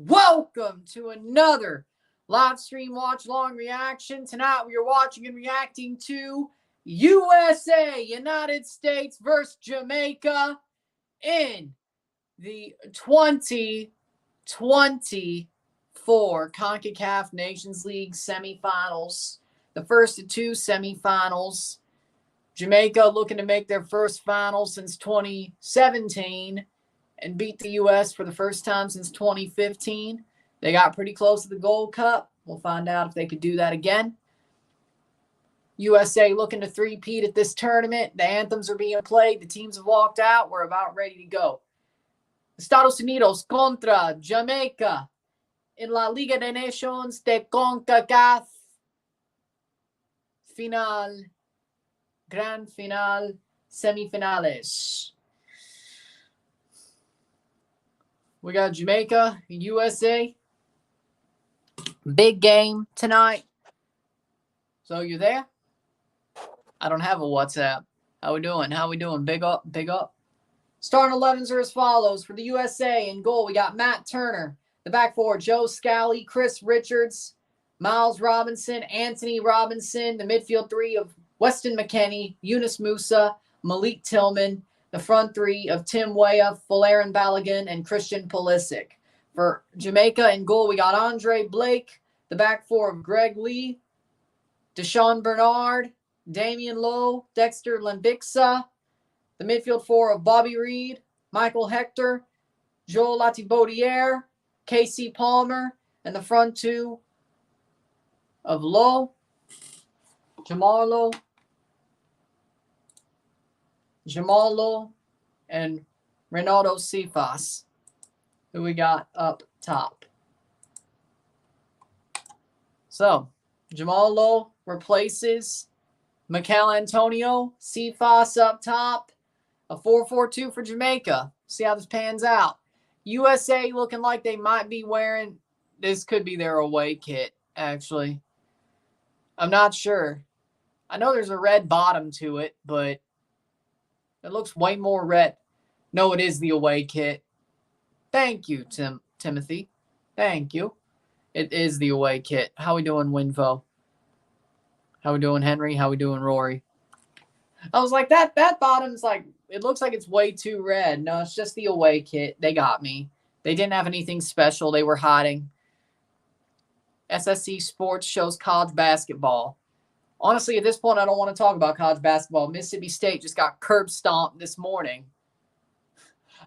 Welcome to another live stream watch long reaction. Tonight we are watching and reacting to USA, United States versus Jamaica in the 2024 CONCACAF Nations League semifinals. The first of two semifinals. Jamaica looking to make their first final since 2017 and beat the U.S. for the first time since 2015. They got pretty close to the Gold Cup. We'll find out if they could do that again. USA looking to three-peat at this tournament. The anthems are being played. The teams have walked out. We're about ready to go. Estados Unidos contra Jamaica in La Liga de Nations de CONCACAF. Final. Grand final. Semifinales. We got Jamaica, USA. Big game tonight. So you're there? I don't have a WhatsApp. How we doing? How we doing? Big up, big up. Starting 11s are as follows. For the USA in goal, we got Matt Turner. The back four, Joe Scally, Chris Richards, Miles Robinson, Anthony Robinson. The midfield three of Weston McKennie, Yunus Musa, Malik Tillman. The front three of Tim Weah, Folarin Balogun, and Christian Pulisic. For Jamaica in goal, we got Andre Blake. The back four of Greg Lee, Deshaun Bernard, Damian Lowe, Dexter Lambixa. The midfield four of Bobby Reed, Michael Hector, Joel Latibaudiere, Casey Palmer. And the front two of Lowe, Jamal Lowe, and Renato Cephas, who we got up top. So, Jamal Lowe replaces Mikel Antonio, Cephas up top. A 4-4-2 for Jamaica. See how this pans out. USA looking like they might be wearing, this could be their away kit, actually. I'm not sure. I know there's a red bottom to it, but it looks way more red. No, it is the away kit. Thank you, Timothy. Thank you. It is the away kit. How we doing, Winvo? How we doing, Henry? How we doing, Rory? I was like, that bottom's like, it looks like it's way too red. No, it's just the away kit. They got me. They didn't have anything special. They were hiding. SSC Sports shows college basketball. Honestly, at this point, I don't want to talk about college basketball. Mississippi State just got curb stomped this morning.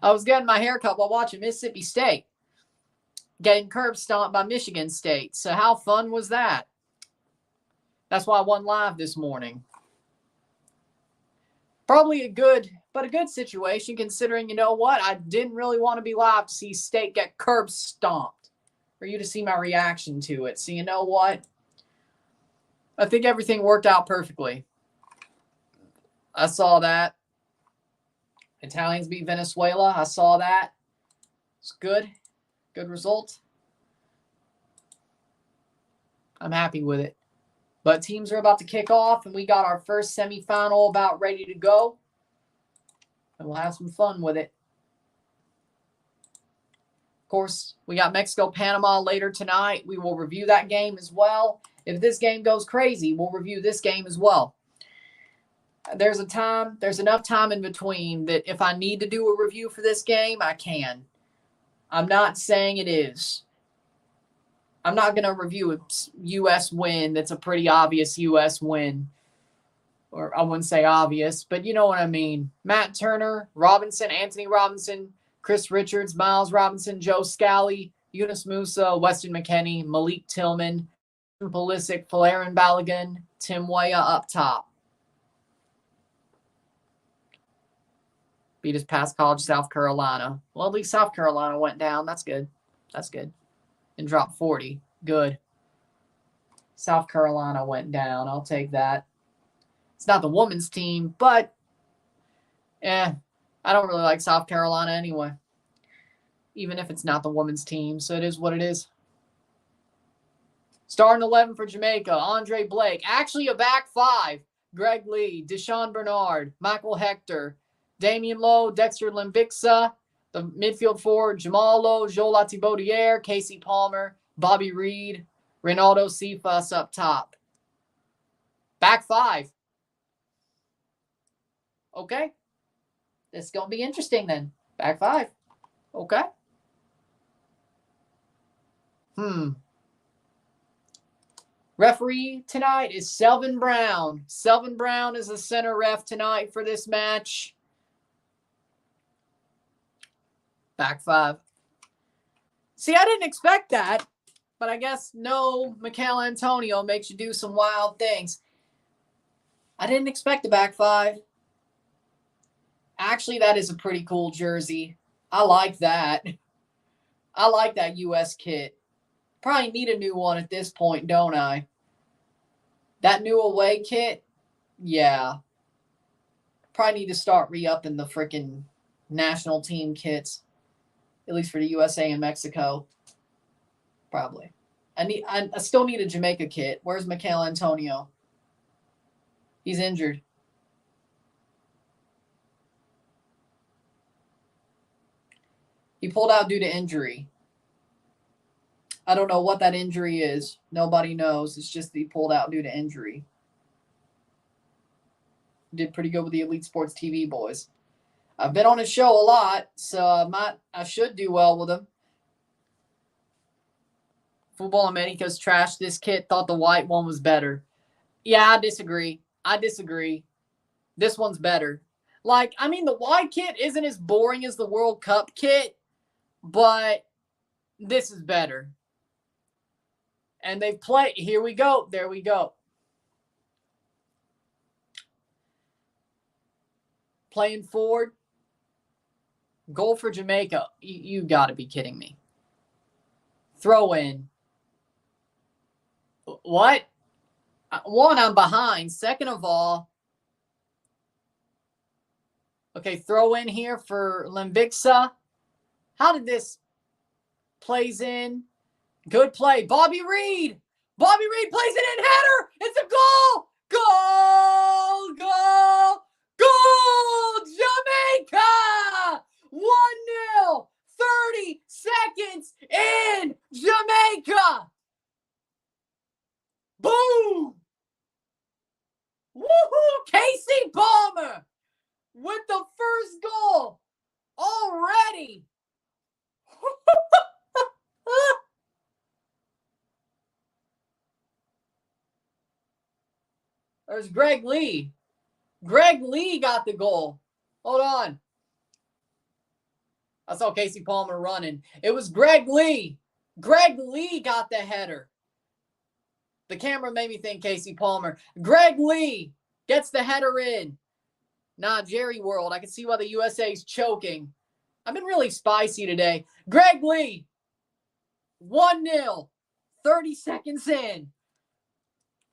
I was getting my haircut while watching Mississippi State getting curb stomped by Michigan State. So how fun was that? That's why I won live this morning. Probably a good situation considering, you know what? I didn't really want to be live to see State get curb stomped for you to see my reaction to it. So you know what? I think everything worked out perfectly. I saw that. Italians beat Venezuela. I saw that. It's good. Good result. I'm happy with it. But teams are about to kick off, and we got our first semifinal about ready to go. And we'll have some fun with it. Of course, we got Mexico-Panama later tonight. We will review that game as well. If this game goes crazy, we'll review this game as well. There's enough time in between that if I need to do a review for this game, I can. I'm not saying it is. I'm not going to review a U.S. win that's a pretty obvious U.S. win. Or I wouldn't say obvious, but you know what I mean. Matt Turner, Robinson, Anthony Robinson, Chris Richards, Miles Robinson, Joe Scally, Yunus Musa, Weston McKennie, Malik Tillman, Pulisic, Folarin Balogun, Tim Weah up top. Beat us past College South Carolina. Well, at least South Carolina went down. That's good. That's good. And dropped 40. Good. South Carolina went down. I'll take that. It's not the women's team, but I don't really like South Carolina anyway. Even if it's not the women's team, so it is what it is. Starting 11 for Jamaica, Andre Blake. Actually, a back five. Greg Lee, Deshaun Bernard, Michael Hector, Damian Lowe, Dexter Lambixa. The midfield forward, Jamalo, Joel Latibaudiere, Casey Palmer, Bobby Reed, Ronaldo Cephas up top. Back five. Okay. This is going to be interesting then. Back five. Okay. Referee tonight is Selvin Brown. Selvin Brown is the center ref tonight for this match. Back five. See, I didn't expect that, but I guess no Mikel Antonio makes you do some wild things. I didn't expect the back five. Actually, that is a pretty cool jersey. I like that. I like that US kit. Probably need a new one at this point, don't I? That new away kit? Yeah. Probably need to start re-upping the freaking national team kits. At least for the USA and Mexico. Probably. I still need a Jamaica kit. Where's Mikel Antonio? He's injured. He pulled out due to injury. I don't know what that injury is. Nobody knows. It's just that he pulled out due to injury. Did pretty good with the Elite Sports TV boys. I've been on his show a lot, so I should do well with him. Football America's trashed this kit. Thought the white one was better. Yeah, I disagree. This one's better. The white kit isn't as boring as the World Cup kit, but this is better. And they've played. Here we go. There we go. Playing forward. Goal for Jamaica. You got to be kidding me. Throw in. What? One, I'm behind. Second of all, okay, throw in here for Limbixa. How did this plays in? Good play. Bobby Reed. Bobby Reed plays it in. Header. It's a goal. Goal. Goal. Goal. Jamaica. 1-0. 30 seconds in. Jamaica. Boom. Woohoo. Casey Palmer with the first goal already. There's Greg Lee. Greg Lee got the goal. Hold on. I saw Casey Palmer running. It was Greg Lee. Greg Lee got the header. The camera made me think Casey Palmer. Greg Lee gets the header in. Nah, Jerry World. I can see why the USA's choking. I've been really spicy today. Greg Lee. 1-0. 30 seconds in.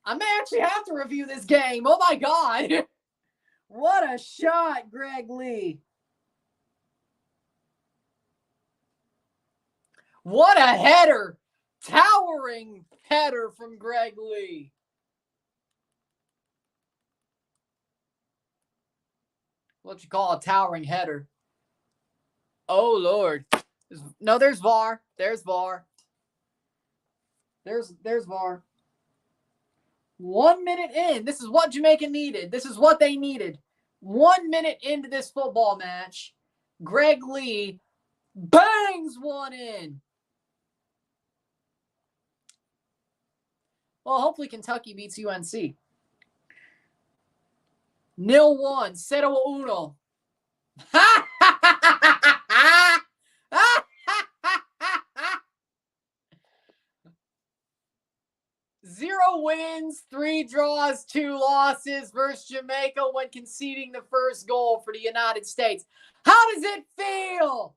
I may actually have to review this game. Oh, my God. What a shot, Greg Lee. What a header. Towering header from Greg Lee. What you call a towering header. Oh, Lord. No, there's VAR. There's VAR. There's VAR. 1 minute in. This is what Jamaica needed. This is what they needed. 1 minute into this football match, Greg Lee bangs one in. Well, hopefully Kentucky beats UNC. 0-1. 0-1. 0 wins, 3 draws, 2 losses versus Jamaica when conceding the first goal for the United States. How does it feel?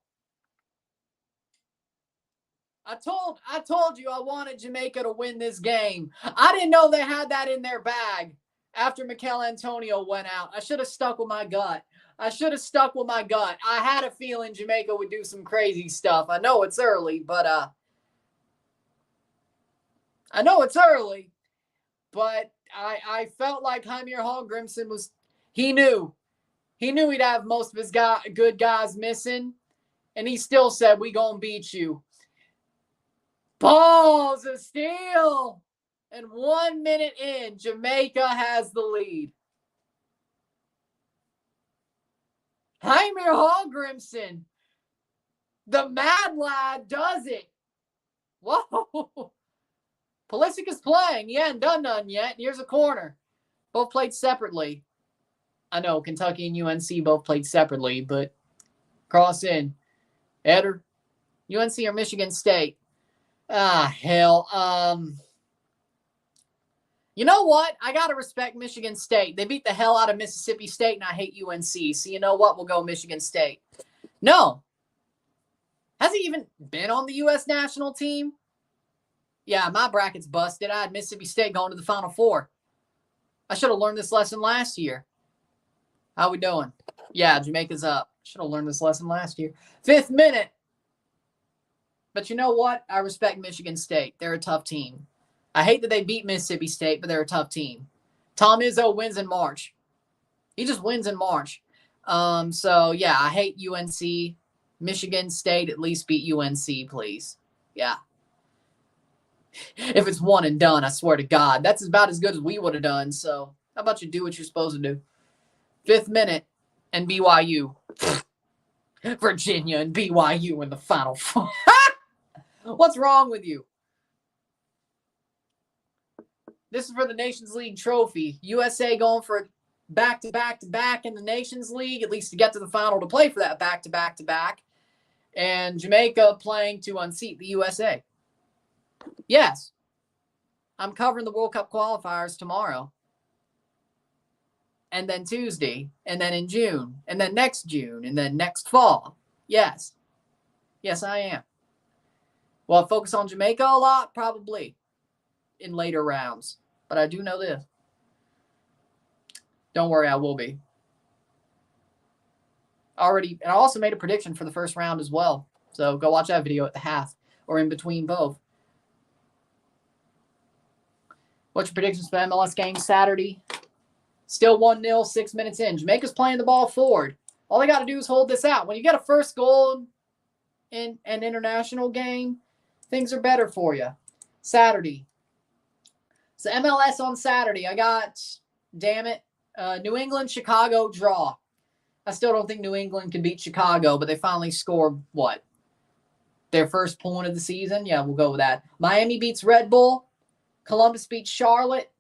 I told you I wanted Jamaica to win this game. I didn't know they had that in their bag after Mikel Antonio went out. I should have stuck with my gut. I had a feeling Jamaica would do some crazy stuff. I know it's early, but I felt like Jaime Hallgrimsson he knew he'd have most of his good guys missing, And he still said, we gonna beat you. Balls of steel. And 1 minute in, Jamaica has the lead. Heimir Hallgrimsson, the mad lad, does it. Whoa. Pulisic is playing. He hadn't done none yet. Here's a corner. Both played separately. I know Kentucky and UNC both played separately, but cross in. Header. UNC or Michigan State? Ah, hell. You know what? I got to respect Michigan State. They beat the hell out of Mississippi State, and I hate UNC. So you know what? We'll go Michigan State. No. Has he even been on the U.S. national team? Yeah, my bracket's busted. I had Mississippi State going to the Final Four. I should have learned this lesson last year. How we doing? Yeah, Jamaica's up. Should have learned this lesson last year. 5th minute. But you know what? I respect Michigan State. They're a tough team. I hate that they beat Mississippi State, but they're a tough team. Tom Izzo wins in March. He just wins in March. So, yeah, I hate UNC. Michigan State, at least beat UNC, please. Yeah. If it's one and done, I swear to God. That's about as good as we would have done. So, how about you do what you're supposed to do? 5th minute, and BYU. Virginia and BYU in the Final Four. What's wrong with you? This is for the Nations League trophy. USA going for back-to-back-to-back in the Nations League, at least to get to the final to play for that back-to-back-to-back. And Jamaica playing to unseat the USA. Yes. I'm covering the World Cup qualifiers tomorrow. And then Tuesday. And then in June. And then next June. And then next fall. Yes. Yes, I am. Will I focus on Jamaica a lot? Probably. In later rounds. But I do know this. Don't worry, I will be. And I also made a prediction for the first round as well. So go watch that video at the half or in between both. What's your predictions for MLS game Saturday? Still 1-0, 6 minutes in. Jamaica's playing the ball forward. All they got to do is hold this out. When you get a first goal in an international game, things are better for you. Saturday. So MLS on Saturday. I got, damn it, New England, Chicago draw. I still don't think New England can beat Chicago, but they finally scored, what? Their first point of the season? Yeah, we'll go with that. Miami beats Red Bull. Columbus beats Charlotte.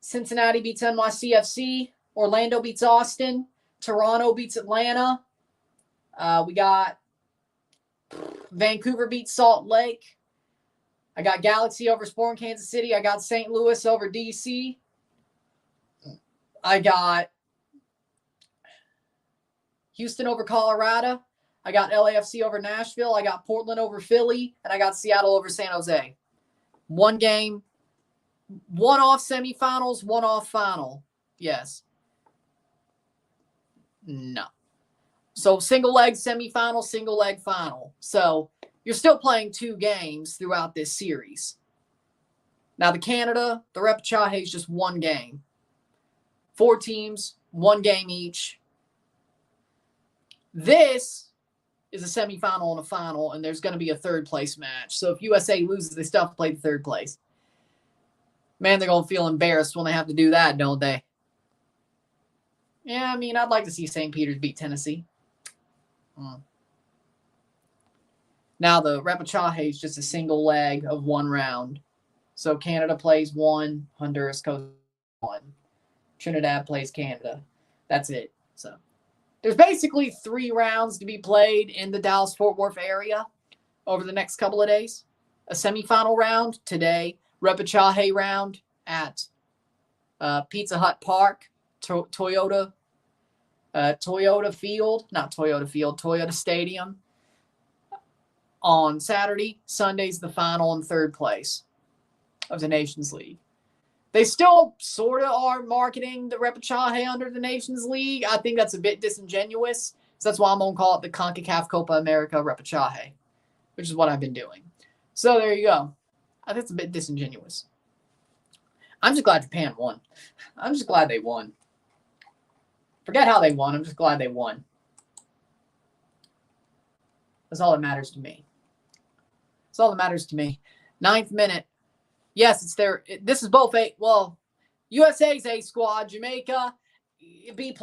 Cincinnati beats NYCFC. Orlando beats Austin. Toronto beats Atlanta. We got Vancouver beats Salt Lake. I got Galaxy over Sporting Kansas City. I got St. Louis over DC. I got Houston over Colorado. I got LAFC over Nashville. I got Portland over Philly. And I got Seattle over San Jose. One game. One off semifinals, one off final. Yes. No. So single leg semifinal, single leg final. So you're still playing 2 games throughout this series. Now the Canada, the repechaje is just 1 game. 4 teams, 1 game each. This is a semifinal and a final, and there's going to be a 3rd place match. So if USA loses, they still have to play the 3rd place. Man, they're going to feel embarrassed when they have to do that, don't they? Yeah, I mean, I'd like to see St. Peter's beat Tennessee. Now, the repechaje is just a single leg of 1 round. So Canada plays 1, Honduras goes 1. Trinidad plays Canada. That's it. So there's basically 3 rounds to be played in the Dallas-Fort Worth area over the next couple of days. A semifinal round today. Repechaje round at Pizza Hut Park, Toyota Stadium on Saturday. Sunday's the final and 3rd place of the Nations League. They still sort of are marketing the repechaje under the Nations League. I think that's a bit disingenuous. So that's why I'm going to call it the CONCACAF Copa America repechaje, which is what I've been doing. So there you go. I think it's a bit disingenuous. I'm just glad Japan won. I'm just glad they won. Forget how they won. I'm just glad they won. That's all that matters to me. That's all that matters to me. 9th minute. Yes, it's there. This is both A. Well, USA's A squad. Jamaica, B+.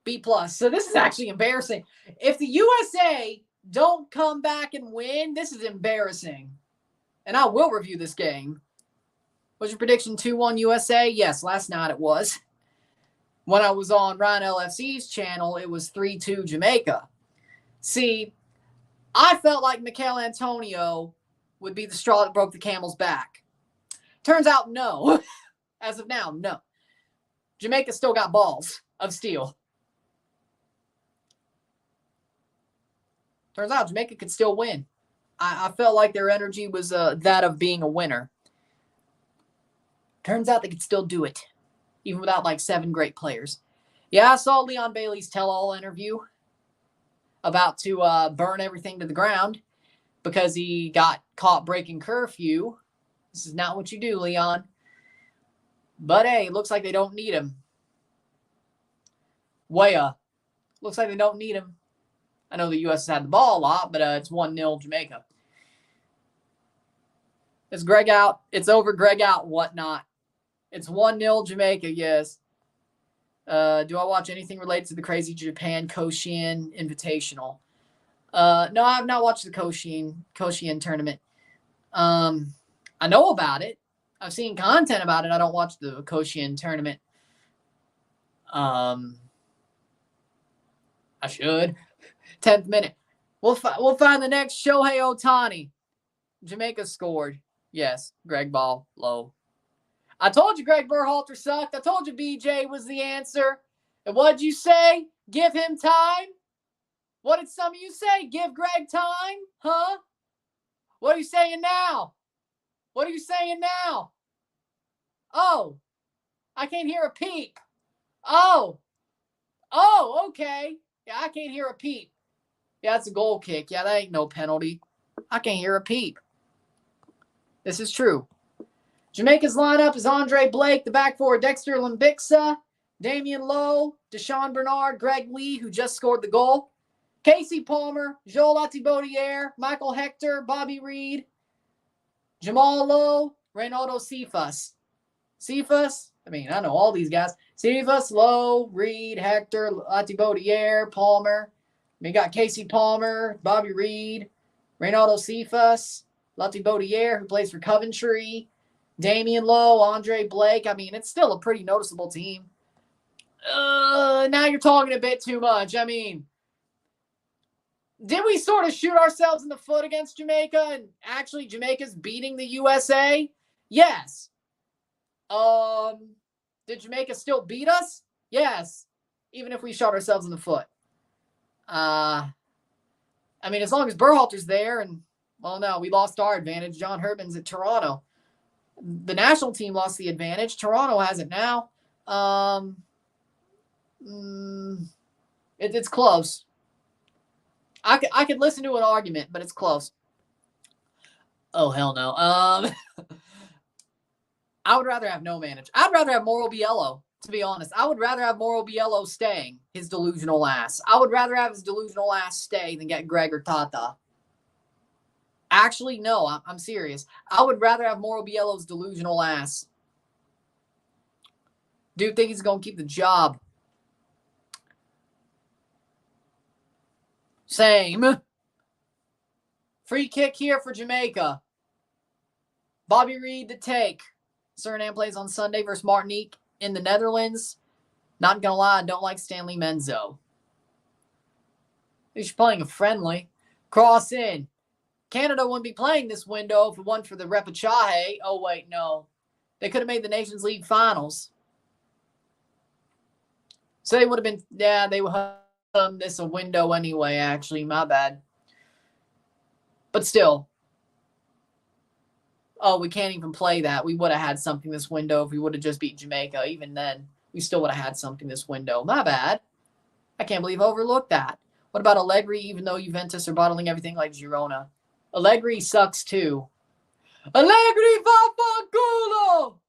B+. So this is actually embarrassing. If the USA don't come back and win, this is embarrassing. And I will review this game. Was your prediction 2-1 USA? Yes, last night it was. When I was on Ryan LFC's channel, it was 3-2 Jamaica. See, I felt like Mikel Antonio would be the straw that broke the camel's back. Turns out, no. As of now, no. Jamaica still got balls of steel. Turns out Jamaica could still win. I felt like their energy was that of being a winner. Turns out they could still do it, even without like 7 great players. Yeah, I saw Leon Bailey's tell-all interview about to burn everything to the ground because he got caught breaking curfew. This is not what you do, Leon. But hey, it looks like they don't need him. Weah. Looks like they don't need him. I know the U.S. has had the ball a lot, but it's 1-0 Jamaica. Is Greg out? It's over. Greg out. Whatnot. It's 1-0 Jamaica, yes. Do I watch anything related to the Crazy Japan Koshien Invitational? No, I have not watched the Koshien tournament. I know about it. I've seen content about it. I don't watch the Koshien tournament. I should. 10th minute. We'll find the next Shohei Ohtani. Jamaica scored. Yes, Greg Ball, low. I told you Greg Berhalter sucked. I told you BJ was the answer. And what'd you say? Give him time? What did some of you say? Give Greg time? Huh? What are you saying now? What are you saying now? Oh, I can't hear a peep. Oh, okay. Yeah, I can't hear a peep. Yeah, that's a goal kick. Yeah, that ain't no penalty. I can't hear a peep. This is true. Jamaica's lineup is Andre Blake, the back four, Dexter Limbixa, Damian Lowe, Deshaun Bernard, Greg Lee, who just scored the goal, Casey Palmer, Joel Atibaudiere, Michael Hector, Bobby Reed, Jamal Lowe, Reynaldo Cephas. Cephas? I mean, I know all these guys. Cephas, Lowe, Reed, Hector, Atibaudiere, Palmer. We got Casey Palmer, Bobby Reed, Reynaldo Cephas, Atibaudiere, who plays for Coventry, Damian Lowe, Andre Blake. I mean, it's still a pretty noticeable team. Now you're talking a bit too much. I mean, did we sort of shoot ourselves in the foot against Jamaica and actually Jamaica's beating the USA? Yes. Did Jamaica still beat us? Yes. Even if we shot ourselves in the foot. I mean, as long as Berhalter's there and, well, no, we lost our advantage. John Herdman's at Toronto. The national team lost the advantage. Toronto has it now. It's close. I could listen to an argument, but it's close. Oh, hell no. I would rather have no manager. I'd rather have Mauro Biello, to be honest. I would rather have Mauro Biello staying, his delusional ass. I would rather have his delusional ass stay than get Greg or Tata. Actually, no, I'm serious. I would rather have Mauro Biello's delusional ass. Dude think he's going to keep the job. Same. Free kick here for Jamaica. Bobby Reed to take. Suriname plays on Sunday versus Martinique in the Netherlands. Not going to lie, I don't like Stanley Menzo. He's playing a friendly. Cross in. Canada wouldn't be playing this window if it wasn't for the repechaje. Oh, wait, no. They could have made the Nations League finals. So they would have been, yeah, they would have done this a window anyway, actually. My bad. But still. Oh, we can't even play that. We would have had something this window if we would have just beat Jamaica. Even then, we still would have had something this window. My bad. I can't believe I overlooked that. What about Allegri, even though Juventus are bottling everything like Girona? Allegri sucks too. Allegri vaffanculo!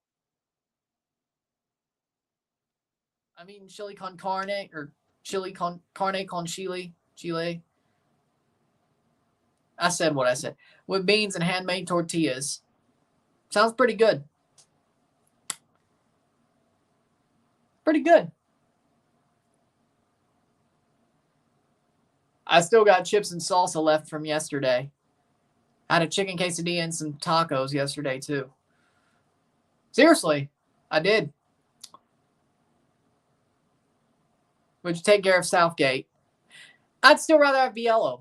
I mean, chili con carne, or chili con carne con chile. Chile. I said what I said. With beans and handmade tortillas. Sounds pretty good. Pretty good. I still got chips and salsa left from yesterday. I had a chicken quesadilla and some tacos yesterday, too. Seriously, I did. Would you take care of Southgate? I'd still rather have Biello.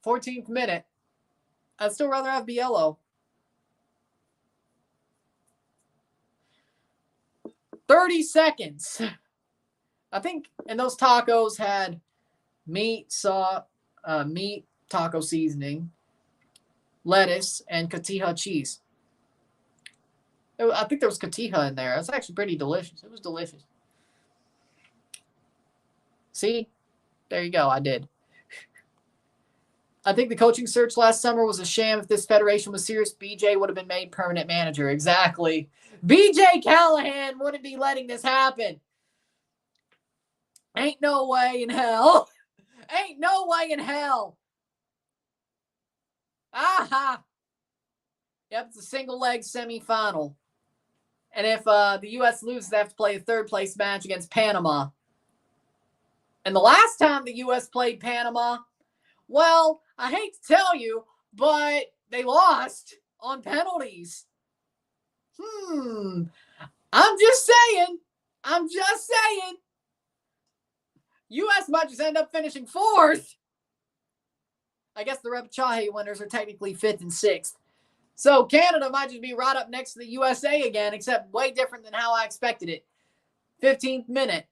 14th minute. I'd still rather have Biello. 30 seconds. I think, and those tacos had meat, taco seasoning, lettuce, and cotija cheese. I think there was cotija in there. It was actually pretty delicious. It was delicious. See? There you go. I did. I think the coaching search last summer was a sham. If this federation was serious, BJ would have been made permanent manager. Exactly. BJ Callahan wouldn't be letting this happen. Ain't no way in hell. Ain't no way in hell. Aha. Yep, it's a single leg semifinal. And if the U.S. loses, they have to play a third place match against Panama. And the last time the U.S. played Panama, well, I hate to tell you, but they lost on penalties. I'm just saying. U.S. might just end up finishing 4th. I guess the repechaje winners are technically 5th and 6th. So Canada might just be right up next to the USA again, except way different than how I expected it. 15th minute.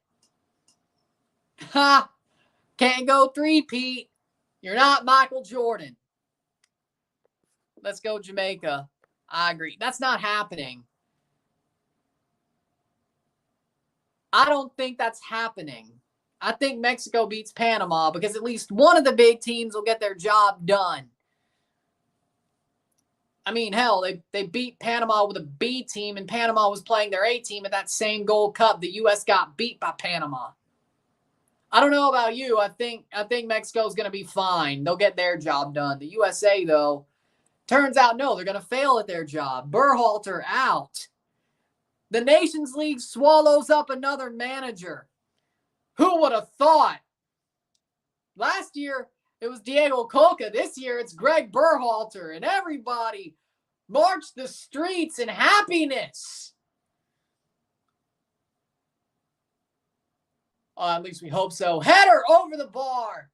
Ha! Can't go 3-peat. You're not Michael Jordan. Let's go Jamaica. I agree. That's not happening. I don't think that's happening. I think Mexico beats Panama because at least one of the big teams will get their job done. I mean, hell, they beat Panama with a B team, and Panama was playing their A team at that same Gold Cup. The U.S. got beat by Panama. I don't know about you. I think Mexico's going to be fine. They'll get their job done. The USA, though, turns out, no, they're going to fail at their job. Berhalter out. The Nations League swallows up another manager. Who would have thought? Last year, it was Diego Coca. This year, it's Greg Berhalter. And everybody marched the streets in happiness. At least we hope so. Header over the bar.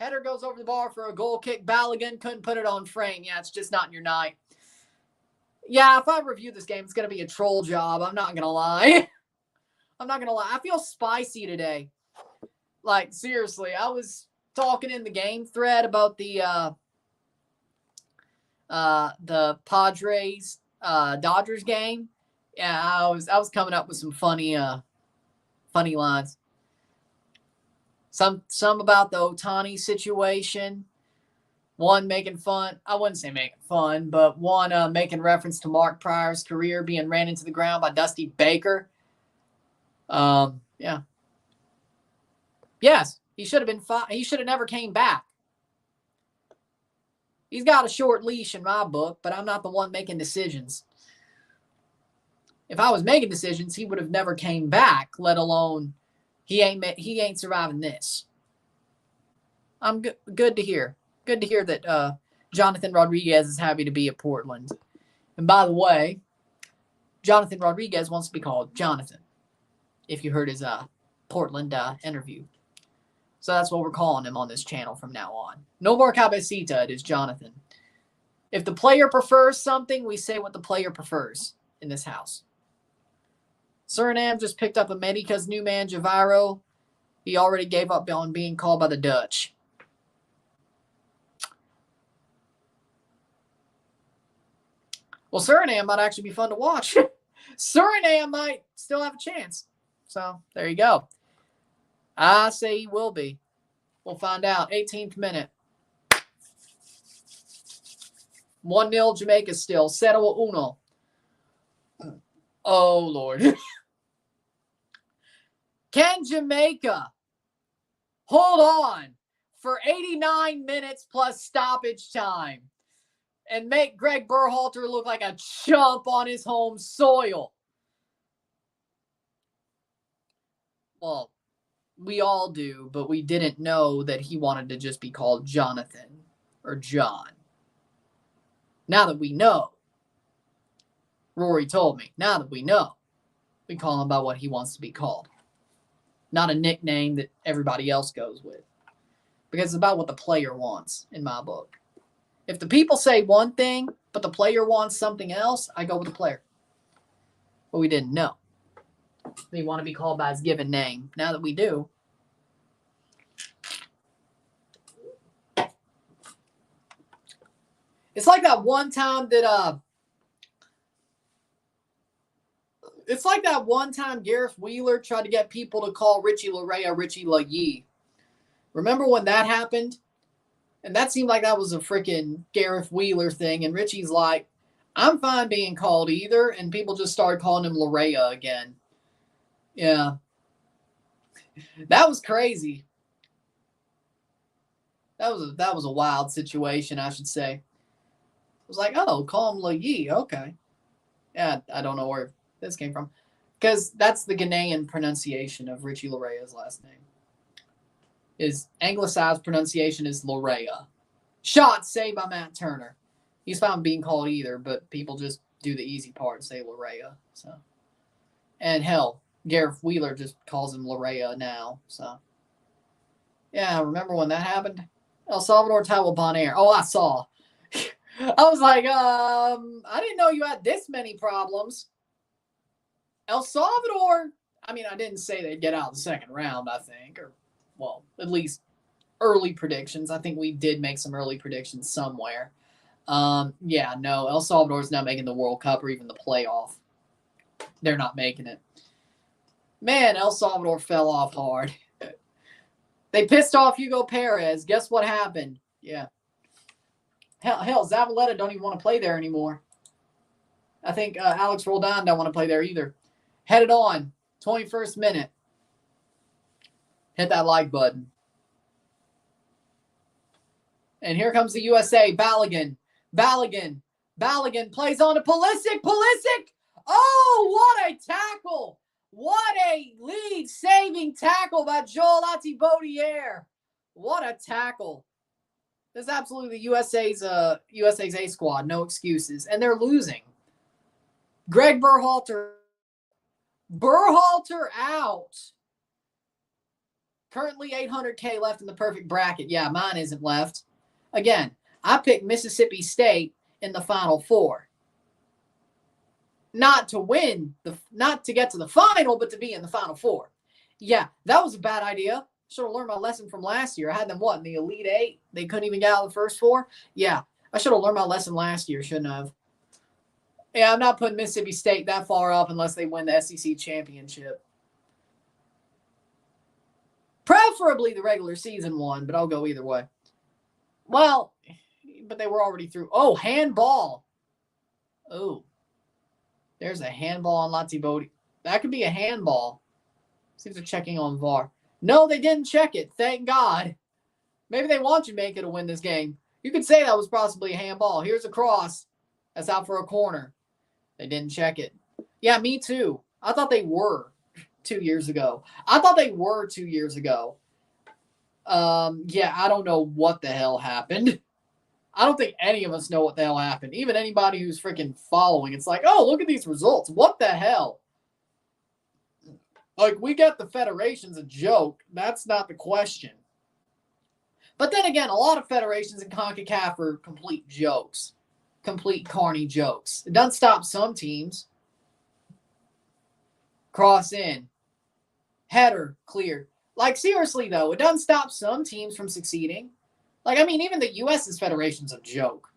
Header goes over the bar for a goal kick. Balogun couldn't put it on frame. Yeah, it's just not in your night. Yeah, if I review this game, it's going to be a troll job. I'm not going to lie. I feel spicy today. Like, seriously, I was talking in the game thread about the Padres Dodgers game. Yeah, I was coming up with some funny lines. Some about the Ohtani situation. One making fun. I wouldn't say making fun, but one making reference to Mark Pryor's career being ran into the ground by Dusty Baker. Yeah. Yes, he should have been fine. He should have never came back. He's got a short leash in my book, but I'm not the one making decisions. If I was making decisions, he would have never came back, let alone he ain't surviving this. I'm good to hear. Good to hear that Jonathan Rodriguez is happy to be at Portland. And by the way, Jonathan Rodriguez wants to be called Jonathan, if you heard his Portland interview. So that's what we're calling him on this channel from now on. No more Cabecita, it is Jonathan. If the player prefers something, we say what the player prefers in this house. Suriname just picked up America's new man, Javiro. He already gave up on being called by the Dutch. Well, Suriname might actually be fun to watch. Suriname might still have a chance. So, there you go. I say he will be. We'll find out. 18th minute. 1-0 Jamaica still. 0-1. Oh, Lord. Can Jamaica hold on for 89 minutes plus stoppage time and make Greg Berhalter look like a chump on his home soil. Well, we all do, but we didn't know that he wanted to just be called Jonathan or John. Now that we know, Rory told me, now that we know, we call him by what he wants to be called. Not a nickname that everybody else goes with. Because it's about what the player wants, in my book. If the people say one thing, but the player wants something else, I go with the player. But we didn't know. We want to be called by his given name. Now that we do, it's like that one time that Gareth Wheeler tried to get people to call Richie Larea Richie LaYee. Remember when that happened? And that seemed like that was a freaking Gareth Wheeler thing. And Richie's like, I'm fine being called either. And people just started calling him Larea again. Yeah. That was crazy. That was a wild situation, I should say. It was like, oh, call him LaYee. Okay. Yeah, I don't know where this came from. Because that's the Ghanaian pronunciation of Richie Larea's last name. His anglicized pronunciation is Larea. Shot saved by Matt Turner. He's fine being called either, but people just do the easy part and say Larea. So, and hell, Gareth Wheeler just calls him Larea now. So, yeah, remember when that happened? El Salvador tied with Bonaire. Oh, I saw. I was like, I didn't know you had this many problems. El Salvador, I mean, I didn't say they'd get out of the second round, I think. Or, well, at least early predictions. I think we did make some early predictions somewhere. Yeah, no, El Salvador's not making the World Cup or even the playoff. They're not making it. Man, El Salvador fell off hard. They pissed off Hugo Perez. Guess what happened? Yeah. Hell, Zavaleta don't even want to play there anymore. I think Alex Roldan don't want to play there either. Headed on. 21st minute. Hit that like button. And here comes the USA. Balogun plays on to Pulisic. Oh, what a tackle. What a lead-saving tackle by Joel Atibaudiere. What a tackle. This is absolutely the USA's A squad. No excuses. And they're losing. Greg Berhalter out. Currently 800K left in the perfect bracket. Yeah, mine isn't left. Again, I picked Mississippi State in the Final Four. Not to win, not to get to the final, but to be in the Final Four. Yeah, that was a bad idea. Should have learned my lesson from last year. I had them, in the Elite Eight? They couldn't even get out of the first four? Yeah, I should have learned my lesson last year, shouldn't I have? Yeah, I'm not putting Mississippi State that far up unless they win the SEC championship. Preferably the regular season one, but I'll go either way. Well, but they were already through. Oh, handball. Oh. There's a handball on Latibodi. That could be a handball. See if they're checking on VAR. No, they didn't check it. Thank God. Maybe they want Jamaica to win this game. You could say that was possibly a handball. Here's a cross. That's out for a corner. They didn't check it. Yeah, me too. I thought they were 2 years ago. Yeah, I don't know what the hell happened. I don't think any of us know what the hell happened. Even anybody who's freaking following. It's like, oh, look at these results. What the hell? Like, we get the federation's a joke. That's not the question. But then again, a lot of federations in CONCACAF are complete jokes. Complete carny jokes. It doesn't stop some teams. Cross in. Header cleared. Like, seriously, though, it doesn't stop some teams from succeeding. Like, I mean, even the U.S.'s federation's a joke.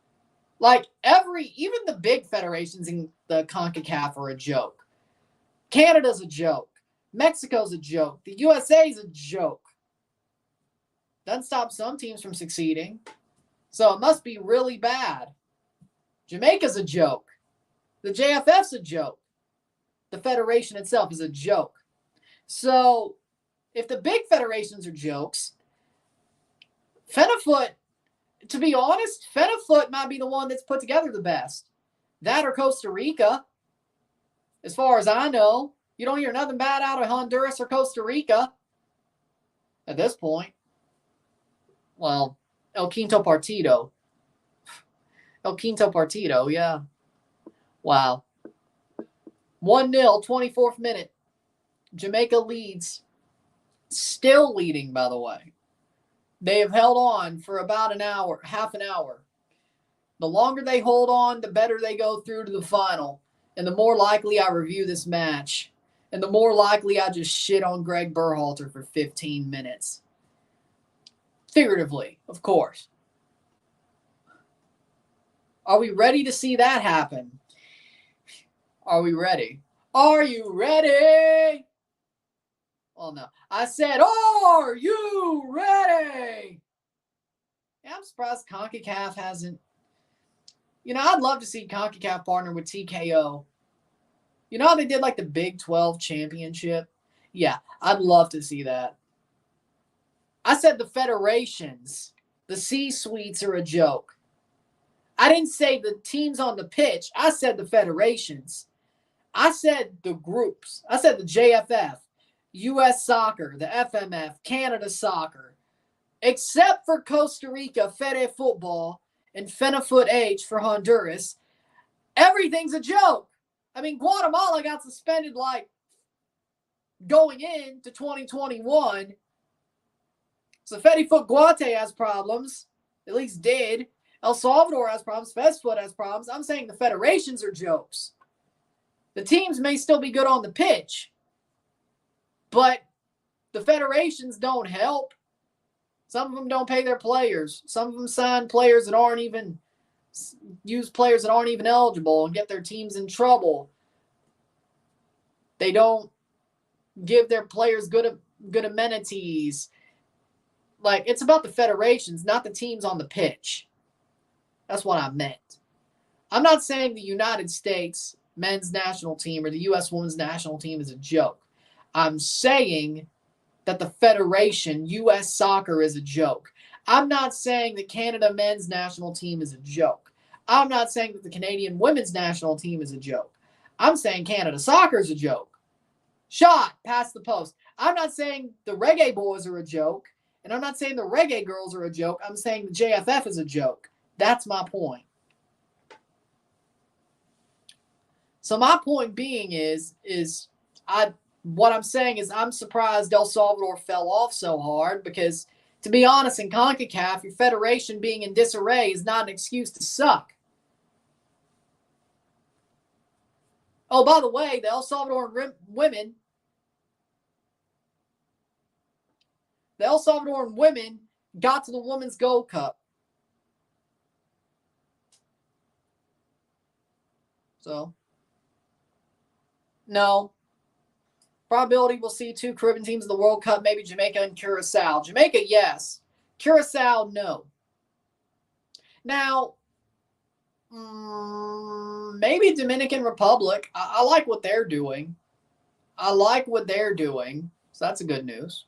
Like, even the big federations in the CONCACAF are a joke. Canada's a joke. Mexico's a joke. The USA's a joke. Doesn't stop some teams from succeeding. So it must be really bad. Jamaica's a joke. The JFF's a joke. The federation itself is a joke. So if the big federations are jokes, Fenafoot, to be honest, Fenafoot might be the one that's put together the best. That or Costa Rica, as far as I know. You don't hear nothing bad out of Honduras or Costa Rica at this point. Well, El Quinto Partido. El Quinto Partido, yeah. Wow. 1-0, 24th minute. Jamaica leads. Still leading, by the way. They have held on for about an hour, half an hour. The longer they hold on, the better they go through to the final. And the more likely I review this match. And the more likely I just shit on Greg Berhalter for 15 minutes. Figuratively, of course. Are we ready to see that happen? Are we ready? Are you ready? Well, no. I said, are you ready? Yeah, I'm surprised CONCACAF hasn't. I'd love to see CONCACAF partner with TKO. You know how they did like the Big 12 championship? Yeah, I'd love to see that. I said the federations, the C-suites are a joke. I didn't say the teams on the pitch. I said the federations. I said the groups. I said the JFF, U.S. Soccer, the FMF, Canada Soccer. Except for Costa Rica, Fede Football, and Fenafoot H for Honduras, everything's a joke. I mean, Guatemala got suspended like going into 2021. So Fedifoot Guate has problems. At least did. El Salvador has problems. Fesfoot has problems. I'm saying the federations are jokes. The teams may still be good on the pitch, but the federations don't help. Some of them don't pay their players. Some of them sign players that aren't even use players that aren't even eligible and get their teams in trouble. They don't give their players good amenities. Like, it's about the federations, not the teams on the pitch. That's what I meant. I'm not saying the United States men's national team or the U.S. women's national team is a joke. I'm saying that the federation, U.S. soccer, is a joke. I'm not saying the Canada men's national team is a joke. I'm not saying that the Canadian women's national team is a joke. I'm saying Canada soccer is a joke. Shot past the post. I'm not saying the Reggae boys are a joke, and I'm not saying the Reggae girls are a joke. I'm saying the JFF is a joke. That's my point. So my point being what I'm saying is I'm surprised El Salvador fell off so hard because, to be honest, in CONCACAF, your federation being in disarray is not an excuse to suck. Oh, by the way, the El Salvadoran women got to the Women's Gold Cup. So, no. Probability we'll see 2 Caribbean teams in the World Cup, maybe Jamaica and Curacao. Jamaica, yes. Curacao, no. Now, maybe Dominican Republic. I like what they're doing. So that's a good news.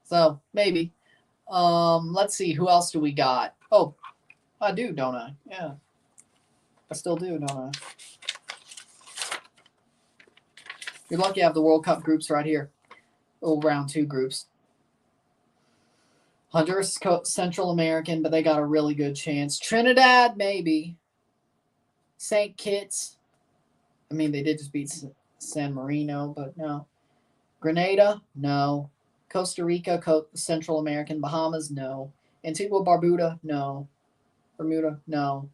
So, maybe. Let's see. Who else do we got? Oh, I do, don't I? Yeah. I still do, don't I? You're lucky I have the World Cup groups right here. Oh, round 2 groups. Honduras, Central American, but they got a really good chance. Trinidad, maybe. St. Kitts. I mean, they did just beat San Marino, but no. Grenada, no. Costa Rica, Central American. Bahamas, no. Antigua, Barbuda, no. Bermuda, no.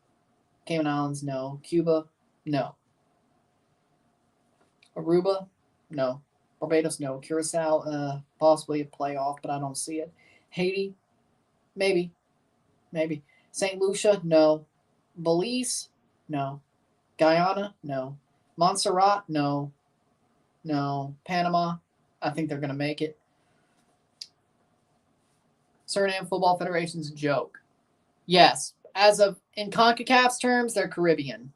Cayman Islands, no. Cuba, no. Aruba, no. Barbados, no. Curacao, possibly a playoff, but I don't see it. Haiti, maybe. St. Lucia, no. Belize, no. Guyana, no. Montserrat, no. Panama, I think they're going to make it. Suriname Football Federation's a joke. Yes, as of in CONCACAF's terms, they're Caribbean.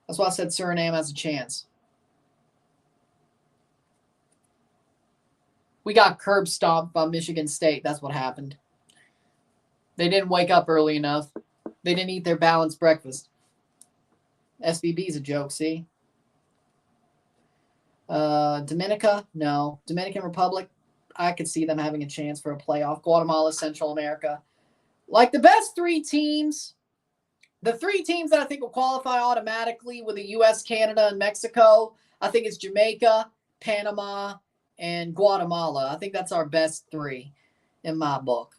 That's why I said Suriname has a chance. We got curb stomped by Michigan State. That's what happened. They didn't wake up early enough. They didn't eat their balanced breakfast. SBB's a joke, see? Dominica? No. Dominican Republic? I could see them having a chance for a playoff. Guatemala, Central America. Like the best 3 teams, the 3 teams that I think will qualify automatically with the U.S., Canada, and Mexico, I think it's Jamaica, Panama, and Guatemala. I think that's our best 3 in my book.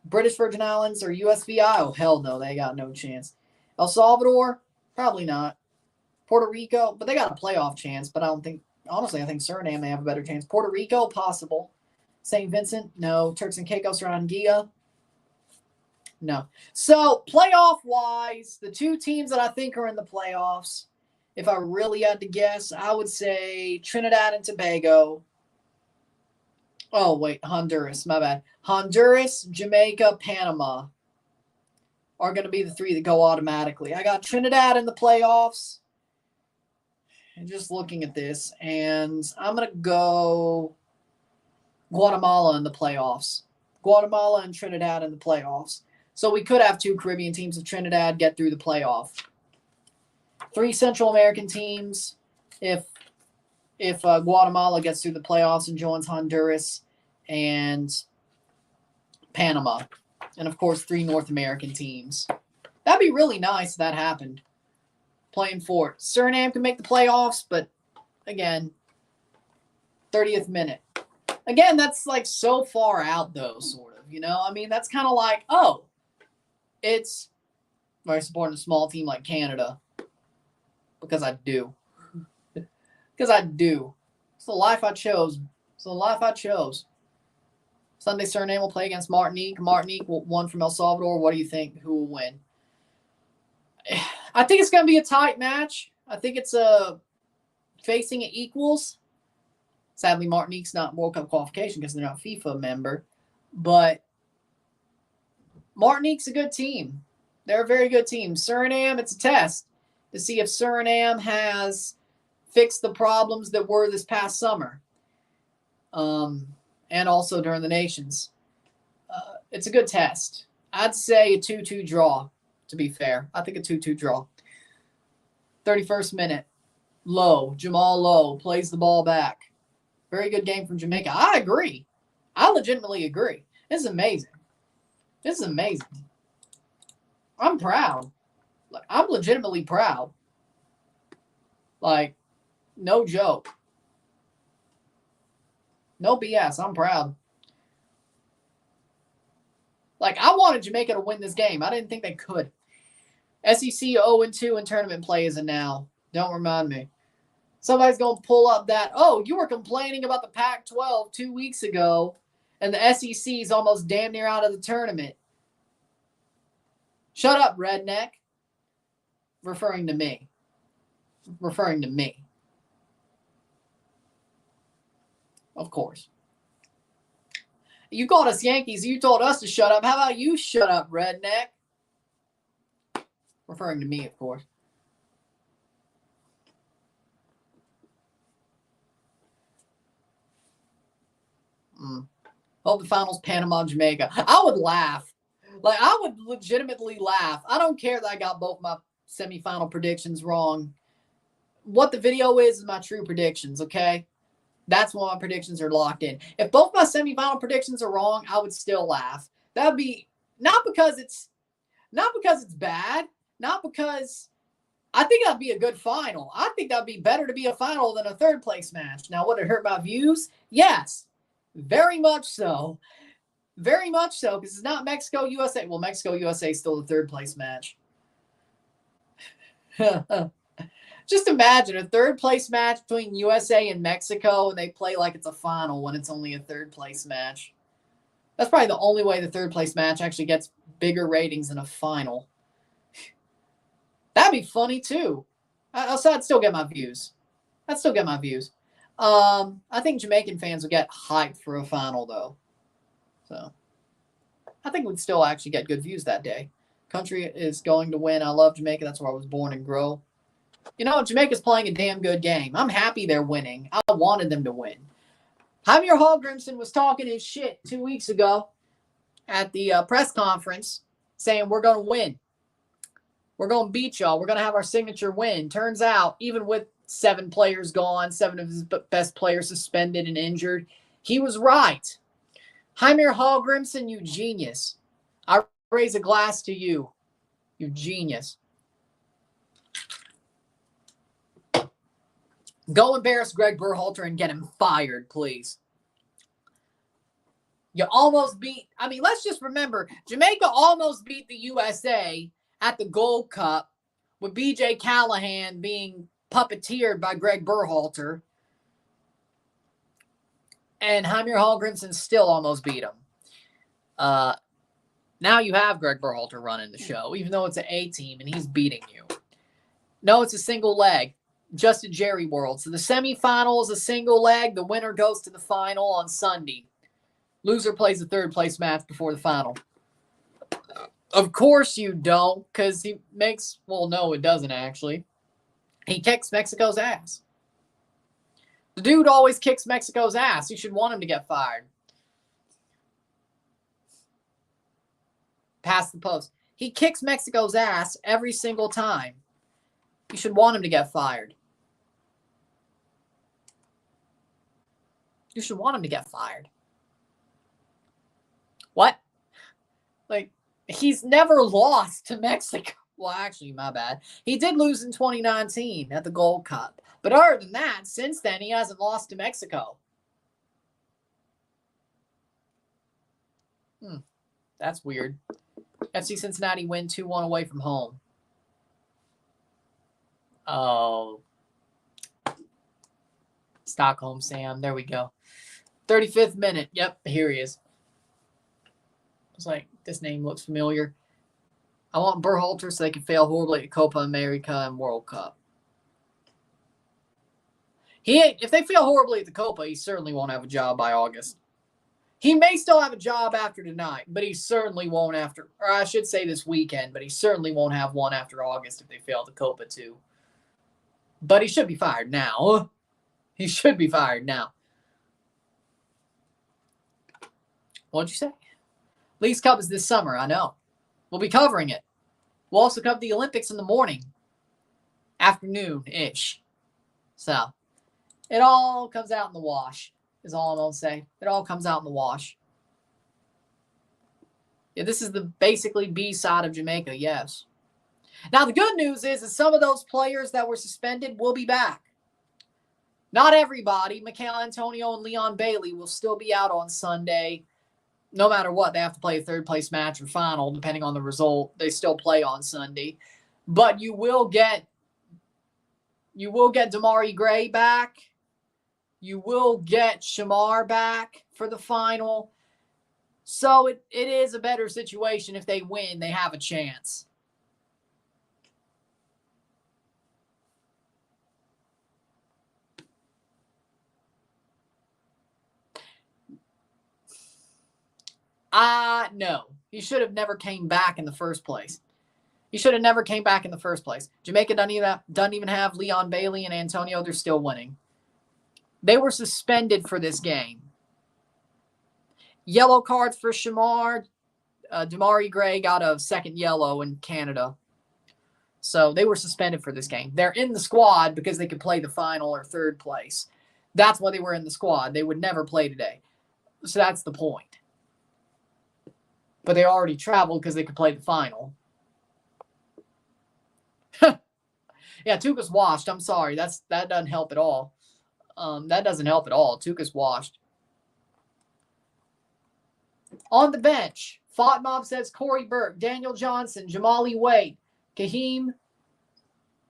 British Virgin Islands or USVI? Oh, hell no. They got no chance. El Salvador? Probably not. Puerto Rico? But they got a playoff chance, but I don't think, honestly, I think Suriname may have a better chance. Puerto Rico? Possible. St. Vincent? No. Turks and Caicos or Anguilla? No. So, playoff-wise, the 2 teams that I think are in the playoffs, if I really had to guess, I would say Trinidad and Tobago. Oh, wait, Honduras. My bad. Honduras, Jamaica, Panama are going to be the 3 that go automatically. I got Trinidad in the playoffs. And just looking at this, and I'm going to go Guatemala in the playoffs. Guatemala and Trinidad in the playoffs. So we could have 2 Caribbean teams of Trinidad get through the playoff. 3 Central American teams if Guatemala gets through the playoffs and joins Honduras and Panama. And, of course, 3 North American teams. That'd be really nice if that happened. Playing for it. Suriname can make the playoffs, but, again, 30th minute. Again, that's, like, so far out, though, sort of. You know? I mean, that's kind of like, oh, it's very supporting a small team like Canada. Because I do. Because I do. It's the life I chose. It's the life I chose. Sunday Suriname will play against Martinique. Martinique won from El Salvador. What do you think? Who will win? I think it's going to be a tight match. I think it's facing at equals. Sadly, Martinique's not World Cup qualification because they're not a FIFA member. But Martinique's a good team. They're a very good team. Suriname, it's a test to see if Suriname has fixed the problems that were this past summer. And also during the Nations. It's a good test. I'd say a 2-2 draw, to be fair. I think a 2-2 draw. 31st minute. Lowe, Jamal Lowe plays the ball back. Very good game from Jamaica. I agree. I legitimately agree. This is amazing. This is amazing. I'm proud. Like, I'm legitimately proud. Like, no joke. No BS. I'm proud. Like, I wanted Jamaica to win this game. I didn't think they could. SEC 0-2 in tournament play as of now. Don't remind me. Somebody's going to pull up that, oh, you were complaining about the Pac-12 2 weeks ago, and the SEC is almost damn near out of the tournament. Shut up, redneck. Referring to me. Referring to me. Of course. You called us Yankees. You told us to shut up. How about you shut up, redneck? Referring to me, of course. Hope the finals, Panama, Jamaica. I would laugh. Like, I would legitimately laugh. I don't care that I got both my semifinal predictions wrong. What the video is my true predictions, okay? That's why my predictions are locked in. If both my semifinal predictions are wrong, I would still laugh. That'd be not because it's bad, not because I think that'd be a good final. I think that'd be better to be a final than a third place match. Now, would it hurt my views? Yes, very much so. Very much so, because it's not Mexico, USA. Well, Mexico, USA is still the third place match. Just imagine a third place match between USA and Mexico, and they play like it's a final when it's only a third place match. That's probably the only way the third place match actually gets bigger ratings than a final. That'd be funny too. I'd still get my views. I think Jamaican fans would get hyped for a final though. So I think we'd still actually get good views that day. Country is going to win. I love Jamaica. That's where I was born and grow. You know, Jamaica's playing a damn good game. I'm happy they're winning. I wanted them to win. Javier Hallgrimson was talking his shit 2 weeks ago at the press conference saying we're going to win. We're going to beat y'all. We're going to have our signature win. Turns out, even with 7 players gone, 7 of his best players suspended and injured, he was right. Javier Hallgrimson, you genius. I raise a glass to you. You genius. Go embarrass Greg Berhalter and get him fired, please. You almost beat, let's just remember, Jamaica almost beat the USA at the Gold Cup with B.J. Callahan being puppeteered by Greg Berhalter. And Javier Hallgrimson still almost beat him. Now you have Greg Berhalter running the show, even though it's an A team and he's beating you. No, it's a single leg. Just a Jerry World. So the semifinal is a single leg. The winner goes to the final on Sunday. Loser plays the third place match before the final. Of course you don't, because he makes, well, no, it doesn't actually. He kicks Mexico's ass. The dude always kicks Mexico's ass. You should want him to get fired. Pass the post. He kicks Mexico's ass every single time. You should want him to get fired. You should want him to get fired. What? Like, he's never lost to Mexico. Well, actually, my bad. He did lose in 2019 at the Gold Cup. But other than that, since then, he hasn't lost to Mexico. That's weird. FC Cincinnati win 2-1 away from home. Oh. Stockholm Sam. There we go. 35th minute. Yep, here he is. I was like, this name looks familiar. I want Berhalter so they can fail horribly at Copa America and World Cup. If they fail horribly at the Copa, he certainly won't have a job by August. He may still have a job after tonight, but he certainly won't after, or I should say this weekend, but he certainly won't have one after August if they fail the Copa too. But he should be fired now. He should be fired now. What'd you say? Leagues Cup is this summer, I know. We'll be covering it. We'll also cover the Olympics in the morning. Afternoon-ish. So, it all comes out in the wash, is all I'm going to say. It all comes out in the wash. Yeah, this is the basically B side of Jamaica, yes. Now, the good news is that some of those players that were suspended will be back. Not everybody. Michael Antonio and Leon Bailey will still be out on Sunday. No matter what, they have to play a third-place match or final, depending on the result. They still play on Sunday. But you will get Damari Gray back. You will get Shamar back for the final. So it is a better situation. If they win, they have a chance. No. He should have never came back in the first place. He should have never came back in the first place. Jamaica doesn't even have Leon Bailey and Antonio. They're still winning. They were suspended for this game. Yellow cards for Shamar. Damari Gray got a second yellow in Canada. So they were suspended for this game. They're in the squad because they could play the final or third place. That's why they were in the squad. They would never play today. So that's the point. But they already traveled because they could play the final. Yeah, Tuca's washed. I'm sorry. That doesn't help at all. That doesn't help at all. Tuca's washed. On the bench, Fatmob says Corey Burke, Daniel Johnson, Jamali Wade, Kaheem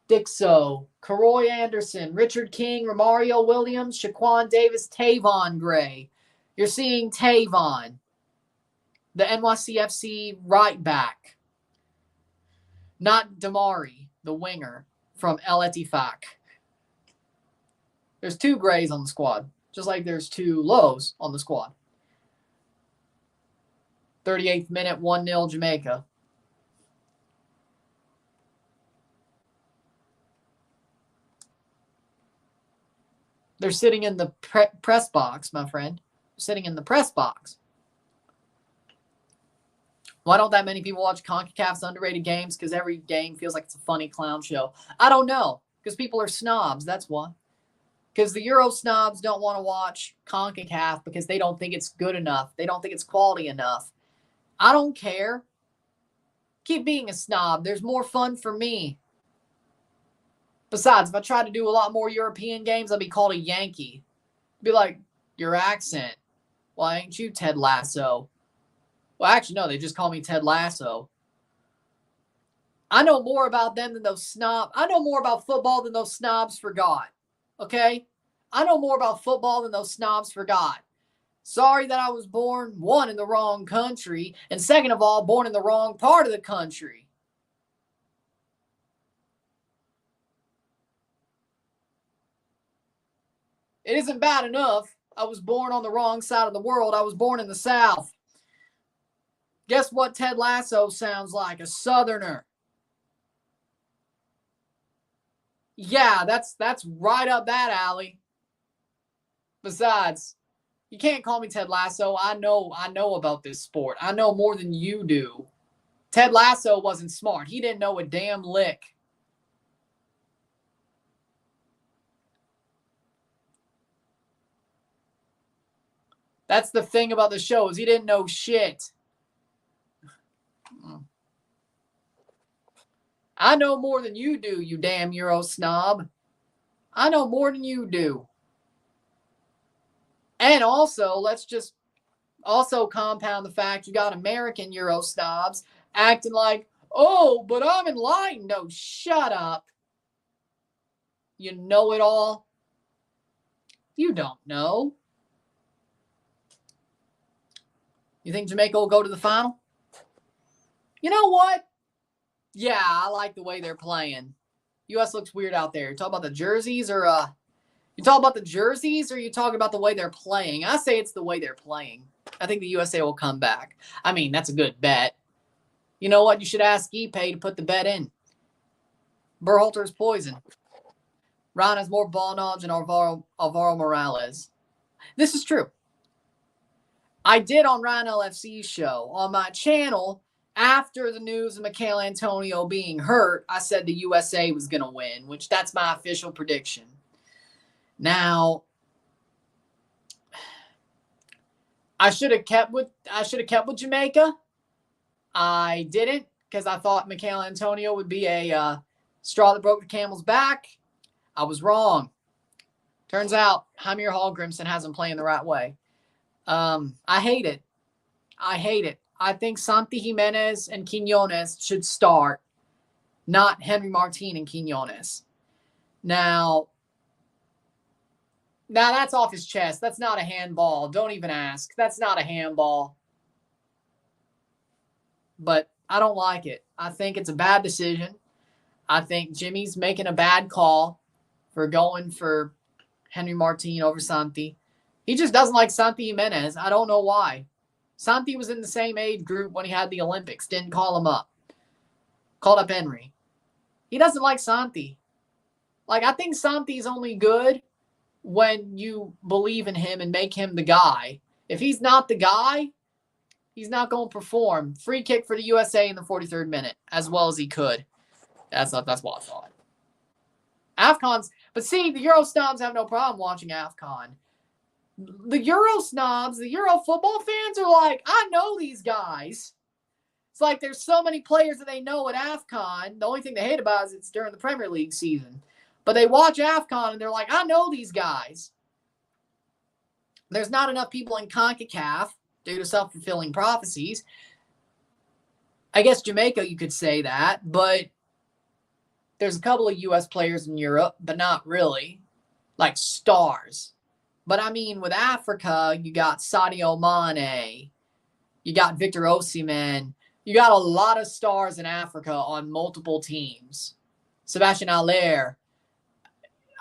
Dixo, Karoy Anderson, Richard King, Romario Williams, Shaquan Davis, Tavon Gray. You're seeing Tavon, the NYCFC right back. Not Damari, the winger from El Etifak. There's 2 Grays on the squad, just like there's 2 Lows on the squad. 38th minute, 1-0 Jamaica. They're sitting in the press box, my friend. Sitting in the press box. Why don't that many people watch CONCACAF's underrated games? Because every game feels like it's a funny clown show. I don't know. Because people are snobs. That's why. Because the Euro snobs don't want to watch CONCACAF because they don't think it's good enough. They don't think it's quality enough. I don't care. Keep being a snob. There's more fun for me. Besides, if I try to do a lot more European games, I'll be called a Yankee. Be like, your accent. Well, ain't you Ted Lasso? Well, actually, no, they just call me Ted Lasso. I know more about them than those snobs. I know more about football than those snobs forgot. Okay? I know more about football than those snobs forgot. Sorry that I was born, one, in the wrong country, and second of all, born in the wrong part of the country. It isn't bad enough. I was born on the wrong side of the world. I was born in the South. Guess what Ted Lasso sounds like? A Southerner. Yeah, that's right up that alley. Besides, you can't call me Ted Lasso. I know about this sport. I know more than you do. Ted Lasso wasn't smart. He didn't know a damn lick. That's the thing about the show is he didn't know shit. I know more than you do, you damn Euro snob. I know more than you do. And also, let's just also compound the fact you got American Euro snobs acting like, oh, but I'm enlightened. No, shut up. You know it all. You don't know. You think Jamaica will go to the final? You know what? Yeah, I like the way they're playing. U.S. looks weird out there. You talk about the jerseys or you talk about the jerseys or you talk about the way they're playing? I say it's the way they're playing. I think the USA will come back. I mean, that's a good bet. You know what? You should ask Yepez to put the bet in. Berhalter's poison. Ron has more ball knowledge than Alvaro Morales. This is true. I did on Ryan LFC's show on my channel. After the news of Michail Antonio being hurt, I said the USA was going to win, which that's my official prediction. Now, I should have kept with Jamaica. I didn't because I thought Michail Antonio would be a straw that broke the camel's back. I was wrong. Turns out Jaime Hallgrimsson hasn't playing the right way. I hate it. I think Santi Jimenez and Quinones should start, not Henry Martin and Quinones. Now that's off his chest. That's not a handball. Don't even ask. That's not a handball. But I don't like it. I think it's a bad decision. I think Jimmy's making a bad call for going for Henry Martin over Santi. He just doesn't like Santi Jimenez. I don't know why. Santi was in the same age group when he had the Olympics. Didn't call him up. Called up Henry. He doesn't like Santi. Like, I think Santi's only good when you believe in him and make him the guy. If he's not the guy, he's not going to perform. Free kick for the USA in the 43rd minute, as well as he could. That's what I thought. AFCON's, but see, the Euro snobs have no problem watching AFCON. The Euro snobs, the Euro football fans are like, I know these guys. It's like there's so many players that they know at AFCON. The only thing they hate about is it's during the Premier League season. But they watch AFCON and they're like, I know these guys. There's not enough people in CONCACAF due to self-fulfilling prophecies. I guess Jamaica, you could say that, but there's a couple of U.S. players in Europe, but not really. Like stars. But I mean, with Africa, you got Sadio Mane. You got Victor Osimhen. You got a lot of stars in Africa on multiple teams. Sebastian Aller.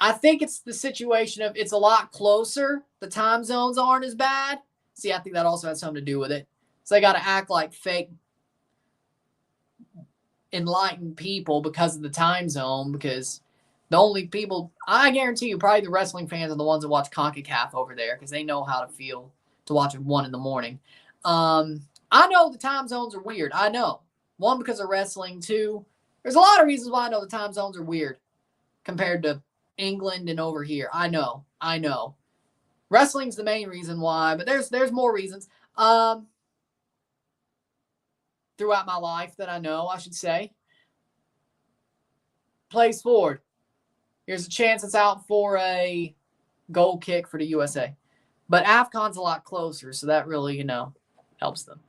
I think it's the situation of it's a lot closer. The time zones aren't as bad. See, I think that also has something to do with it. So they got to act like fake enlightened people because of the time zone, because The only people, I guarantee you, probably the wrestling fans are the ones that watch CONCACAF over there because they know how to feel to watch at 1 in the morning. I know the time zones are weird. I know. 1, because of wrestling. 2, there's a lot of reasons why I know the time zones are weird compared to England and over here. I know. Wrestling's the main reason why, but there's more reasons. Throughout my life that I know, I should say. Plays forward. Here's a chance it's out for a goal kick for the USA. But AFCON's a lot closer, so that really, helps them.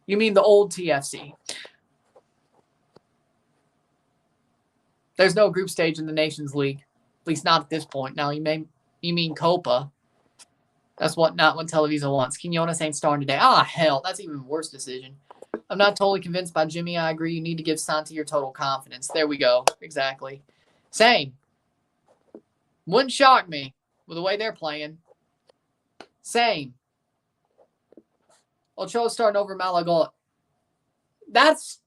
You mean the old TFC. There's no group stage in the Nations League. At least not at this point. Now, you mean Copa. That's not what Televisa wants. Quinones ain't starting today. Ah, hell. That's even worse decision. I'm not totally convinced by Jimmy. I agree. You need to give Santi your total confidence. There we go. Exactly. Same. Wouldn't shock me with the way they're playing. Same. Ochoa starting over Malagot. That's,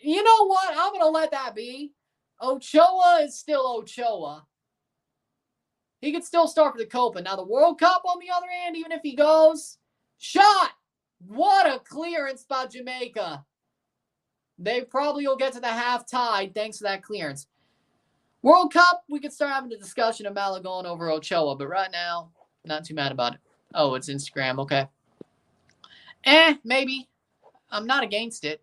you know what? I'm going to let that be. Ochoa is still Ochoa. He could still start for the Copa. Now, the World Cup, on the other hand, even if he goes, shot. What a clearance by Jamaica. They probably will get to the half tied thanks to that clearance. World Cup, we could start having a discussion of Malagon over Ochoa, but right now, not too mad about it. Oh, it's Instagram. Okay. Maybe. I'm not against it.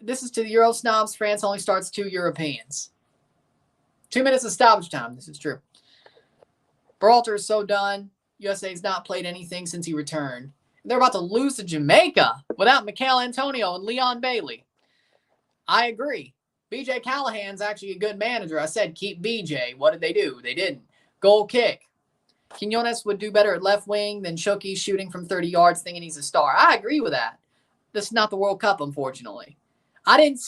This is to the Euro snobs. France only starts 2 Europeans. 2 minutes of stoppage time. This is true. Berhalter is so done. USA's not played anything since he returned. They're about to lose to Jamaica without Mikel Antonio and Leon Bailey. I agree. BJ Callahan's actually a good manager. I said keep BJ. What did they do? They didn't. Goal kick. Quinones would do better at left wing than Chucky shooting from 30 yards thinking he's a star. I agree with that. This is not the World Cup, unfortunately. I did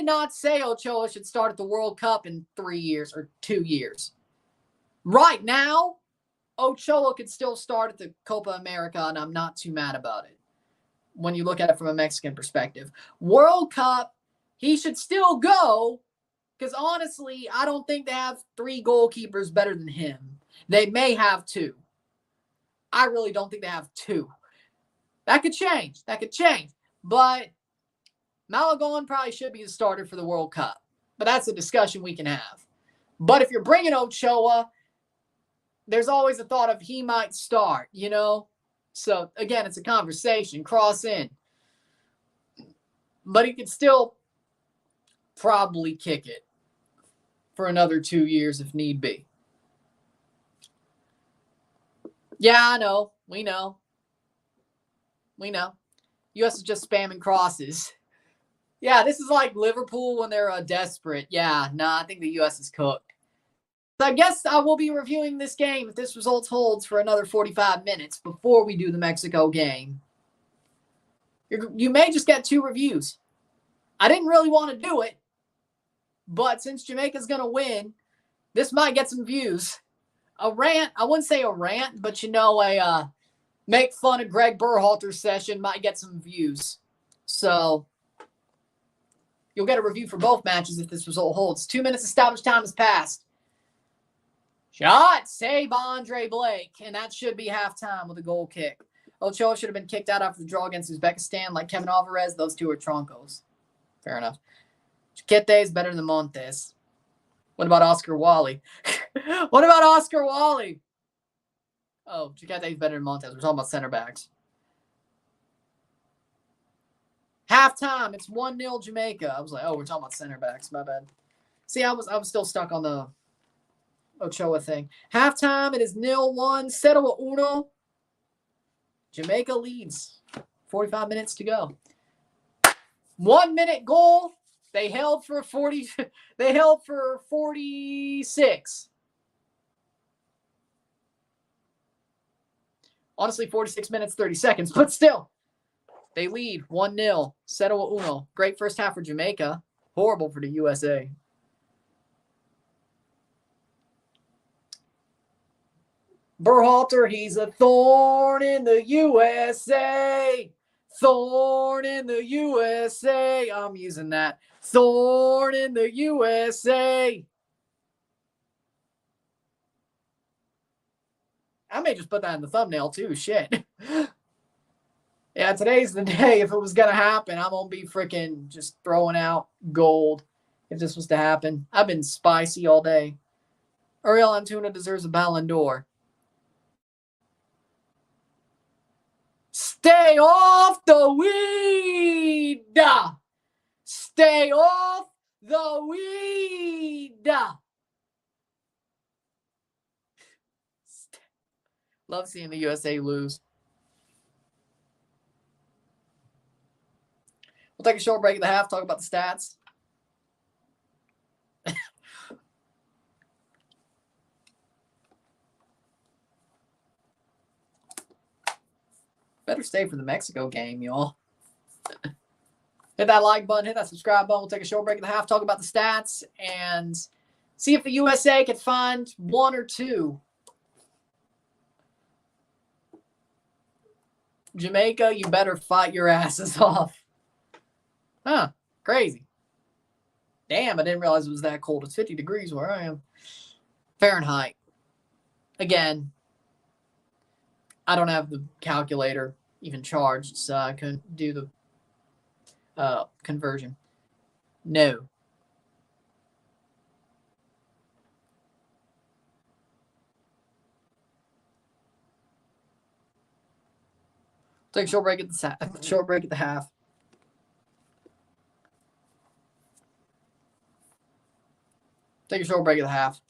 not say Ochoa should start at the World Cup in 3 years or 2 years. Right now, Ochoa could still start at the Copa America, and I'm not too mad about it when you look at it from a Mexican perspective. World Cup, he should still go because, honestly, I don't think they have 3 goalkeepers better than him. They may have 2. I really don't think they have 2. That could change. But Malagon probably should be the starter for the World Cup. But that's a discussion we can have. But if you're bringing Ochoa, there's always a thought of he might start, So, again, it's a conversation. Cross in. But he could still probably kick it for another 2 years if need be. Yeah, I know. We know. U.S. is just spamming crosses. Yeah, this is like Liverpool when they're desperate. Yeah, I think the U.S. is cooked. So I guess I will be reviewing this game if this result holds for another 45 minutes before we do the Mexico game. You may just get 2 reviews. I didn't really want to do it, but since Jamaica's going to win, this might get some views. A rant, I wouldn't say a rant, but a make fun of Greg Berhalter session might get some views. So you'll get a review for both matches if this result holds. 2 minutes of stoppage time has passed. Shot, save Andre Blake, and that should be halftime with a goal kick. Ochoa should have been kicked out after the draw against Uzbekistan like Kevin Alvarez. Those 2 are troncos. Fair enough. Chiquete is better than Montes. What about Oscar Wally? Oh, Chiquete is better than Montes. We're talking about center backs. Halftime, it's 1-0 Jamaica. I was like, we're talking about center backs. My bad. See, I was still stuck on the Ochoa thing. Halftime, it is 0-1. Settle uno. Jamaica leads. 45 minutes to go. 1 minute goal. They held for 46. Honestly, 46 minutes, 30 seconds, but still. They lead 1-0. Settle uno. Great first half for Jamaica. Horrible for the USA. Berhalter, he's a thorn in the USA. Thorn in the USA. I'm using that. Thorn in the USA. I may just put that in the thumbnail too. Shit. Yeah, today's the day. If it was going to happen, I'm going to be freaking just throwing out gold if this was to happen. I've been spicy all day. Ariel Antuna deserves a Ballon d'Or. Stay off the weed. Stay off the weed. Love seeing the USA lose. We'll take a short break at the half, talk about the stats. Better stay for the Mexico game, y'all. Hit that like button, hit that subscribe button. We'll take a short break at the half, talk about the stats, and see if the USA can find one or two. Jamaica, you better fight your asses off. Huh, crazy. Damn, I didn't realize it was that cold. It's 50 degrees where I am. Fahrenheit. Again, I don't have the calculator even charged, so I couldn't do the conversion. No. Take a short break at the half. Take a short break at the half.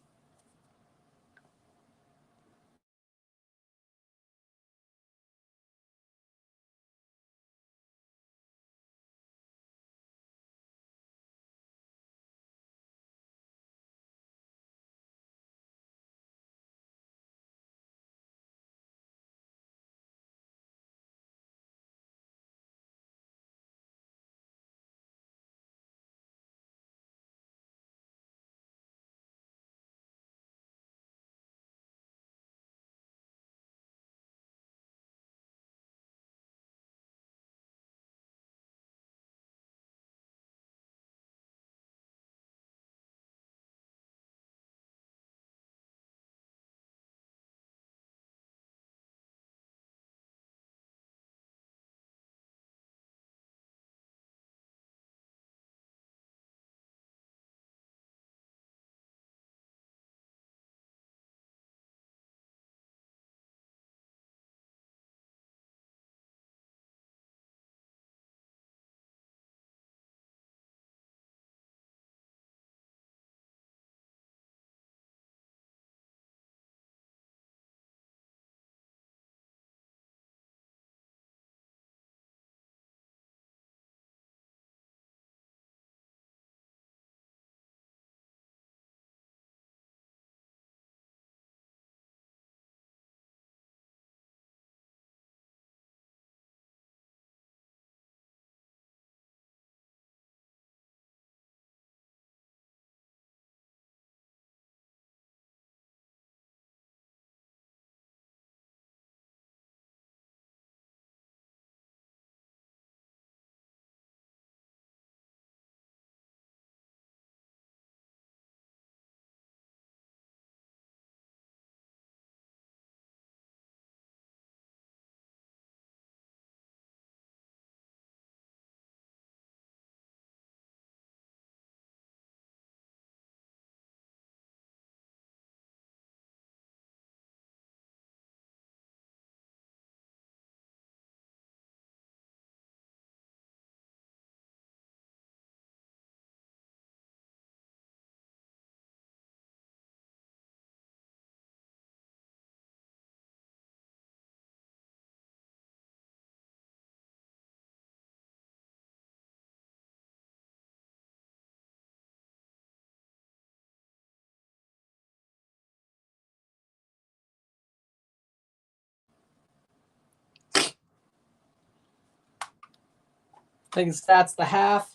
Taking stats the half.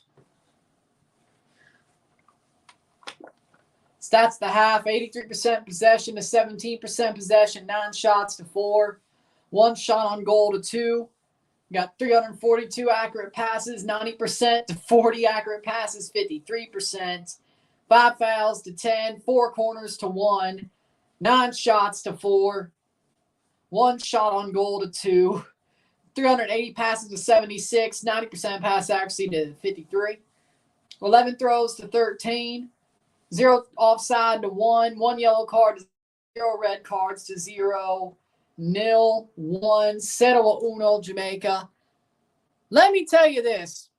Stats the half. 83% possession to 17% possession. 9 shots to 4. 1 shot on goal to 2. Got 342 accurate passes, 90% to 40 accurate passes, 53%. 5 fouls to 10, 4 corners to 1, 9 shots to 4, 1 shot on goal to 2, 380 passes to 76, 90% pass accuracy to 53, 11 throws to 13, 0 offside to 1, 1 yellow card to 0 red cards to 0, 0-1, 0-1 Jamaica. Let me tell you this.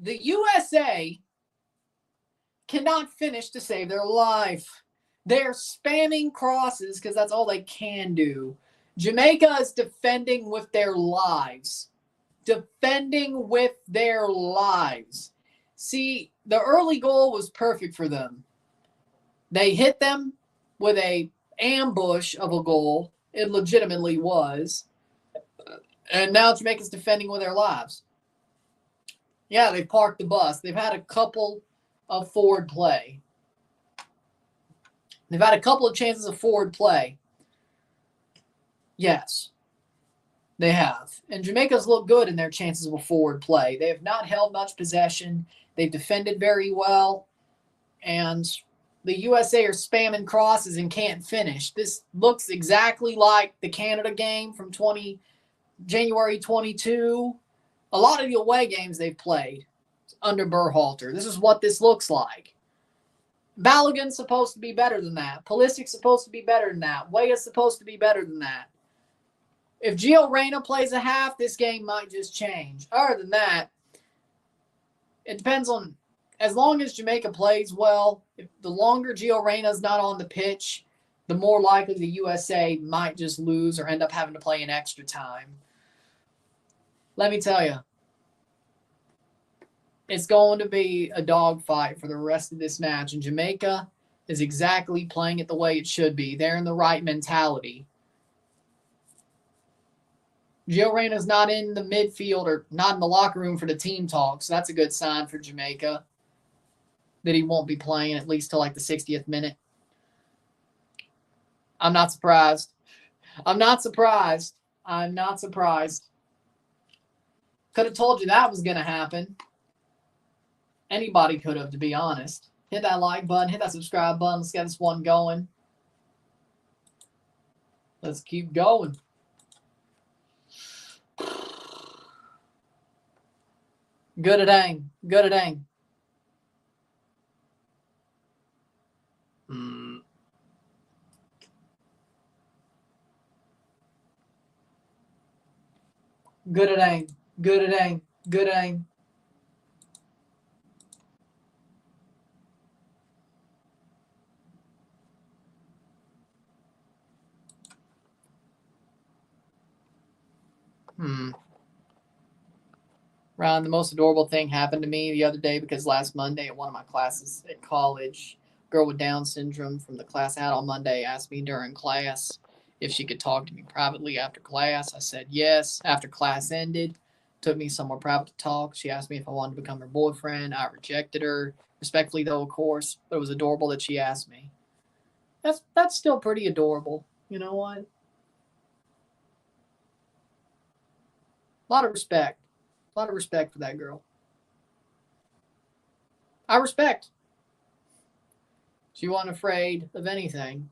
The USA cannot finish to save their life. They're spamming crosses because that's all they can do. Jamaica is defending with their lives. Defending with their lives. See, the early goal was perfect for them. They hit them with a ambush of a goal. It legitimately was. And now Jamaica's defending with their lives. Yeah, they parked the bus. They've had a couple of forward play. They've had a couple of chances of forward play. Yes, they have. And Jamaica's looked good in their chances of forward play. They have not held much possession. They've defended very well. And the USA are spamming crosses and can't finish. This looks exactly like the Canada game from January 22. A lot of the away games they've played under Berhalter. This is what this looks like. Balogun's supposed to be better than that. Pulisic's supposed to be better than that. Weah's supposed to be better than that. If Gio Reyna plays a half, this game might just change. Other than that, it depends on, as long as Jamaica plays well, if the longer Gio Reyna's not on the pitch, the more likely the USA might just lose or end up having to play in extra time. Let me tell you, it's going to be a dogfight for the rest of this match, and Jamaica is exactly playing it the way it should be. They're in the right mentality. Gio Reyna's not in the midfield or not in the locker room for the team talk, so that's a good sign for Jamaica that he won't be playing at least till like the 60th minute. I'm not surprised. I'm not surprised. Could have told you that was going to happen. Anybody could have, to be honest. Hit that like button. Hit that subscribe button. Let's get this one going. Let's keep going. Good at aim. Good at aim. Good at aim. Good at aim. Good aim. Ron, the most adorable thing happened to me the other day because last Monday at one of my classes at college, a girl with Down syndrome from the class I had on Monday asked me during class if she could talk to me privately after class. I said yes. After class ended, took me somewhere private to talk. She asked me if I wanted to become her boyfriend. I rejected her. Respectfully, though, of course. But it was adorable that she asked me. That's still pretty adorable. You know what? A lot of respect. A lot of respect for that girl. I respect. She wasn't afraid of anything.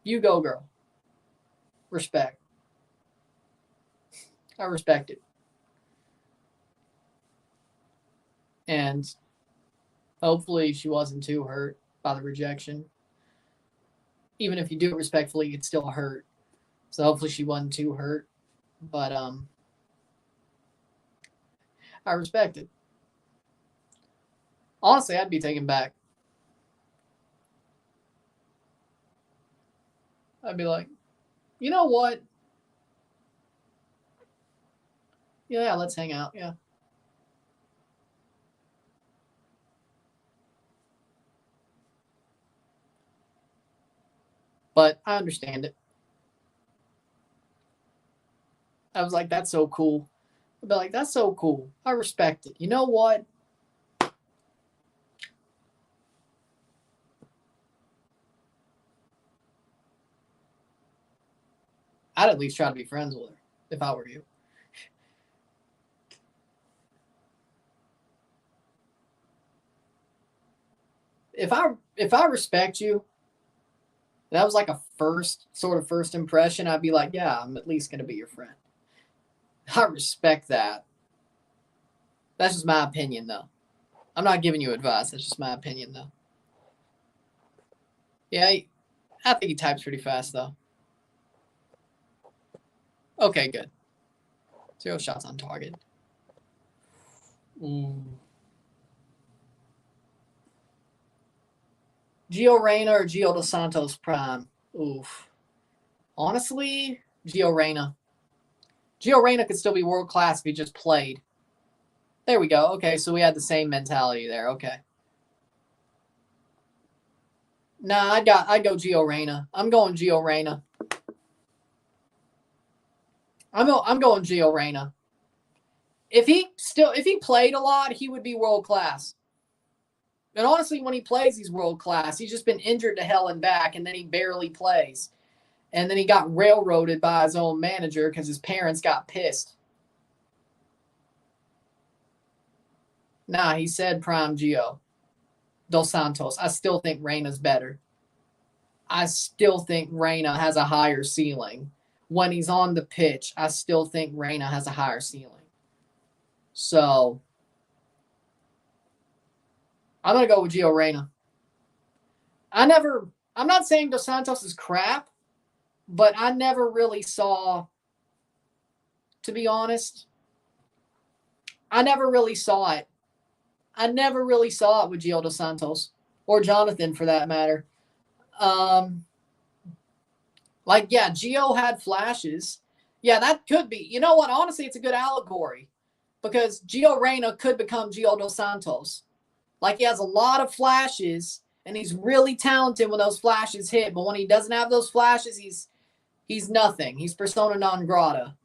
You go, girl. Respect. I respect it. And hopefully she wasn't too hurt by the rejection. Even if you do it respectfully, it's still hurt. So hopefully she wasn't too hurt. But I respect it. Honestly, I'd be taken back. I'd be like, you know what? Yeah, let's hang out. Yeah. But I understand it. I was like, that's so cool. I'd be like, that's so cool. I respect it. You know what? I'd at least try to be friends with her if I were you. If I respect you, that was like a first impression, I'd be like, yeah, I'm at least gonna be your friend. I respect that. That's just my opinion, though. I'm not giving you advice. That's just my opinion, though. Yeah, I think he types pretty fast, though. Okay, good. 0 shots on target. Gio Reyna or Gio Dos Santos prime? Oof. Honestly, Gio Reyna. Gio Reyna could still be world class if he just played. There we go. Okay, so we had the same mentality there. Okay. Nah, I'd go Gio Reyna. I'm going Gio Reyna. I'm going Gio Reyna. If he played a lot, he would be world class. And honestly, when he plays, he's world class. He's just been injured to hell and back, and then he barely plays. And then he got railroaded by his own manager because his parents got pissed. Nah, he said prime Gio. Dos Santos. I still think Reyna's better. I still think Reyna has a higher ceiling. When he's on the pitch, I still think Reyna has a higher ceiling. So, I'm going to go with Gio Reyna. I'm not saying Dos Santos is crap, but I never really saw, to be honest, I never really saw it. I never really saw it with Gio Dos Santos, or Jonathan for that matter. Gio had flashes. Yeah, that could be. You know what? Honestly, it's a good allegory because Gio Reyna could become Gio Dos Santos. Like, he has a lot of flashes, and he's really talented when those flashes hit. But when he doesn't have those flashes, he's nothing. He's persona non grata.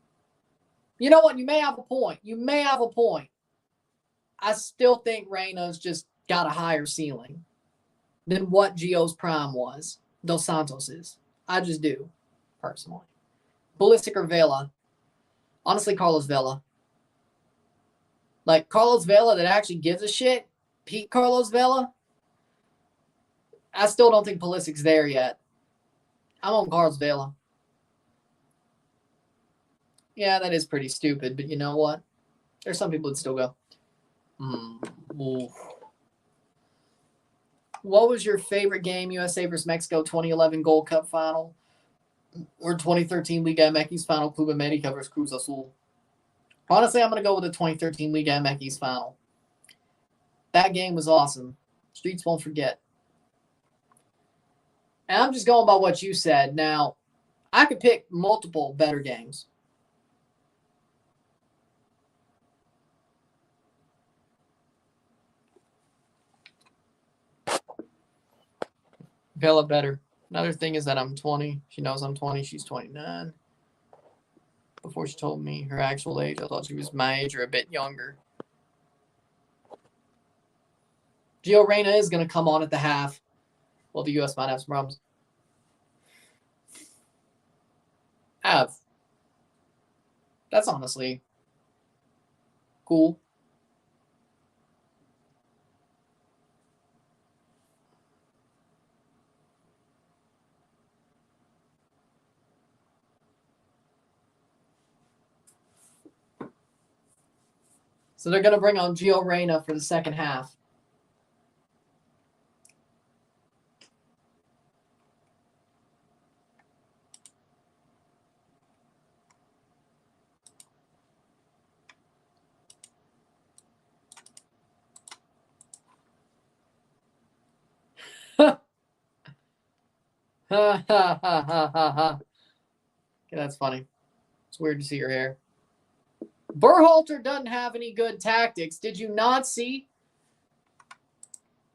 You know what? You may have a point. I still think Reyna's just got a higher ceiling than what Gio's prime was. Dos Santos is. I just do, personally. Pulisic or Vela? Honestly, Carlos Vela. Like, Carlos Vela that actually gives a shit. Pete Carlos Vela. I still don't think Pulisic's there yet. I'm on Carlos Vela. Yeah, that is pretty stupid, but you know what? There's some people that still go. What was your favorite game, USA versus Mexico 2011 Gold Cup final? Or 2013 Liga MX final, Club America versus Cruz Azul? Honestly, I'm going to go with the 2013 Liga MX final. That game was awesome. Streets won't forget. And I'm just going by what you said. Now, I could pick multiple better games. Vela better. Another thing is that I'm 20. She knows I'm 20. She's 29. Before she told me her actual age, I thought she was my age or a bit younger. Gio Reyna is going to come on at the half. Well, the U.S. might have some problems. That's honestly cool. So they're going to bring on Gio Reyna for the second half. Ha ha ha ha ha ha. Okay, that's funny. It's weird to see your hair. Berhalter doesn't have any good tactics. Did you not see?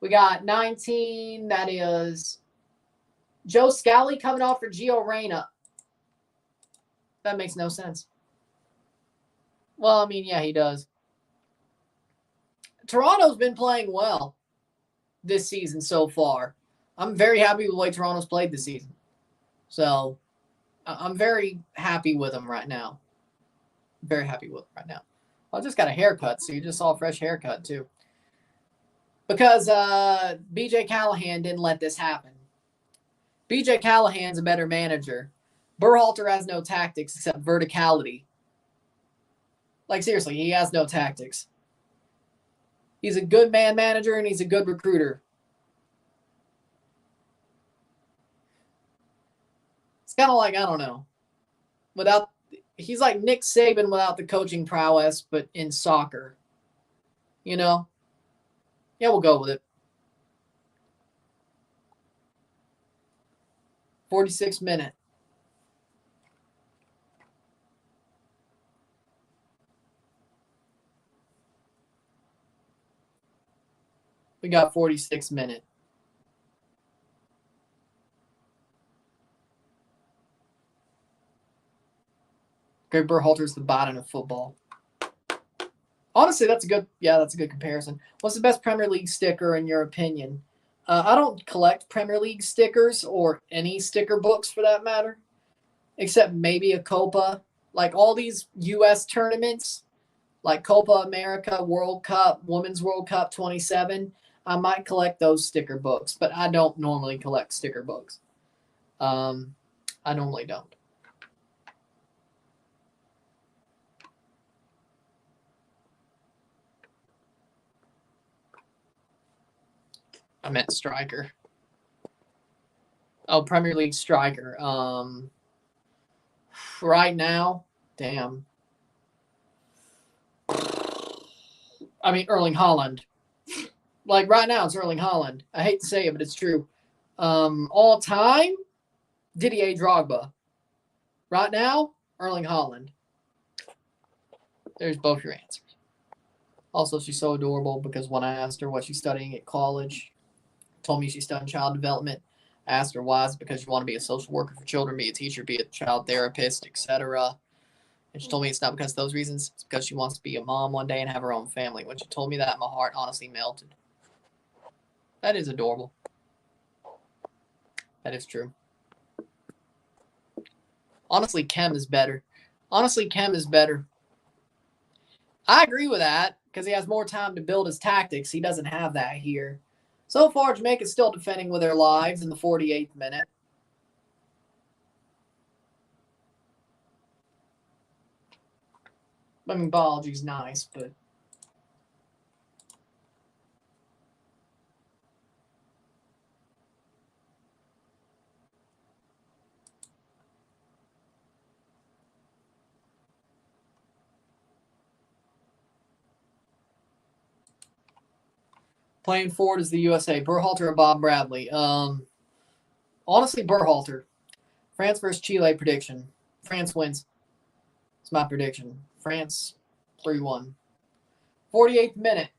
We got 19. That is Joe Scally coming off for Gio Reyna. That makes no sense. Well, I mean, yeah, he does. Toronto's been playing well this season so far. I'm very happy with the way Toronto's played this season. So, I'm very happy with him right now. Very happy with him right now. Well, I just got a haircut, so you just saw a fresh haircut too. Because BJ Callahan didn't let this happen. BJ Callahan's a better manager. Berhalter has no tactics except verticality. Like, seriously, he has no tactics. He's a good man manager and he's a good recruiter. It's kind of like, I don't know. He's like Nick Saban without the coaching prowess, but in soccer. You know? Yeah, we'll go with it. 46 minute. We got 46 minute. Greg Berhalter's the bottom of football. Honestly, that's a good comparison. What's the best Premier League sticker in your opinion? I don't collect Premier League stickers or any sticker books for that matter, except maybe a Copa. Like all these U.S. tournaments, like Copa America, World Cup, Women's World Cup 27, I might collect those sticker books, but I don't normally collect sticker books. I normally don't. I meant striker. Oh, Premier League striker. Right now, damn. I mean, Erling Haaland. Like right now, it's Erling Haaland. I hate to say it, but it's true. All time, Didier Drogba. Right now, Erling Haaland. There's both your answers. Also, she's so adorable because when I asked her what she's studying at college, told me she's studying child development. I asked her why. It's because you want to be a social worker for children, be a teacher, be a child therapist, etc. And she told me it's not because of those reasons. It's because she wants to be a mom one day and have her own family. When she told me that, my heart honestly melted. That is adorable. That is true. Honestly, Kem is better. I agree with that because he has more time to build his tactics. He doesn't have that here. So far, Jamaica's still defending with their lives in the 48th minute. I mean, biology's nice, but... Playing forward is the USA. Berhalter or Bob Bradley? Honestly, Berhalter. France versus Chile prediction. France wins. It's my prediction. France 3-1. 48th minute.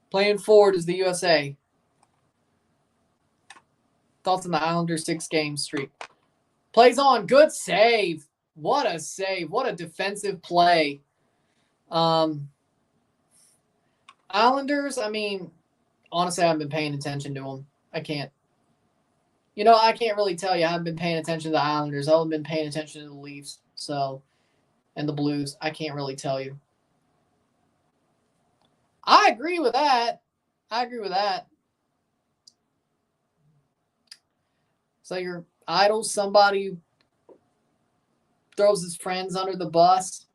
Playing forward is the USA. Thoughts on the Islanders' 6-game streak. Plays on. Good save. What a save. What a defensive play. Islanders, I mean, honestly, I haven't been paying attention to them. I can't. I can't really tell you. I haven't been paying attention to the Islanders. I've been paying attention to the Leafs, and the Blues. I can't really tell you. I agree with that. So your idol, somebody who throws his friends under the bus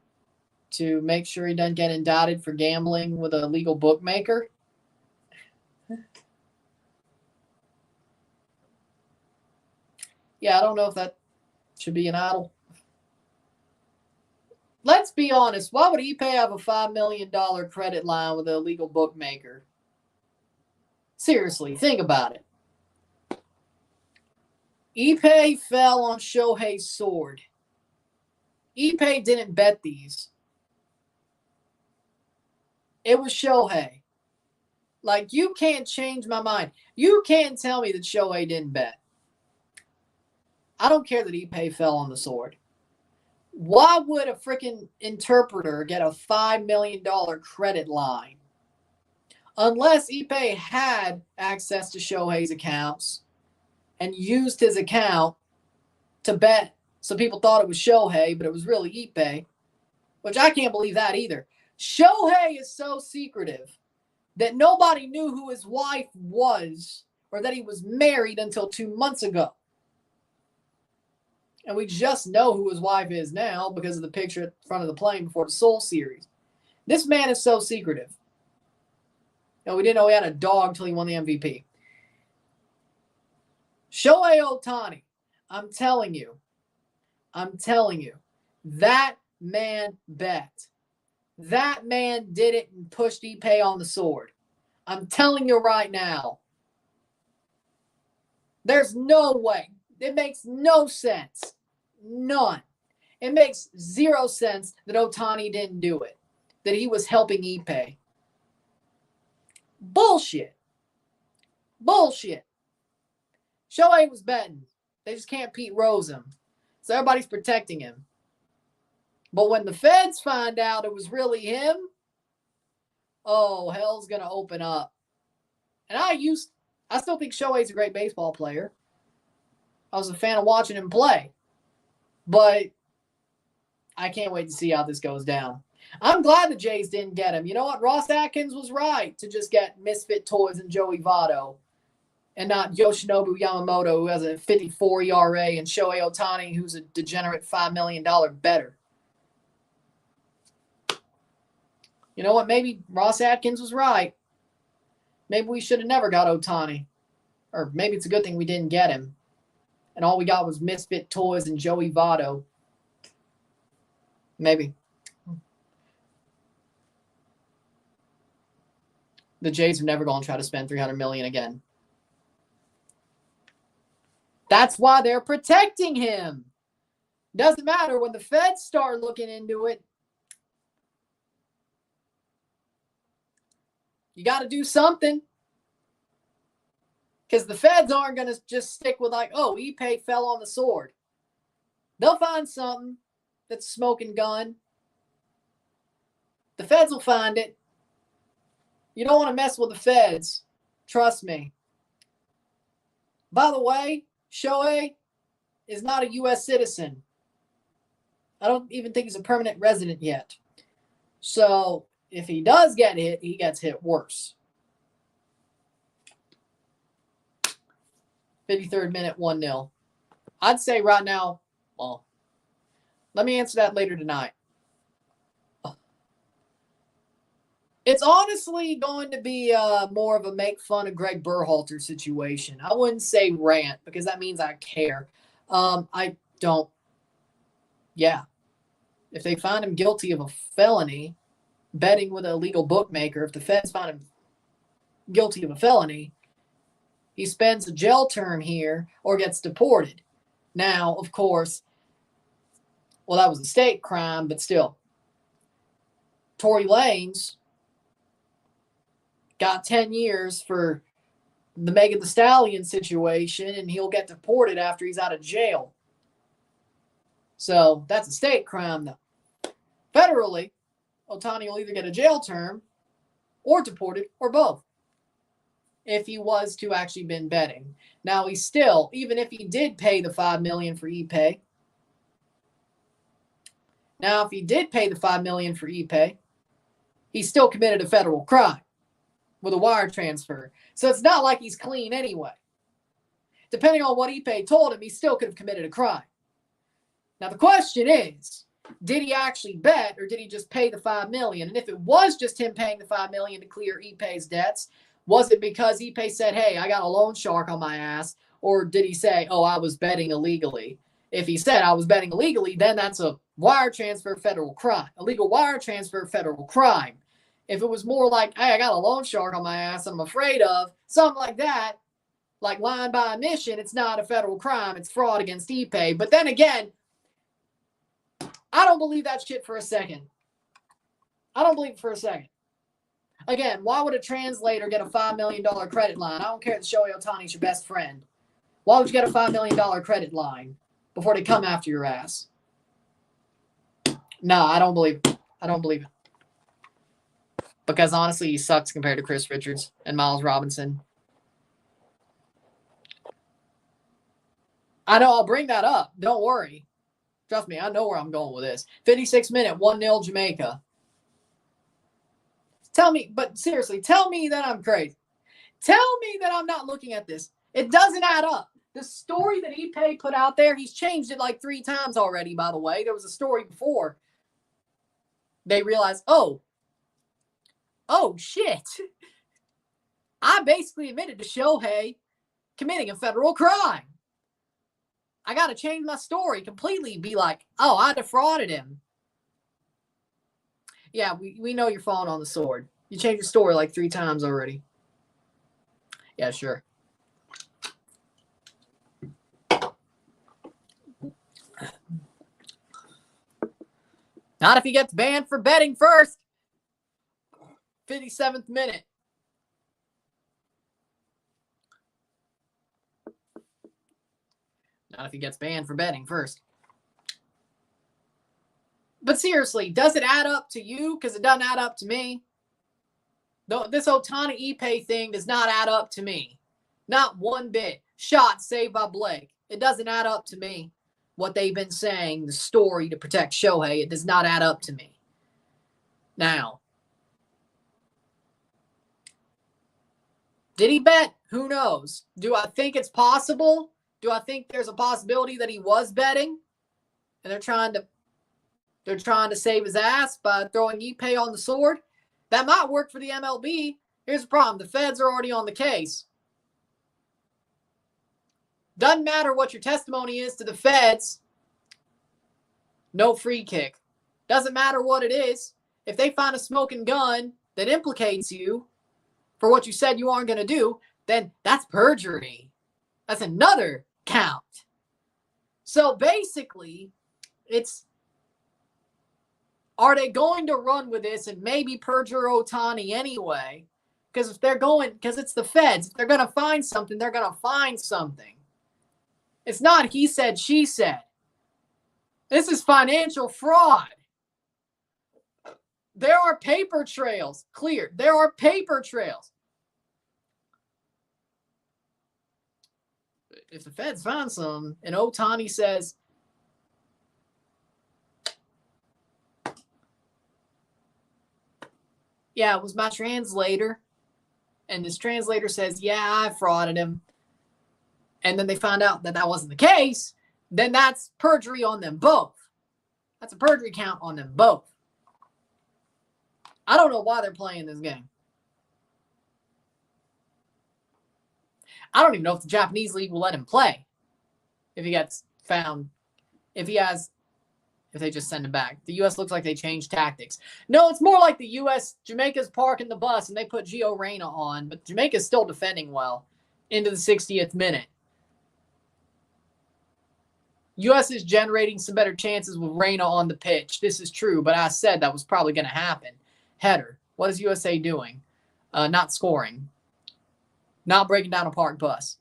to make sure he doesn't get indicted for gambling with a legal bookmaker? Yeah, I don't know if that should be an idol. Let's be honest. Why would Yepez have a $5 million credit line with a legal bookmaker? Seriously, think about it. Yepez fell on Shohei's sword. Yepez didn't bet these. It was Shohei. Like, you can't change my mind. You can't tell me that Shohei didn't bet. I don't care that Ipe fell on the sword. Why would a freaking interpreter get a $5 million credit line? Unless Ipe had access to Shohei's accounts and used his account to bet so people thought it was Shohei, but it was really Ipe, which I can't believe that either. Shohei is so secretive that nobody knew who his wife was or that he was married until 2 months ago. And we just know who his wife is now because of the picture at the front of the plane before the Soul series. This man is so secretive. And we didn't know he had a dog until he won the MVP. Shohei Ohtani, I'm telling you, that man bet. That man did it and pushed Ipe on the sword. I'm telling you right now. There's no way. It makes no sense. None. It makes zero sense that Ohtani didn't do it. That he was helping Ipe. Bullshit. Bullshit. Shohei was betting. They just can't Pete Rose him. So everybody's protecting him. But when the feds find out it was really him, oh, hell's going to open up. And I still think Shohei's a great baseball player. I was a fan of watching him play. But I can't wait to see how this goes down. I'm glad the Jays didn't get him. You know what? Ross Atkins was right to just get Misfit Toys and Joey Votto and not Yoshinobu Yamamoto, who has a 54 ERA, and Shohei Ohtani, who's a degenerate $5 million bettor. You know what? Maybe Ross Atkins was right. Maybe we should have never got Ohtani. Or maybe it's a good thing we didn't get him. And all we got was Misfit Toys and Joey Votto. Maybe. The Jays are never going to try to spend $300 million again. That's why they're protecting him. Doesn't matter when the feds start looking into it. You got to do something. Because the feds aren't going to just stick with like, oh, Ipe fell on the sword. They'll find something that's a smoking gun. The feds will find it. You don't want to mess with the feds. Trust me. By the way, Shohei is not a U.S. citizen. I don't even think he's a permanent resident yet. So if he does get hit, he gets hit worse. 53rd minute, 1-0. I'd say right now, well, let me answer that later tonight. It's honestly going to be more of a make fun of Greg Berhalter situation. I wouldn't say rant because that means I care. I don't. Yeah. If they find him guilty of a felony, betting with an illegal bookmaker, if the feds find him guilty of a felony, he spends a jail term here or gets deported. Now, of course, well, that was a state crime, but still. Tory Lanez got 10 years for the Megan Thee Stallion situation, and he'll get deported after he's out of jail. So that's a state crime, though. Federally, Ohtani will either get a jail term or deported or both if he was to actually been betting. Now, he's still, even if he did pay the $5 million for Ipe, now if he did pay the $5 million for Ipe, he still committed a federal crime with a wire transfer. So it's not like he's clean anyway. Depending on what Ipe told him, he still could have committed a crime. Now the question is, did he actually bet or did he just pay the $5 million? And if it was just him paying the $5 million to clear Ipe's debts, was it because Ipe said, hey, I got a loan shark on my ass? Or did he say, oh, I was betting illegally? If he said I was betting illegally, then that's a wire transfer federal crime. Illegal wire transfer federal crime. If it was more like, hey, I got a loan shark on my ass I'm afraid of, something like that, like lying by omission, it's not a federal crime. It's fraud against Ipe. But then again, I don't believe that shit for a second. I don't believe it for a second. Again, why would a translator get a $5 million credit line? I don't care if Shohei Ohtani's your best friend. Why would you get a $5 million credit line before they come after your ass? No, I don't believe it. I don't believe it. Because honestly, he sucks compared to Chris Richards and Miles Robinson. I know, I'll bring that up. Don't worry. Trust me, I know where I'm going with this. 56 minute, 1-0 Jamaica. Tell me, but seriously, tell me that I'm crazy. Tell me that I'm not looking at this. It doesn't add up. The story that Yepez put out there, he's changed it like 3 times already, by the way. There was a story before. They realized, oh shit. I basically admitted to Shohei committing a federal crime. I got to change my story completely. Be like, oh, I defrauded him. Yeah, we know you're falling on the sword. You changed your story like 3 times already. Yeah, sure. Not if he gets banned for betting first. 57th minute. Not if he gets banned for betting first. But seriously, does it add up to you? Because it doesn't add up to me. This Ohtani Yepez thing does not add up to me. Not one bit. Shot saved by Blake. It doesn't add up to me. What they've been saying, the story to protect Shohei, it does not add up to me. Now, did he bet? Who knows? Do I think it's possible? Do I think there's a possibility that he was betting? And they're trying to save his ass by throwing Yepez on the sword? That might work for the MLB. Here's the problem. The feds are already on the case. Doesn't matter what your testimony is to the feds. No free kick. Doesn't matter what it is. If they find a smoking gun that implicates you for what you said you aren't going to do, then that's perjury. That's another count. So basically, are they going to run with this and maybe perjure Ohtani anyway? Because it's the feds. If they're going to find something, they're going to find something. It's not he said, she said. This is financial fraud. There are paper trails cleared. There are paper trails. If the feds find some and Ohtani says, yeah, it was my translator, and this translator says, yeah, I frauded him, and then they find out that wasn't the case, then that's perjury on them both. That's a perjury count on them both. I don't know why they're playing this game. I don't even know if the Japanese league will let him play. If he gets found, if they just send him back. The U.S. looks like they changed tactics. No, it's more like the U.S. Jamaica's parking the bus and they put Gio Reyna on, but Jamaica's still defending well into the 60th minute. U.S. is generating some better chances with Reyna on the pitch. This is true, but I said that was probably going to happen. Header. What is USA doing? Not scoring. Not breaking down a parked bus.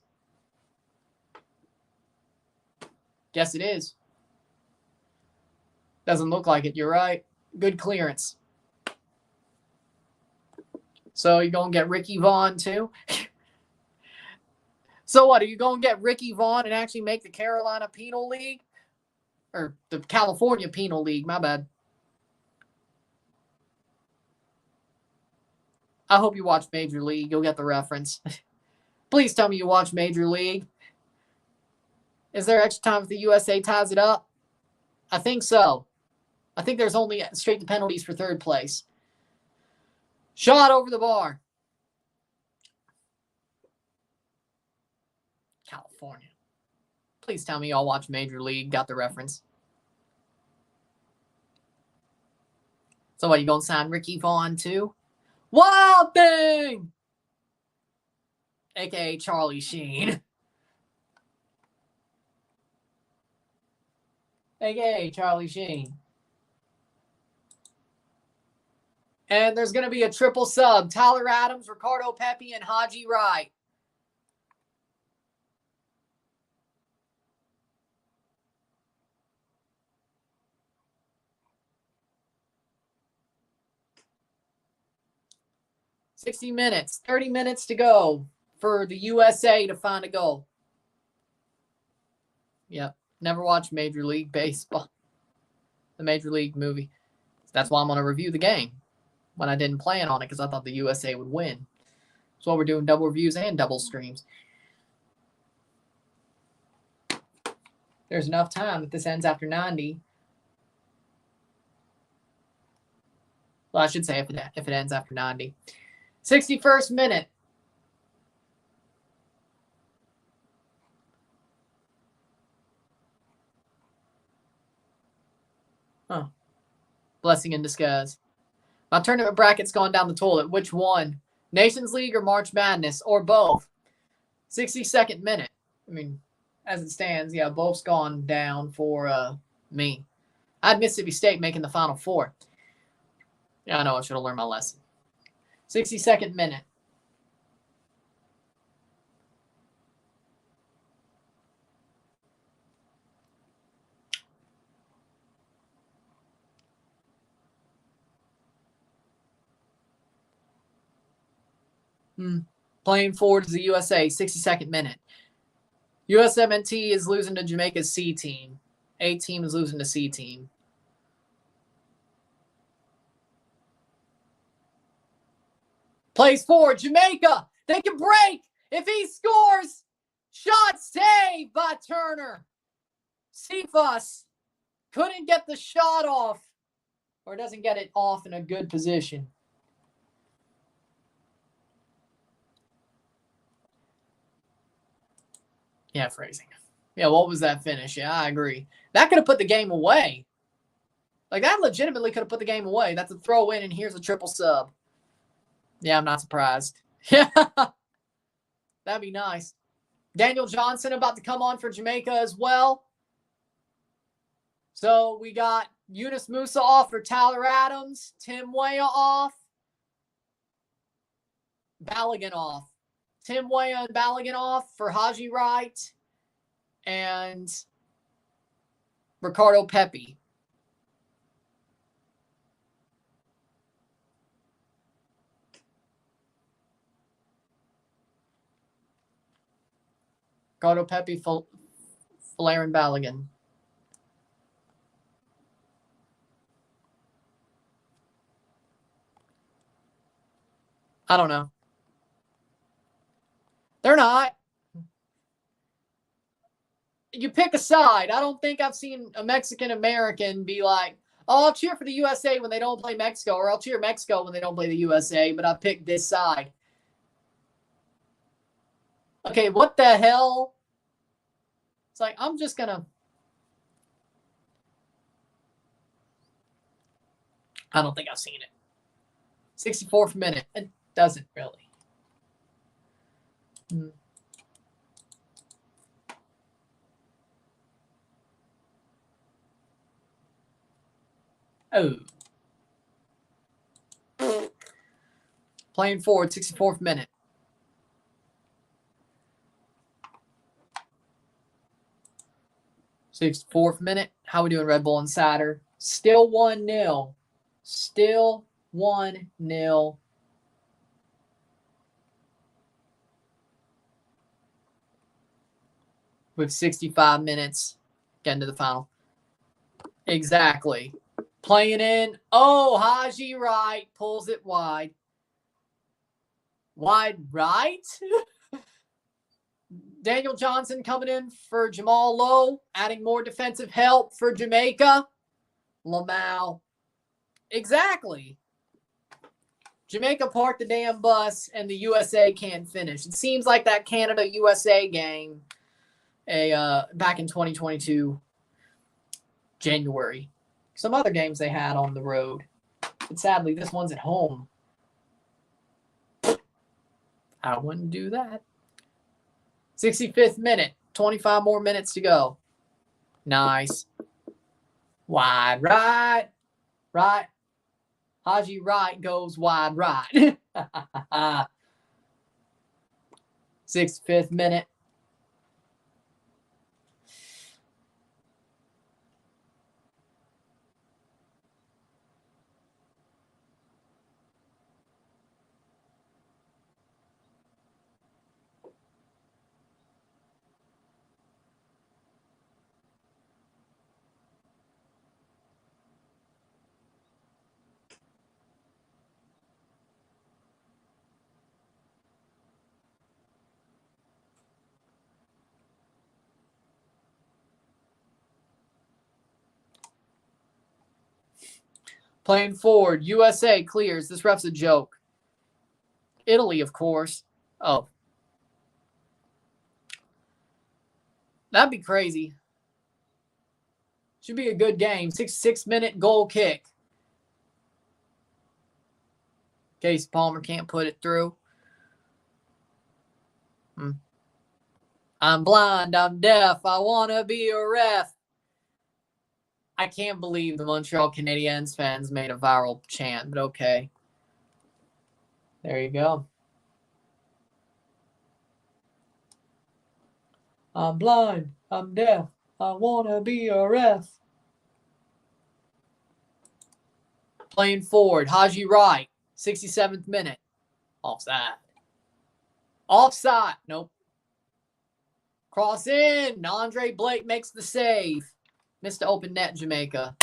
Guess it is. Doesn't look like it. You're right. Good clearance. So you're going to get Ricky Vaughn too? So what? Are you going to get Ricky Vaughn and actually make the Carolina Penal League? Or the California Penal League, my bad. I hope you watch Major League. You'll get the reference. Please tell me you watch Major League. Is there extra time if the USA ties it up? I think so. I think there's only straight to penalties for third place. Shot over the bar. California. Please tell me y'all watch Major League. Got the reference. So what, you going to sign Ricky Vaughn too? Wild Thing! A.K.A. Charlie Sheen. A.K.A. Charlie Sheen. And there's going to be a triple sub. Tyler Adams, Ricardo Pepi, and Haji Wright. $60 minutes, 30 minutes to go for the USA to find a goal. Yep. Never watched Major League Baseball. The Major League movie. That's why I'm going to review the game when I didn't plan on it because I thought the USA would win. That's why we're doing double reviews and double streams. There's enough time if this ends after 90. Well, I should say if it ends after 90. 61st minute. Huh. Blessing in disguise. My tournament bracket's gone down the toilet. Which one? Nations League or March Madness? Or both? 62nd minute. I mean, as it stands, yeah, both's gone down for me. I had Mississippi State making the Final Four. Yeah, I know. I should have learned my lesson. 62nd minute. Playing forward to the USA, 62nd minute. USMNT is losing to Jamaica's C team. A team is losing to C team. Plays forward. Jamaica. They can break. If he scores. Shot saved by Turner. Cephas couldn't get the shot off. Or doesn't get it off in a good position. Yeah, phrasing. Yeah, what was that finish? Yeah, I agree. That could have put the game away. Like, that legitimately could have put the game away. That's a throw in, and here's a triple sub. Yeah, I'm not surprised. Yeah, that'd be nice. Daniel Johnson about to come on for Jamaica as well. So we got Yunus Musa off for Tyler Adams. Tim Weah off. Balogun off. Tim Weah and Balogun off for Haji Wright and Ricardo Pepi. Ricardo Pepi, Falarin Balogun. I don't know. They're not. You pick a side. I don't think I've seen a Mexican-American be like, oh, I'll cheer for the USA when they don't play Mexico, or I'll cheer Mexico when they don't play the USA, but I picked this side. Okay, what the hell? It's like, I'm just going to... I don't think I've seen it. 64th minute. It doesn't really. Oh. Playing forward, 64th minute. Fourth minute. How we doing, Red Bull Insider? Still 1-0. Still 1-0. With 65 minutes. Getting to the final. Exactly. Playing in. Oh, Haji Wright pulls it wide. Wide right? Daniel Johnson coming in for Jamal Lowe, adding more defensive help for Jamaica. Lamau. Exactly. Jamaica parked the damn bus, and the USA can't finish. It seems like that Canada-USA game back in 2022, January. Some other games they had on the road. But sadly, this one's at home. I wouldn't do that. 65th minute. 25 more minutes to go. Nice. Wide right. Right. Haji right goes wide right. 65th minute. Playing forward. USA clears. This ref's a joke. Italy, of course. Oh. That'd be crazy. Should be a good game. 6-minute goal kick. Case Palmer can't put it through. I'm blind. I'm deaf. I want to be a ref. I can't believe the Montreal Canadiens fans made a viral chant, but okay. There you go. I'm blind. I'm deaf. I want to be a ref. Playing forward. Haji right. 67th minute. Offside. Offside. Nope. Cross in. Andre Blake makes the save. Missed the open net, Jamaica.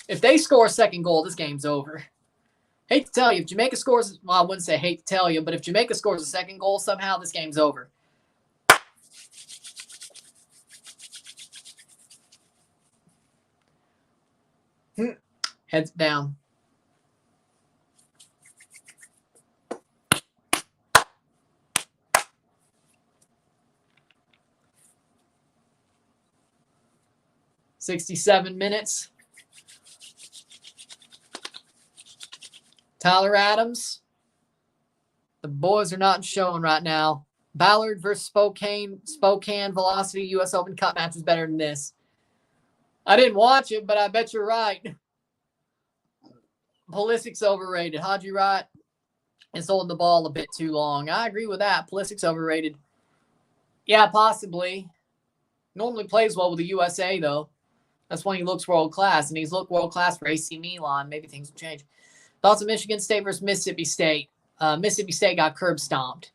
If they score a second goal, this game's over. Hate to tell you, if Jamaica scores, well, I wouldn't say hate to tell you, but if Jamaica scores a second goal somehow, this game's over. Heads down. $67 minutes. Tyler Adams. The boys are not showing right now. Ballard versus Spokane Velocity U.S. Open Cup match is better than this. I didn't watch it, but I bet you're right. Pulisic's overrated. Haji Wright is holding the ball a bit too long. I agree with that. Pulisic's overrated. Yeah, possibly. Normally plays well with the USA, though. That's when he looks world-class, and he's looked world-class for AC Milan. Maybe things will change. Thoughts of Michigan State versus Mississippi State. Mississippi State got curb stomped.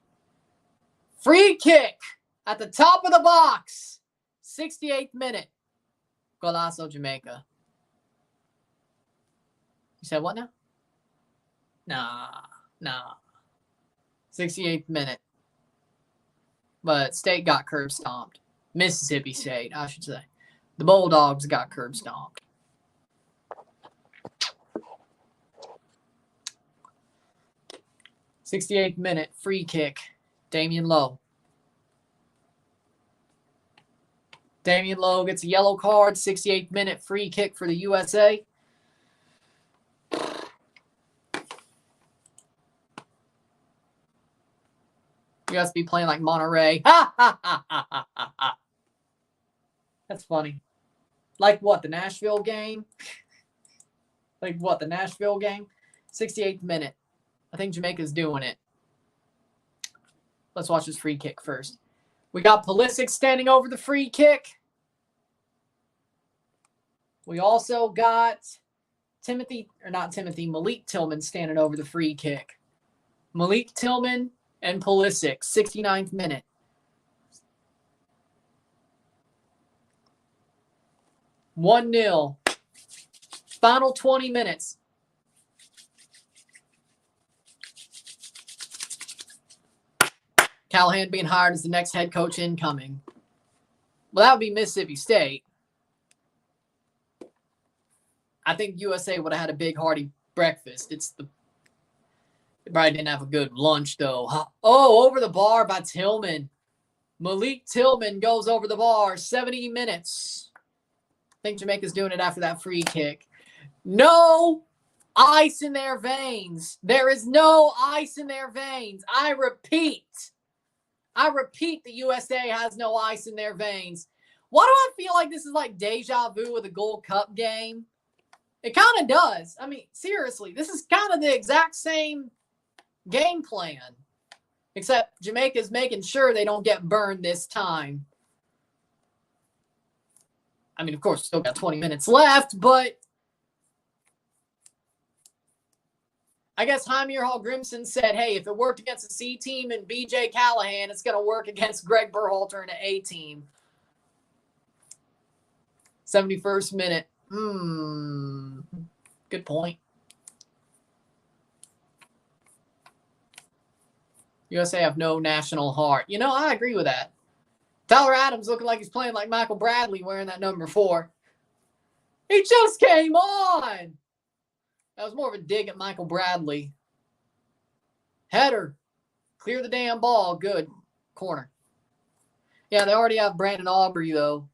Free kick at the top of the box. 68th minute. Golazo, Jamaica. You said what now? Nah. 68th minute. But State got curb stomped. Mississippi State, I should say. The Bulldogs got curb stomped. '68th minute, free kick. Damian Lowe. Damian Lowe gets a yellow card. 68th minute, free kick for the USA. You guys be playing like Monterey. Ha, ha, ha, ha, ha, ha. That's funny. Like what, the Nashville game? Like what, the Nashville game? 68th minute. I think Jamaica's doing it. Let's watch this free kick first. We got Pulisic standing over the free kick. We also got Malik Tillman standing over the free kick. Malik Tillman and Pulisic, 69th minute. $1-0. Final 20 minutes. Callahan being hired as the next head coach incoming. Well, that would be Mississippi State. I think USA would have had a big hearty breakfast. They probably didn't have a good lunch, though. Oh, over the bar by Tillman. Malik Tillman goes over the bar. 70 minutes. I think Jamaica's doing it after that free kick. No ice in their veins. There is no ice in their veins. I repeat, the USA has no ice in their veins. Why do I feel like this is like deja vu of the Gold Cup game? It kind of does. I mean, seriously, this is kind of the exact same game plan. Except Jamaica's making sure they don't get burned this time. I mean, of course, still got 20 minutes left, but I guess Jaime Hall Grimson said, hey, if it worked against the C team and BJ Callahan, it's going to work against Greg Berhalter and the A team. 71st minute. Good point. USA have no national heart. You know, I agree with that. Tyler Adams looking like he's playing like Michael Bradley wearing that number 4. He just came on. That was more of a dig at Michael Bradley. Header. Clear the damn ball. Good. Corner. Yeah, they already have Brandon Aubrey, though.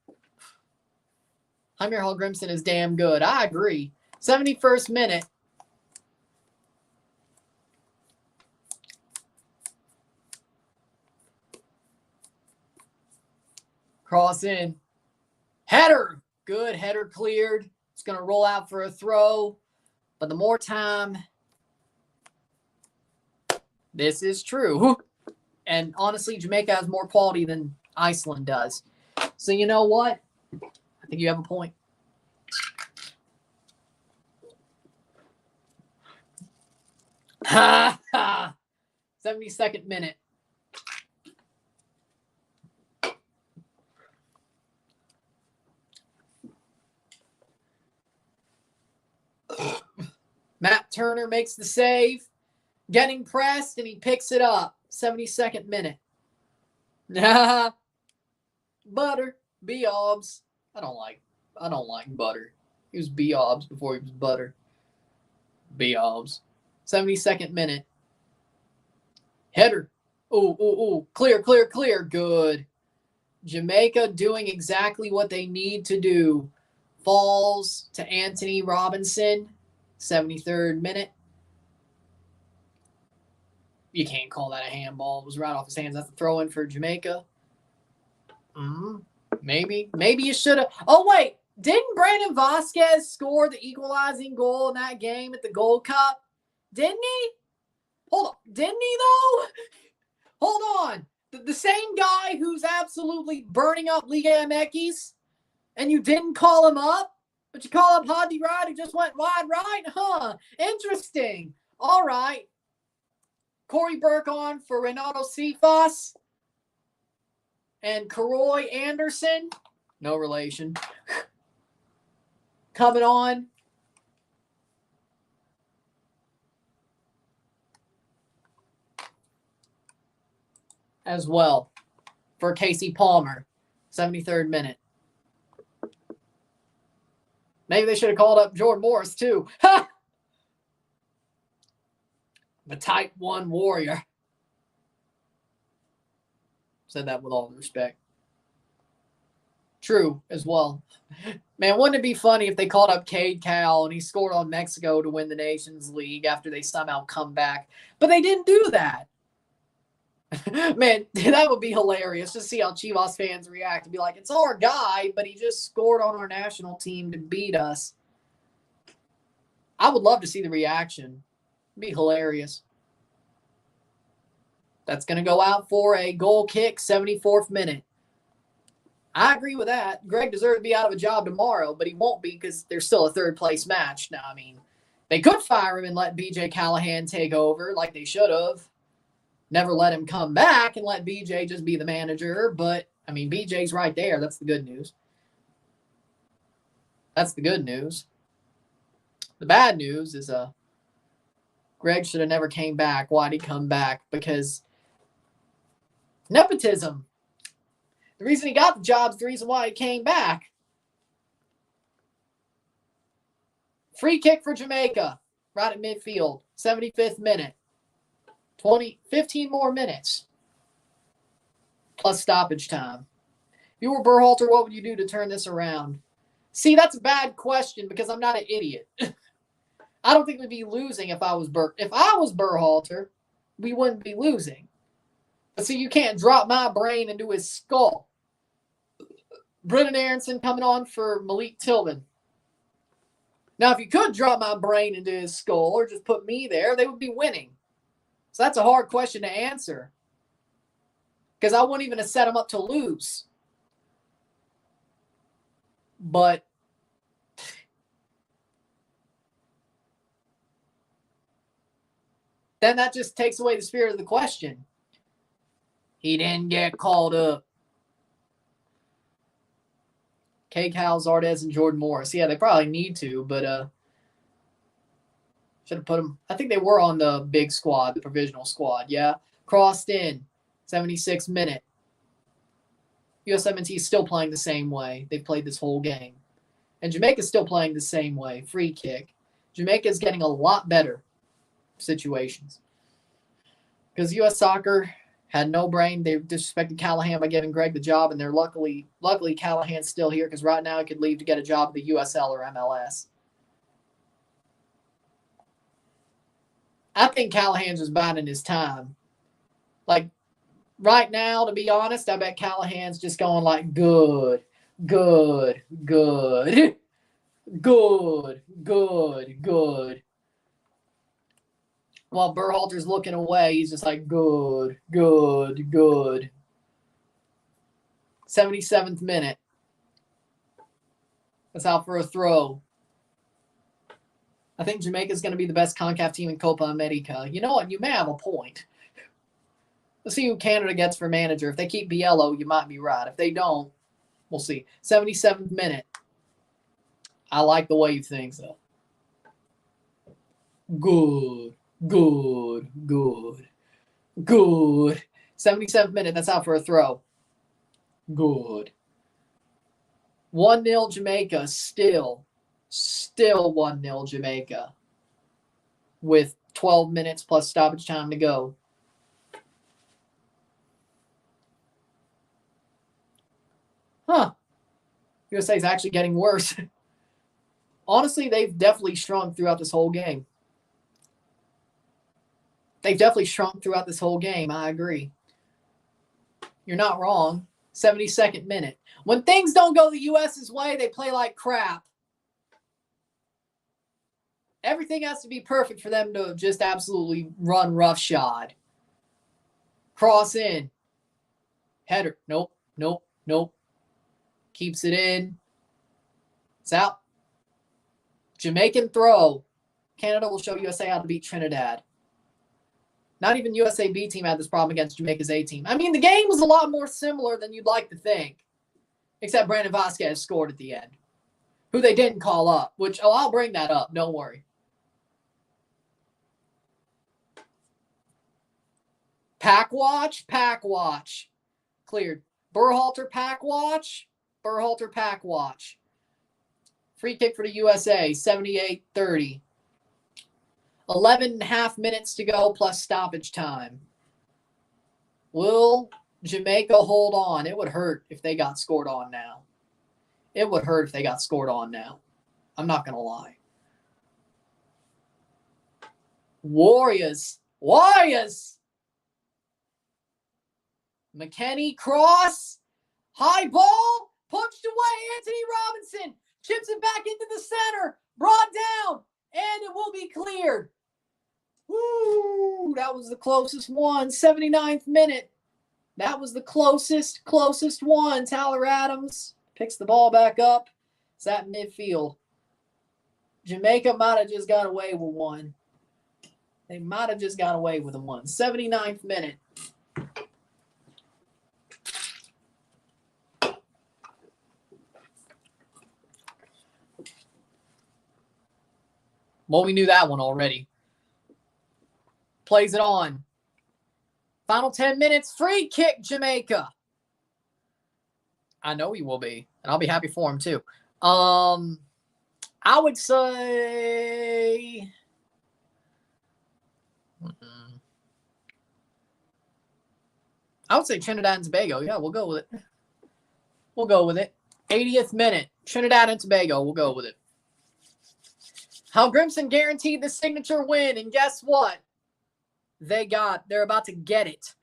Jaime Hall Grimson is damn good. I agree. 71st minute. Cross in. Header. Good. Header cleared. It's going to roll out for a throw. But the more time, this is true. And honestly, Jamaica has more quality than Iceland does. So you know what? I think you have a point. Ha ha! 72nd minute. Matt Turner makes the save. Getting pressed, and he picks it up. 72nd minute. Butter. B-Obs. I don't like Butter. He was B-Obs before he was Butter. B-Obs. 72nd minute. Header. Ooh. Clear. Good. Jamaica doing exactly what they need to do. Falls to Anthony Robinson. 73rd minute. You can't call that a handball. It was right off his hands. That's a throw-in for Jamaica. Maybe you should have. Oh, wait. Didn't Brandon Vasquez score the equalizing goal in that game at the Gold Cup? Didn't he? Hold on. Didn't he, though? Hold on. The same guy who's absolutely burning up Liga MX, and you didn't call him up? But you call up Hadi Ride who just went wide right? Huh. Interesting. All right. Corey Burke on for Renato Cephas. And Karoy Anderson. No relation. Coming on. As well. For Casey Palmer. 73rd minute. Maybe they should have called up Jordan Morris, too. Ha! The Type 1 warrior. Said that with all respect. True, as well. Man, wouldn't it be funny if they called up Cade Cowell and he scored on Mexico to win the Nations League after they somehow come back? But they didn't do that. Man, that would be hilarious. Just see how Chivas fans react and be like, it's our guy, but he just scored on our national team to beat us. I would love to see the reaction. It'd be hilarious. That's going to go out for a goal kick, 74th minute. I agree with that. Greg deserves to be out of a job tomorrow, but he won't be because there's still a third-place match. Now, I mean, they could fire him and let BJ Callahan take over like they should have. Never let him come back and let BJ just be the manager. But, I mean, BJ's right there. That's the good news. That's the good news. The bad news is Greg should have never came back. Why'd he come back? Because nepotism. The reason he got the job is the reason why he came back. Free kick for Jamaica. Right at midfield. 75th minute. 15 more minutes. Plus stoppage time. If you were Berhalter, what would you do to turn this around? See, that's a bad question because I'm not an idiot. I don't think we'd be losing if I was Berhalter, we wouldn't be losing. But see, you can't drop my brain into his skull. Brendan Aronson coming on for Malik Tillman. Now, if you could drop my brain into his skull or just put me there, they would be winning. So that's a hard question to answer. Because I wouldn't even have set him up to lose. But then that just takes away the spirit of the question. He didn't get called up. K-Cal, Zardes, and Jordan Morris. Yeah, they probably need to, but should have put them. I think they were on the big squad, the provisional squad. Yeah, crossed in, 76th minute. USMNT is still playing the same way they've played this whole game, and Jamaica's still playing the same way. Free kick. Jamaica's getting a lot better situations because U.S. Soccer had no brain. They disrespected Callahan by giving Greg the job, and they're luckily Callahan's still here because right now he could leave to get a job at the USL or MLS. I think Callahan's just biding his time. Like, right now, to be honest, I bet Callahan's just going like, good, good, good, good, good, good. While Berhalter's looking away, he's just like, good, good, good. 77th minute. That's out for a throw. I think Jamaica's going to be the best CONCACAF team in Copa America. You know what? You may have a point. Let's see who Canada gets for manager. If they keep Biello, you might be right. If they don't, we'll see. 77th minute. I like the way you think so. Good, good, good, good. 77th minute. That's out for a throw. Good. 1-0 Jamaica. Still 1-0 Jamaica. With 12 minutes plus stoppage time to go. Huh. USA is actually getting worse. Honestly, they've definitely shrunk throughout this whole game. They've definitely shrunk throughout this whole game. I agree. You're not wrong. 72nd minute. When things don't go the US's way, they play like crap. Everything has to be perfect for them to just absolutely run roughshod. Cross in. Header. Nope, nope, nope. Keeps it in. It's out. Jamaican throw. Canada will show USA how to beat Trinidad. Not even USA B team had this problem against Jamaica's A team. I mean, the game was a lot more similar than you'd like to think. Except Brandon Vasquez scored at the end. Who they didn't call up. Which, I'll bring that up. Don't worry. Pack watch. Cleared. Berhalter pack watch. Free kick for the USA, 78-30. 11.5 minutes to go plus stoppage time. Will Jamaica hold on? It would hurt if they got scored on now. I'm not going to lie. Warriors. McKennie cross. High ball. Punched away. Anthony Robinson. Chips it back into the center. Brought down. And it will be cleared. Woo! That was the closest one. 79th minute. That was the closest one. Tyler Adams picks the ball back up. It's at midfield. Jamaica might have just got away with one. They might have just got away with a one. 79th minute. Well, we knew that one already. Plays it on. Final 10 minutes. Free kick, Jamaica. I know he will be. And I'll be happy for him, too. I would say... I would say Trinidad and Tobago. Yeah, we'll go with it. 80th minute. Trinidad and Tobago. We'll go with it. Hal Grimson guaranteed the signature win, and guess what? They're about to get it.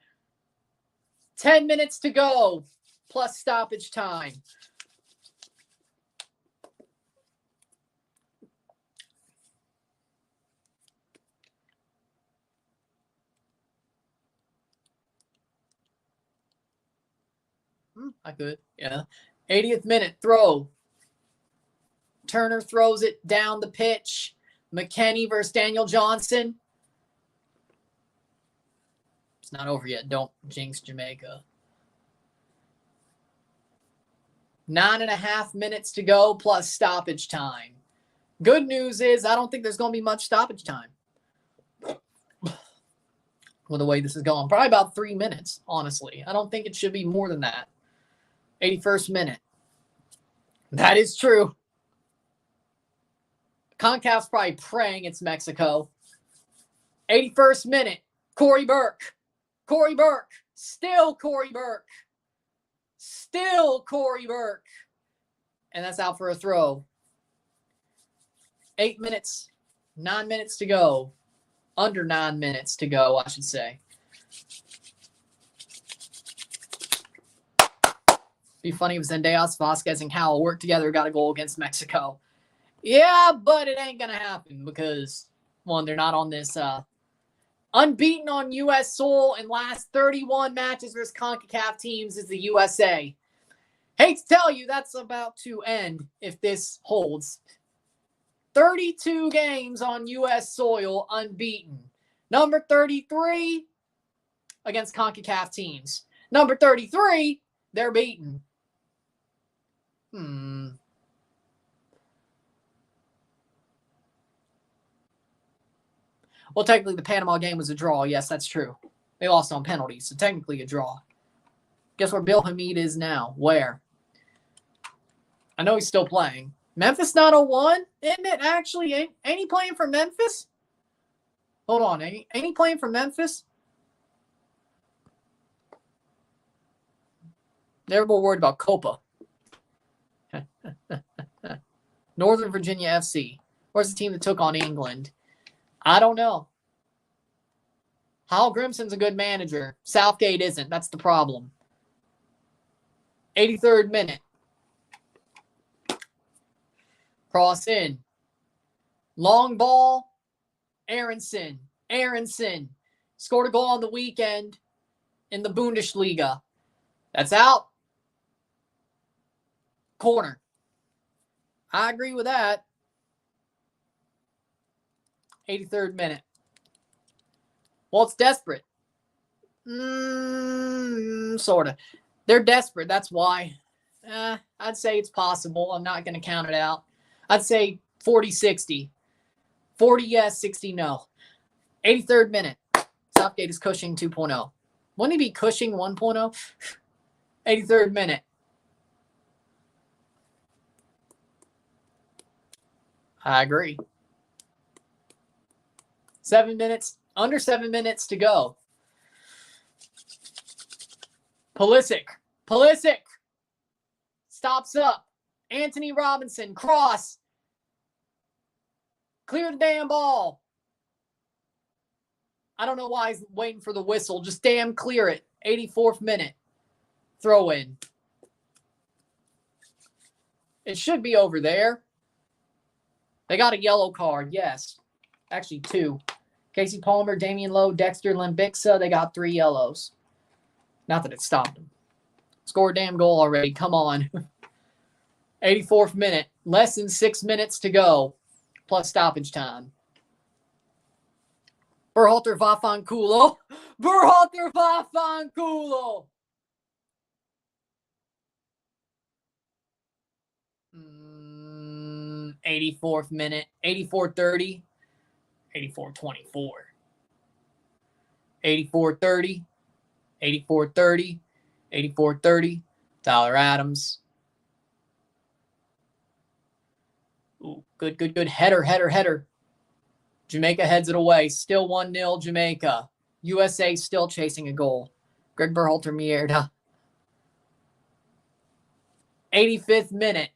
10 minutes to go, plus stoppage time. I could. Yeah. 80th minute throw. Turner throws it down the pitch. McKennie versus Daniel Johnson. It's not over yet. Don't jinx Jamaica. 9.5 minutes to go plus stoppage time. Good news is I don't think there's going to be much stoppage time. With the way this is going. Probably about 3 minutes, honestly. I don't think it should be more than that. 81st minute. That is true. CONCACAF's probably praying it's Mexico. 81st minute. Corey Burke. Corey Burke. Still Corey Burke. Still Corey Burke. And that's out for a throw. 8 minutes. 9 minutes to go. Under 9 minutes to go, I should say. Be funny if Zendejas, Vasquez, and Howell worked together, got a goal against Mexico. Yeah, but it ain't going to happen because, one, they're not on this unbeaten on U.S. soil in last 31 matches versus CONCACAF teams is the USA. Hate to tell you, that's about to end if this holds. 32 games on U.S. soil unbeaten. Number 33 against CONCACAF teams. Number 33, they're beaten. Well, technically, the Panama game was a draw. Yes, that's true. They lost on penalties, so technically a draw. Guess where Bill Hamid is now? Where? I know he's still playing. Memphis 901? Isn't it actually? Ain't he playing for Memphis? Hold on. Ain't he playing for Memphis? They're more worried about Copa. Northern Virginia FC. Where's the team that took on England? I don't know. Hal Grimson's a good manager. Southgate isn't. That's the problem. 83rd minute. Cross in. Long ball. Aronson. Scored a goal on the weekend in the Bundesliga. That's out. Corner. I agree with that. 83rd minute. Well, it's desperate. Sort of. They're desperate. That's why. I'd say it's possible. I'm not going to count it out. I'd say 40-60. 40 yes, 60 no. 83rd minute. Southgate is Cushing 2.0. Wouldn't he be Cushing 1.0? 83rd minute. I agree. 7 minutes. Under 7 minutes to go. Pulisic. Stops up. Anthony Robinson. Cross. Clear the damn ball. I don't know why he's waiting for the whistle. Just damn clear it. 84th minute. Throw in. It should be over there. They got a yellow card, yes. Actually, 2. Casey Palmer, Damian Lowe, Dexter Lembixa, they got 3 yellows. Not that it stopped them. Score a damn goal already. Come on. 84th minute. Less than 6 minutes to go. Plus stoppage time. Berhalter Vafanculo. 84th minute. 84-30. 84-24. 84-30. 84-30. 84-30. Tyler Adams. Ooh, good. Header. Jamaica heads it away. Still 1-0 Jamaica. USA still chasing a goal. Greg Berhalter Mierda. 85th minute.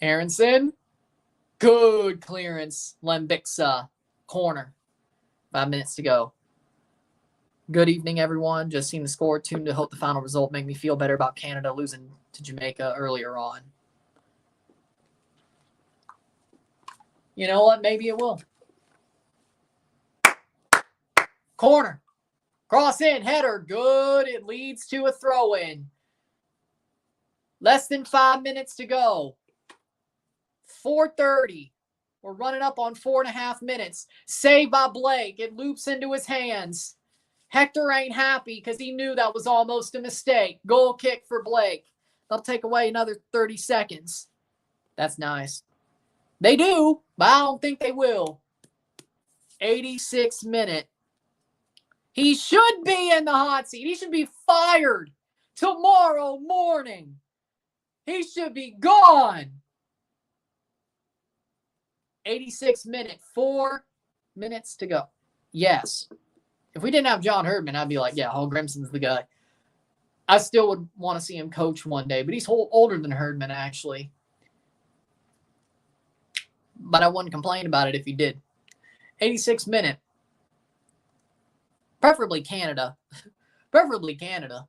Aronson. Good clearance. Lembixa. Corner. 5 minutes to go. Good evening, everyone. Just seen the score. Tuned to hope the final result make me feel better about Canada losing to Jamaica earlier on. You know what? Maybe it will. Corner. Cross in, header, good. It leads to a throw-in. Less than 5 minutes to go. 4:30. We're running up on 4.5 minutes. Saved by Blake. It loops into his hands. Hector ain't happy because he knew that was almost a mistake. Goal kick for Blake. They'll take away another 30 seconds. That's nice. They do, but I don't think they will. 86th minute. He should be in the hot seat. He should be fired tomorrow morning. He should be gone. 86th minute. 4 minutes to go. Yes. If we didn't have John Herdman, I'd be like, yeah, Hall Grimson's the guy. I still would want to see him coach one day, but he's older than Herdman, actually. But I wouldn't complain about it if he did. 86th minute. Preferably Canada. Preferably Canada.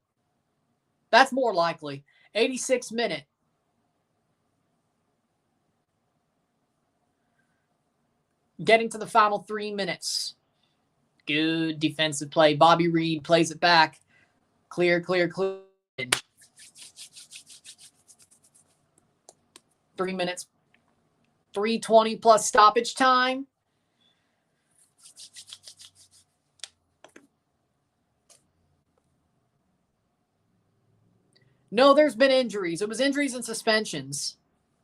That's more likely. 86th minute. Getting to the final 3 minutes. Good defensive play. Bobby Reed plays it back. Clear, clear, clear. 3 minutes. 3:20 plus stoppage time. No, there's been injuries. It was injuries and suspensions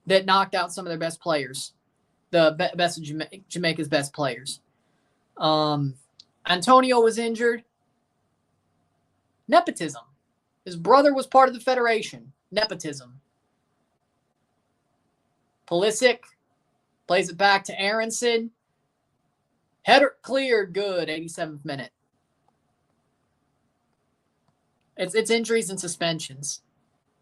that knocked out some of their best players. The best of Jamaica's best players. Antonio was injured. Nepotism. His brother was part of the federation. Nepotism. Pulisic plays it back to Aronson. Header cleared. Good. 87th minute. It's injuries and suspensions.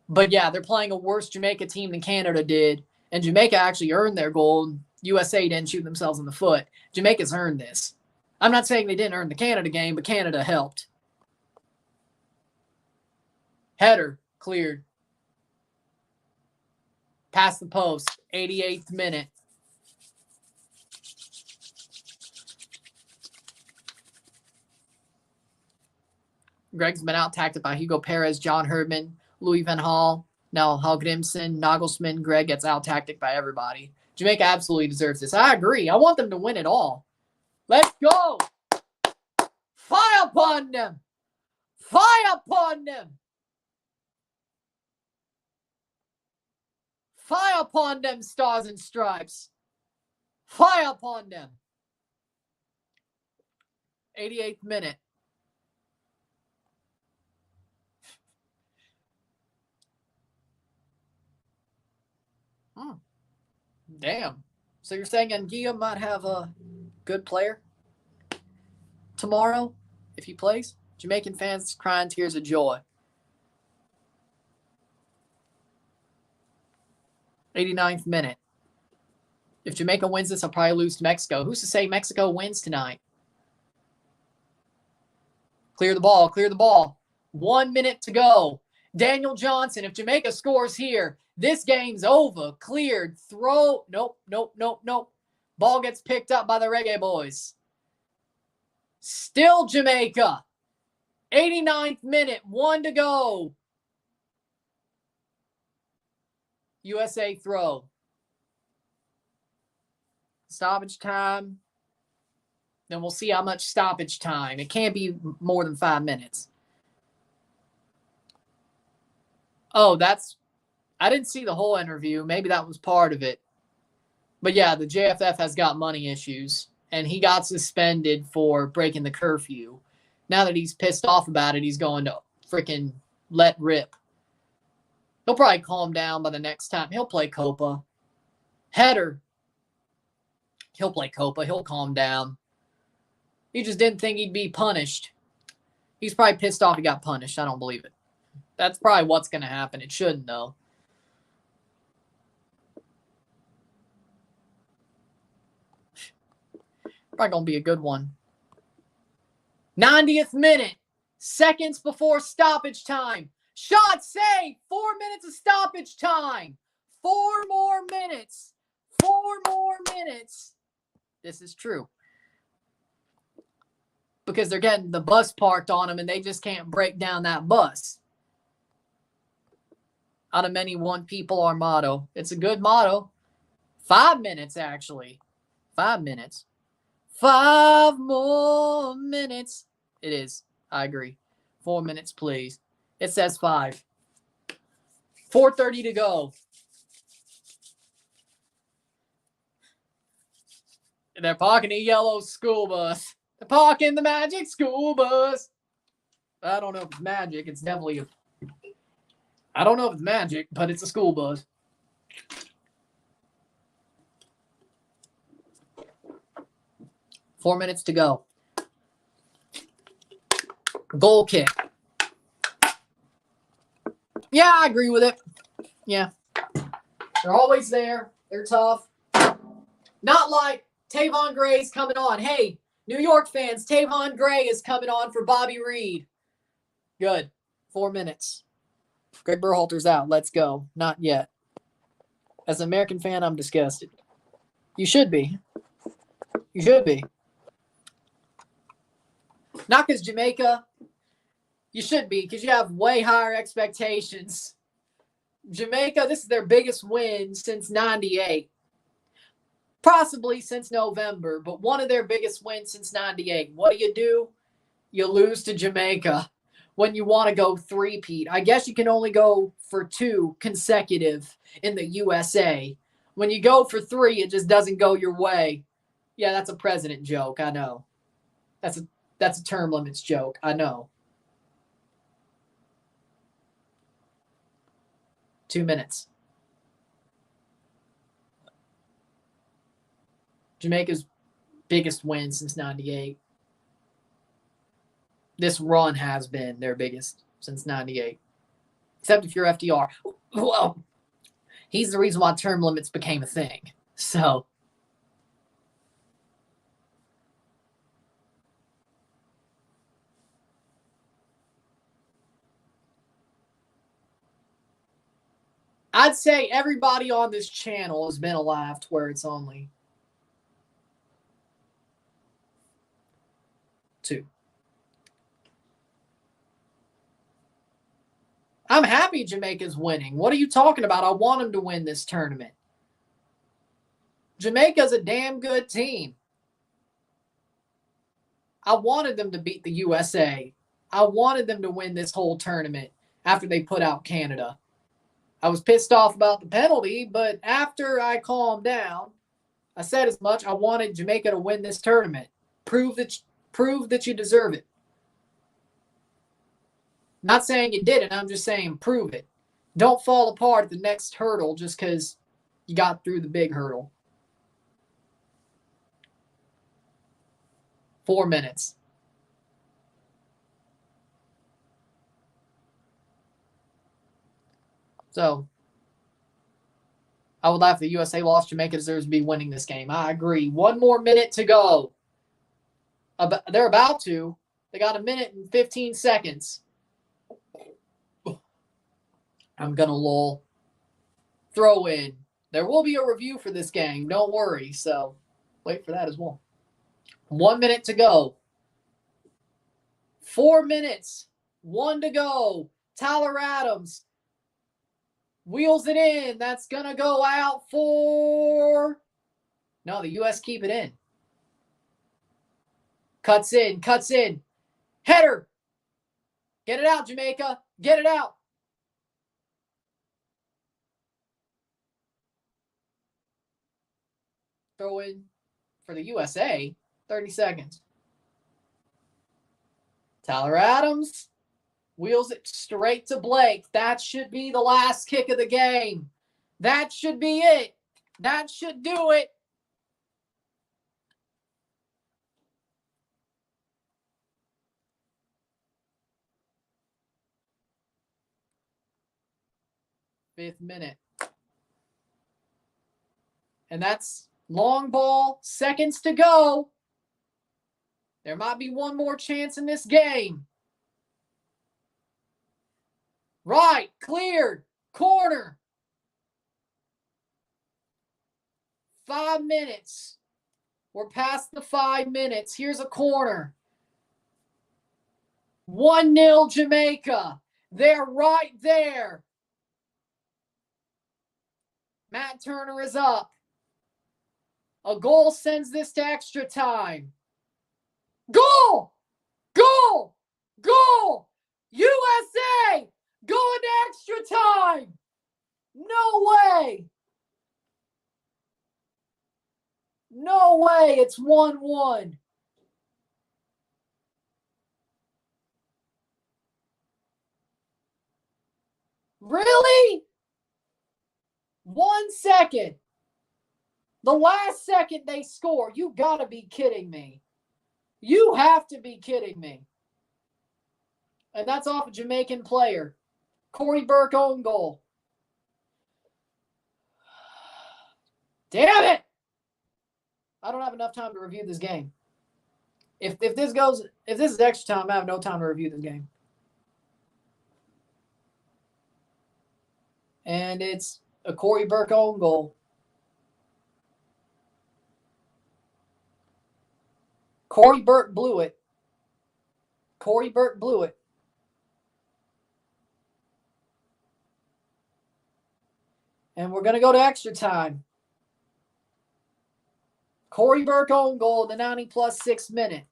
But yeah, they're playing a worse Jamaica team than Canada did. And Jamaica actually earned their goal. USA didn't shoot themselves in the foot. Jamaica's earned this. I'm not saying they didn't earn the Canada game, but Canada helped. Header cleared. Past the post. 88th minute. Greg's been out-tacted by Hugo Perez, John Herdman, Louis Van Gaal, now Hal Grimson, Nagelsmann. Greg gets out-tacted by everybody. Jamaica absolutely deserves this. I agree. I want them to win it all. Let's go. Fire upon them. Fire upon them. Fire upon them, stars and stripes. Fire upon them. 88th minute. Damn. So you're saying Anguilla might have a good player tomorrow if he plays? Jamaican fans crying tears of joy. 89th minute. If Jamaica wins this, I'll probably lose to Mexico. Who's to say Mexico wins tonight? Clear the ball. Clear the ball. 1 minute to go. Daniel Johnson, if Jamaica scores here, this game's over. Cleared. Throw. Nope, nope, nope, nope. Ball gets picked up by the Reggae boys. Still Jamaica. 89th minute. 1 to go. USA throw. Stoppage time. Then we'll see how much stoppage time. It can't be more than 5 minutes. Oh, I didn't see the whole interview. Maybe that was part of it. But yeah, the JFF has got money issues. And he got suspended for breaking the curfew. Now that he's pissed off about it, he's going to freaking let rip. He'll probably calm down by the next time. He'll play Copa. Header. He'll play Copa. He'll calm down. He just didn't think he'd be punished. He's probably pissed off he got punished. I don't believe it. That's probably what's going to happen. It shouldn't, though. Probably going to be a good one. 90th minute. Seconds before stoppage time. Shot saved. 4 minutes of stoppage time. 4 more minutes. 4 more minutes. This is true. because they're getting the bus parked on them and they just can't break down that bus. Out of many, one people our motto. It's a good motto. 5 minutes, actually. 5 minutes. 5 more minutes. It is. I agree. 4 minutes, please. It says 5. 4:30 to go. They're parking the yellow school bus. They're parking the magic school bus. I don't know if it's magic. It's definitely I don't know if it's magic, but it's a school bus. Four minutes to go. Goal kick. Yeah, I agree with it. Yeah. They're always there. They're tough. Not like Tavon Gray's coming on. Hey, New York fans, Tavon Gray is coming on for Bobby Reed. Good. 4 minutes. Greg Berhalter's out. Let's go. Not yet. As an American fan, I'm disgusted. You should be. You should be. Not because Jamaica. You should be, because you have way higher expectations. Jamaica, this is their biggest win since 98. Possibly since November, but one of their biggest wins since 98. What do? You lose to Jamaica when you want to go three-peat. I guess you can only go for 2 consecutive in the USA. When you go for 3, it just doesn't go your way. Yeah, that's a president joke, I know. That's a term limits joke, I know. 2 minutes. Jamaica's biggest win since 98. This run has been their biggest since 98. Except if you're FDR. Well, he's the reason why term limits became a thing. So. I'd say everybody on this channel has been alive to where it's only 2. I'm happy Jamaica's winning. What are you talking about? I want them to win this tournament. Jamaica's a damn good team. I wanted them to beat the USA. I wanted them to win this whole tournament after they put out Canada. I was pissed off about the penalty, but after I calmed down, I said as much. I wanted Jamaica to win this tournament. Prove that you deserve it. Not saying you didn't. I'm just saying prove it. Don't fall apart at the next hurdle just because you got through the big hurdle. 4 minutes. So, I would laugh if the USA lost. Jamaica deserves to be winning this game. I agree. 1 more minute to go. They're about to. They got 1 minute and 15 seconds. I'm going to lull. Throw in. There will be a review for this game. Don't worry. So, wait for that as well. 1 minute to go. 4 minutes. 1 to go. Tyler Adams wheels it in. That's going to go out for... No, the U.S. keep it in. Cuts in. Header. Get it out, Jamaica. Get it out. Throw in for the USA. 30 seconds. Tyler Adams wheels it straight to Blake. That should be the last kick of the game. That should be it. That should do it. Fifth minute. And that's long ball. Seconds to go. There might be one more chance in this game. Right. Cleared. Corner. 5 minutes. We're past the 5 minutes. Here's a corner. 1-0 Jamaica. They're right there. Matt Turner is up. A goal sends this to extra time. Goal! Goal! Goal! USA! Going to extra time! No way! No way! It's 1-1. Really? 1 second. The last second they score. You gotta be kidding me. You have to be kidding me. And that's off a Jamaican player. Corey Burke own goal. Damn it! I don't have enough time to review this game. If this is extra time, I have no time to review this game. And it's a Corey Burke own goal. Corey Burke blew it. Corey Burke blew it. And we're going to go to extra time. Corey Burke own goal in the 90+6 minute.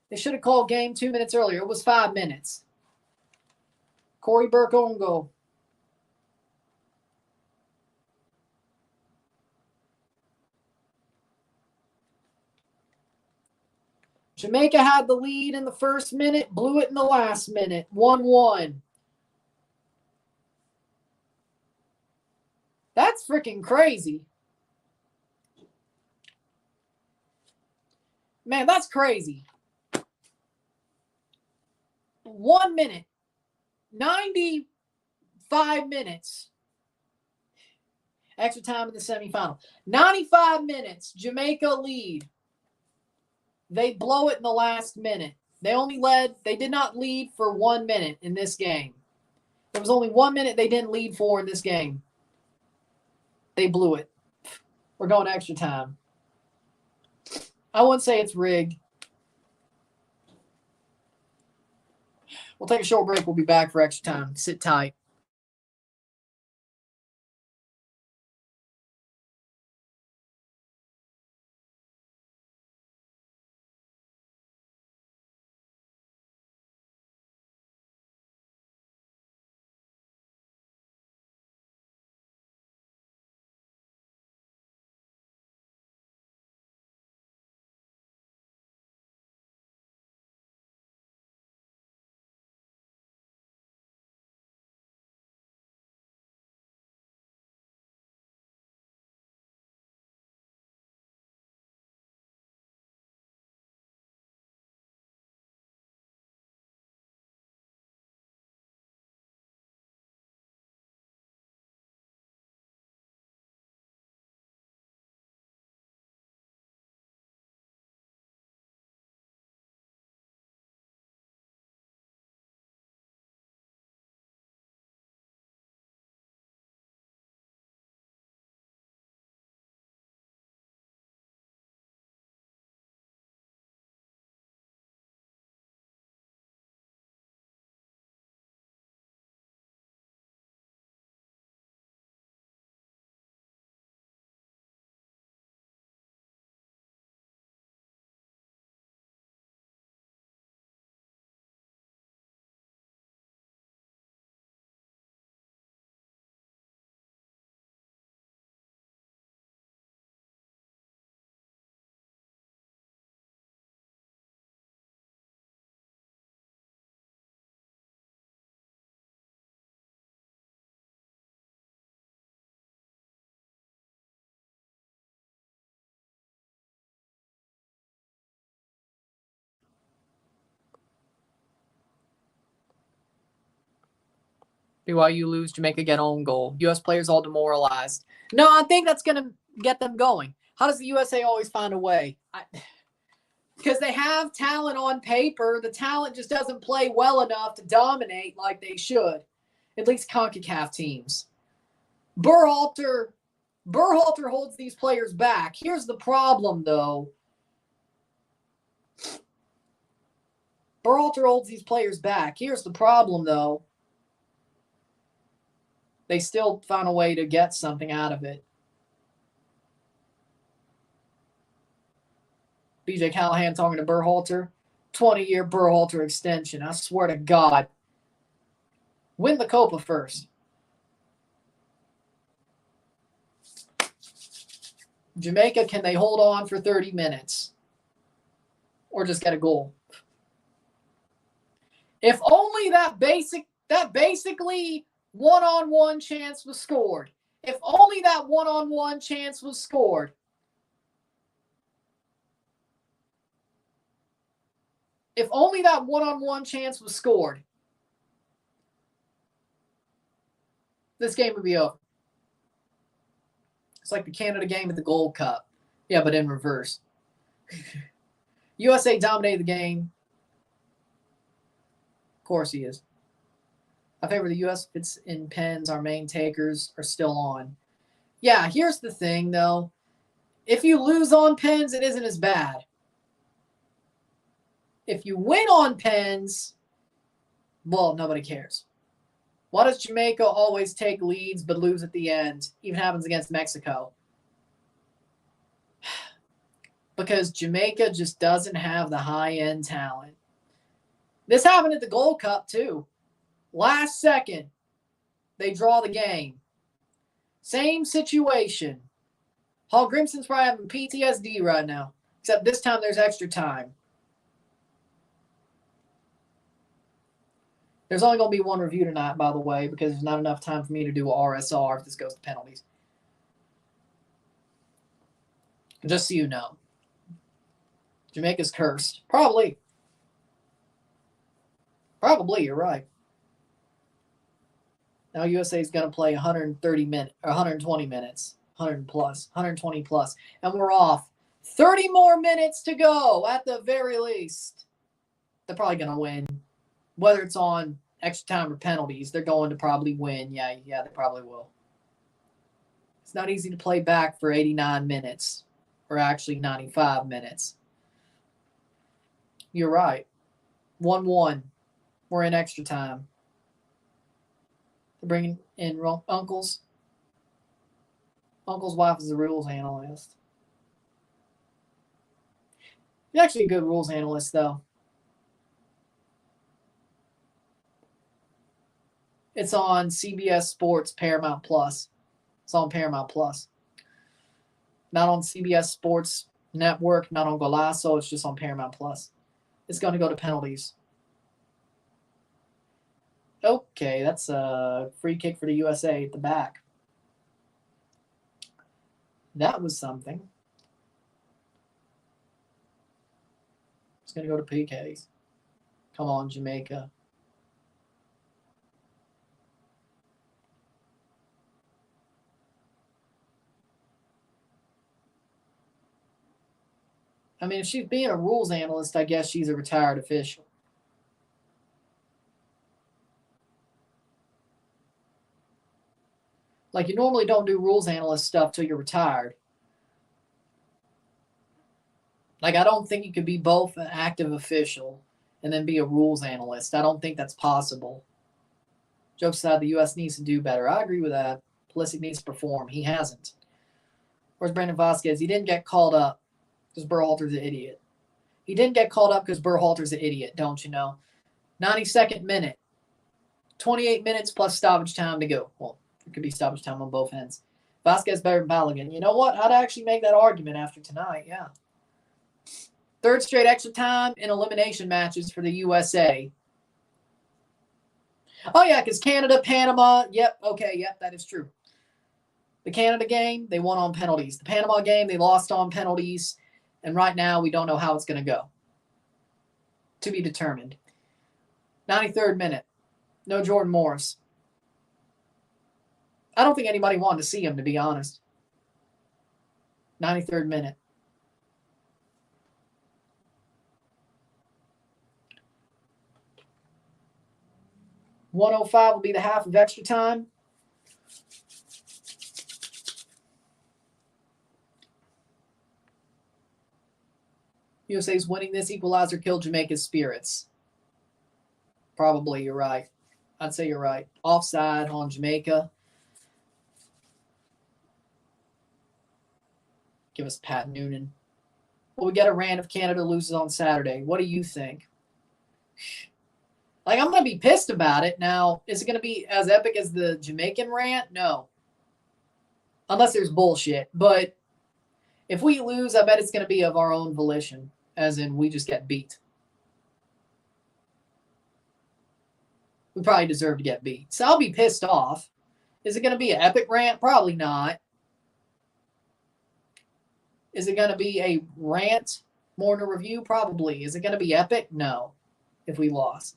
They should have called game 2 minutes earlier. It was 5 minutes. Corey Burke own goal. Jamaica had the lead in the first minute, blew it in the last minute. 1-1. That's freaking crazy. Man, that's crazy. 1 minute. 95 minutes. Extra time in the semifinal. 95 minutes. Jamaica lead. They blow it in the last minute. They did not lead for 1 minute in this game. There was only 1 minute they didn't lead for in this game. They blew it. We're going to extra time. I wouldn't say it's rigged. We'll take a short break. We'll be back for extra time. Sit tight. BYU lose, Jamaica get own goal. U.S. players all demoralized. No, I think that's going to get them going. How does the USA always find a way? Because they have talent on paper. The talent just doesn't play well enough to dominate like they should. At least CONCACAF teams. Berhalter holds these players back. Here's the problem, though. Berhalter holds these players back. Here's the problem, though. They still found a way to get something out of it. BJ Callahan talking to Berhalter. 20-year Berhalter extension. I swear to God. Win the Copa first. Jamaica, can they hold on for 30 minutes? Or just get a goal? If only that basically one-on-one chance was scored. If only that one-on-one chance was scored. If only that one-on-one chance was scored. This game would be over. It's like the Canada game at the Gold Cup. Yeah, but in reverse. USA dominated the game. Of course he is. I favor the U.S. if it's in pens. Our main takers are still on. Yeah, here's the thing, though. If you lose on pens, it isn't as bad. If you win on pens, well, nobody cares. Why does Jamaica always take leads but lose at the end? Even happens against Mexico. Because Jamaica just doesn't have the high-end talent. This happened at the Gold Cup, too. Last second, they draw the game. Same situation. Hall Grimson's probably having PTSD right now. Except this time there's extra time. There's only going to be one review tonight, by the way, because there's not enough time for me to do a RSR if this goes to penalties. Just so you know. Jamaica's cursed. Probably. Probably, you're right. Now USA is going to play 130 minutes, or 120 minutes, 100 plus, 120 plus, and we're off. 30 more minutes to go at the very least. They're probably going to win. Whether it's on extra time or penalties, they're going to probably win. Yeah, they probably will. It's not easy to play back for 89 minutes, or actually 95 minutes. You're right. 1-1. We're in extra time. They're bringing in Uncle's. Uncle's wife is the rules analyst. He's actually a good rules analyst, though. It's on CBS Sports Paramount Plus. It's on Paramount Plus. Not on CBS Sports Network, not on Golazo. It's just on Paramount Plus. It's going to go to penalties. Okay, that's a free kick for the USA at the back. That was something. It's going to go to PKs. Come on, Jamaica. I mean, if she's being a rules analyst, I guess she's a retired official. Like, you normally don't do rules analyst stuff till you're retired. Like, I don't think you could be both an active official and then be a rules analyst. I don't think that's possible. Jokes aside, the U.S. needs to do better. I agree with that. Pulisic needs to perform. He hasn't. Where's Brandon Vasquez? He didn't get called up because Berhalter's an idiot. He didn't get called up because Berhalter's an idiot, don't you know? 92nd minute. 28 minutes plus stoppage time to go. Well, it could be stoppage time on both ends. Vasquez better than Balogun. You know what? I'd actually make that argument after tonight, yeah. Third straight extra time in elimination matches for the USA. Oh, yeah, because Canada, Panama, yep, that is true. The Canada game, they won on penalties. The Panama game, they lost on penalties. And right now, we don't know how it's going to go. To be determined. 93rd minute. No Jordan Morris. I don't think anybody wanted to see him, to be honest. 93rd minute. .105 will be the half of extra time. USA's winning this. Equalizer killed Jamaica's spirits. Probably, you're right. I'd say you're right. Offside on Jamaica. Give us Pat Noonan. Well, we get a rant if Canada loses on Saturday. What do you think? Like, I'm going to be pissed about it. Now, is it going to be as epic as the Jamaican rant? No. Unless there's bullshit. But if we lose, I bet it's going to be of our own volition. As in, we just get beat. We probably deserve to get beat. So I'll be pissed off. Is it going to be an epic rant? Probably not. Is it going to be a rant more than a review? Probably. Is it going to be epic? No. If we lost.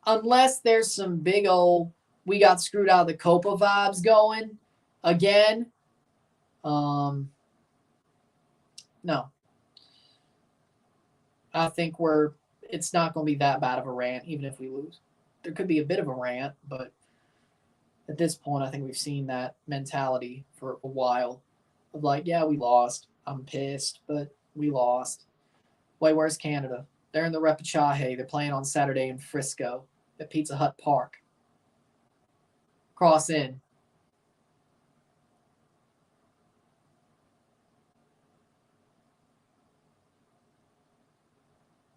Unless there's some big old we got screwed out of the Copa vibes going again. No. I think it's not going to be that bad of a rant even if we lose. There could be a bit of a rant, but at this point, I think we've seen that mentality for a while of like, yeah, we lost. I'm pissed, but we lost. Wait, where's Canada? They're in the Repechaje. They're playing on Saturday in Frisco at Pizza Hut Park. Cross in.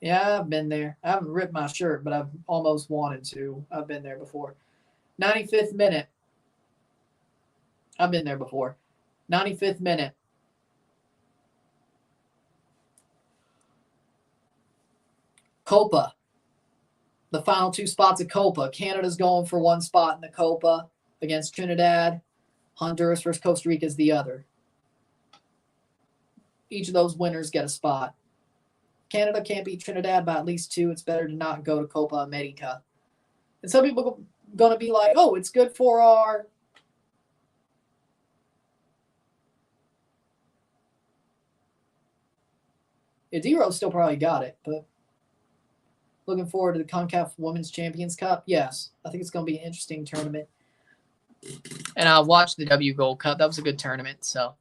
Yeah, I've been there. I haven't ripped my shirt, but I've almost wanted to. I've been there before. 95th minute. I've been there before. 95th minute. Copa. The final two spots of Copa. Canada's going for one spot in the Copa against Trinidad. Honduras versus Costa Rica is the other. Each of those winners get a spot. Canada can't beat Trinidad by at least 2. It's better to not go to Copa America. And some people are going to be like, oh, it's good for our... Yeah, Girault still probably got it, but looking forward to the CONCACAF Women's Champions Cup. Yes, I think it's going to be an interesting tournament. And I watched the W Gold Cup. That was a good tournament. So,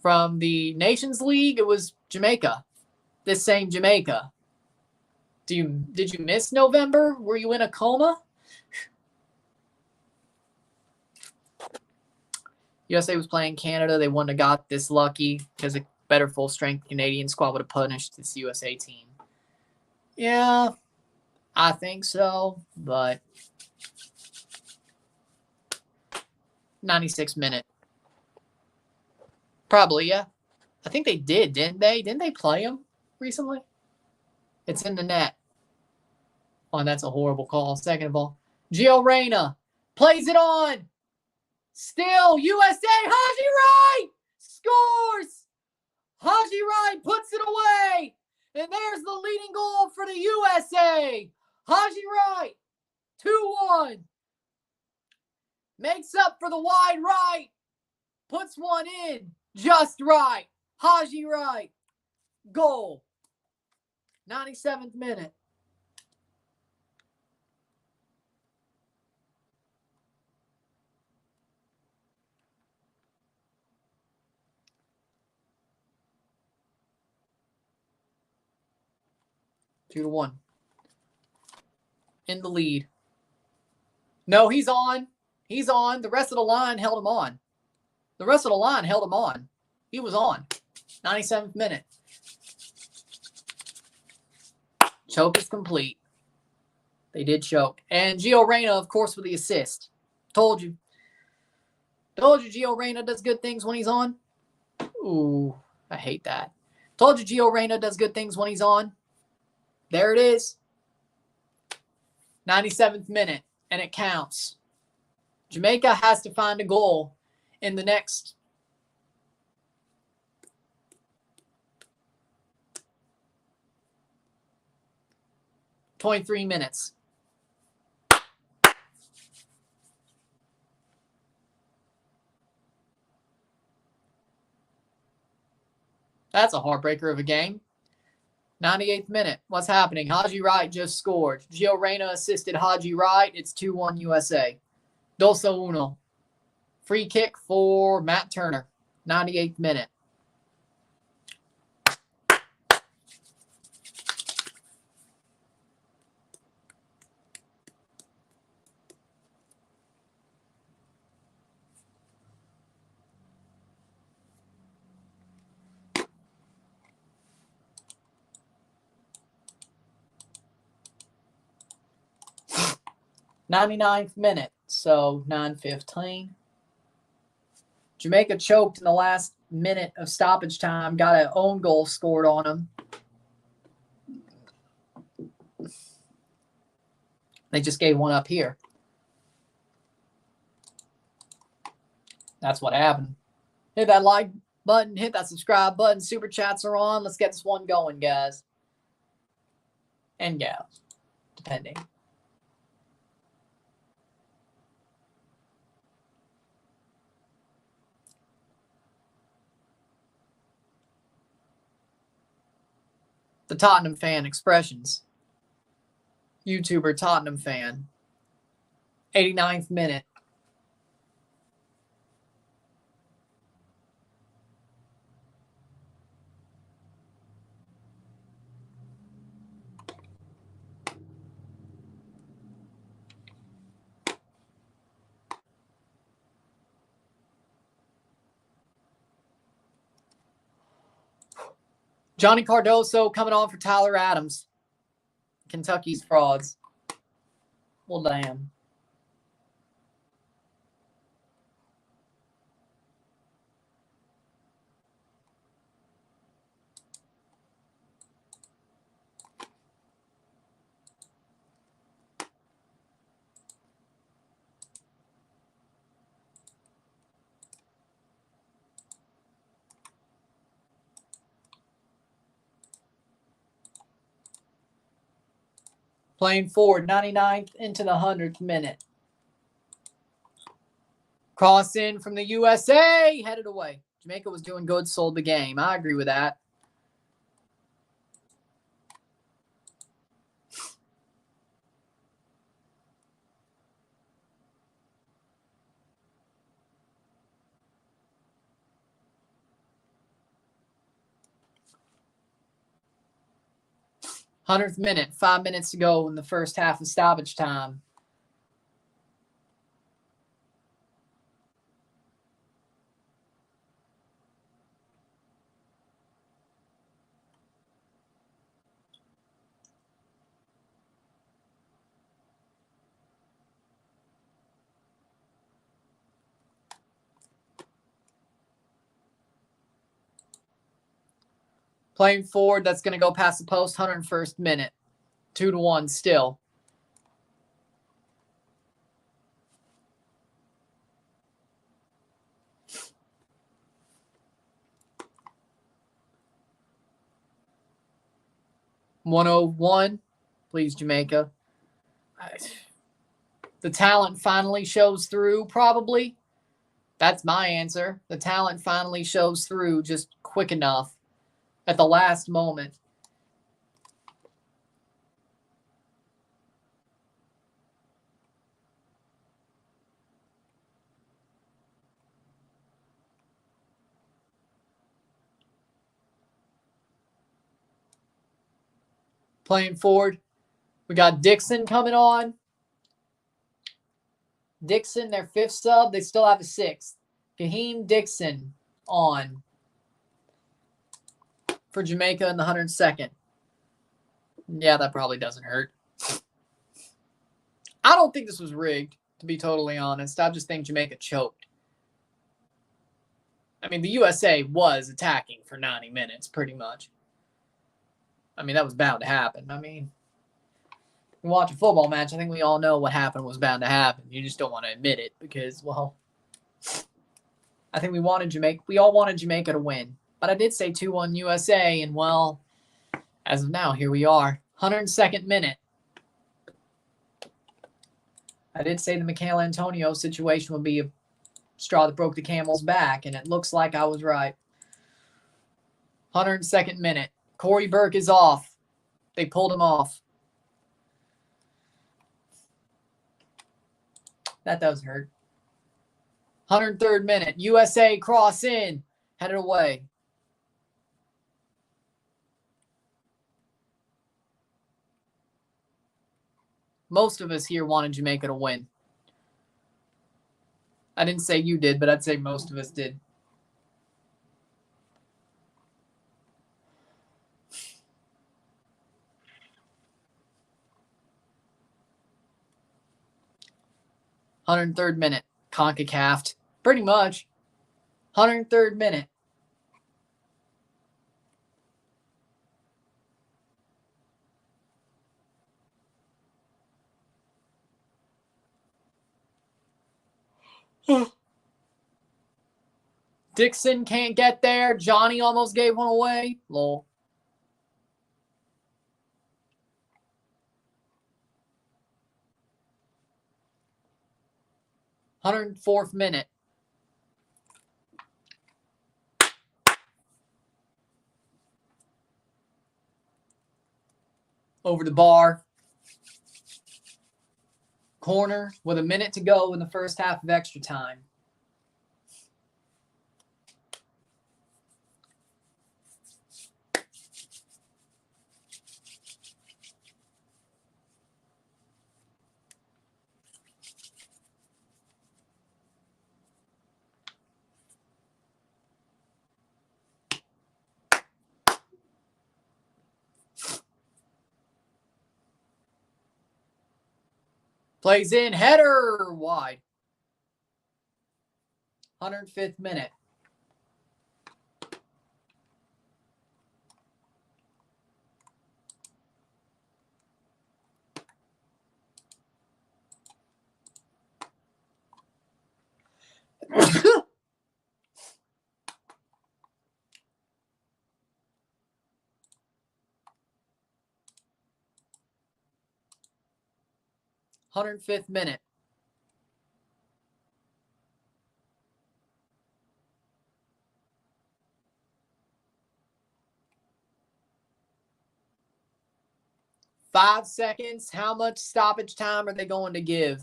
from the Nations League, it was Jamaica. This same Jamaica. Did you miss November? Were you in a coma? USA was playing Canada. They wouldn't have got this lucky because a better full-strength Canadian squad would have punished this USA team. Yeah, I think so, but 96 minute. Probably, yeah. I think they did, didn't they? Didn't they play him recently? It's in the net. Oh, that's a horrible call. Second of all, Gio Reyna plays it on. Still, USA, Haji Wright scores. Haji Wright puts it away. And there's the leading goal for the USA. Haji Wright, 2-1. Makes up for the wide right. Puts one in just right. Haji Wright, goal. 97th minute. Two to 1. In the lead. No, he's on. He's on. The rest of the line held him on. The rest of the line held him on. He was on. 97th minute. Choke is complete. They did choke. And Gio Reyna, of course, with the assist. Told you. Told you Gio Reyna does good things when he's on. Ooh, I hate that. Told you Gio Reyna does good things when he's on. There it is. 97th minute, and it counts. Jamaica has to find a goal in the next 23 minutes. That's a heartbreaker of a game. 98th minute. What's happening? Haji Wright just scored. Gio Reyna assisted Haji Wright. It's 2-1 USA. 2-1. Free kick for Matt Turner. 98th minute. 99th minute, so 9:15. Jamaica choked in the last minute of stoppage time, got an own goal scored on them. They just gave one up here. That's what happened. Hit that like button, hit that subscribe button. Super chats are on. Let's get this one going, guys. And gals, depending. The Tottenham fan expressions. YouTuber Tottenham fan. 89th minute. Johnny Cardoso coming on for Tyler Adams. Kentucky's frauds. Well, damn. Playing forward, 99th into the 100th minute. Cross in from the USA, headed away. Jamaica was doing good, sold the game. I agree with that. Hundredth minute, 5 minutes to go in the first half of stoppage time. Playing forward, that's going to go past the post, 101st minute. 2-1 still. .101, please, Jamaica. The talent finally shows through, probably. That's my answer. The talent finally shows through just quick enough at the last moment. Playing forward, we got Dixon coming on. Dixon, their fifth sub. They still have a sixth. Kaheem Dixon on for Jamaica in the 102nd. Yeah, that probably doesn't hurt. I don't think this was rigged, to be totally honest. I just think Jamaica choked. I mean, the USA was attacking for 90 minutes, pretty much. I mean, that was bound to happen. I mean, we watch a football match, I think we all know what happened was bound to happen. You just don't want to admit it because, well, I think we all wanted Jamaica to win. But I did say 2-1 USA, and, well, as of now, here we are. 102nd minute. I did say the Michael Antonio situation would be a straw that broke the camel's back, and it looks like I was right. 102nd minute. Corey Burke is off. They pulled him off. That does hurt. 103rd minute. USA cross in. Headed away. Most of us here wanted Jamaica to win. I didn't say you did, but I'd say most of us did. 103rd minute. CONCACAF. Pretty much. 103rd minute. Dixon can't get there. Johnny almost gave one away. Lol. $104th minute. Over the bar. Corner with a minute to go in the first half of extra time. Plays in, header, wide. 105th minute. $105th minute. Five seconds. How much stoppage time are they going to give?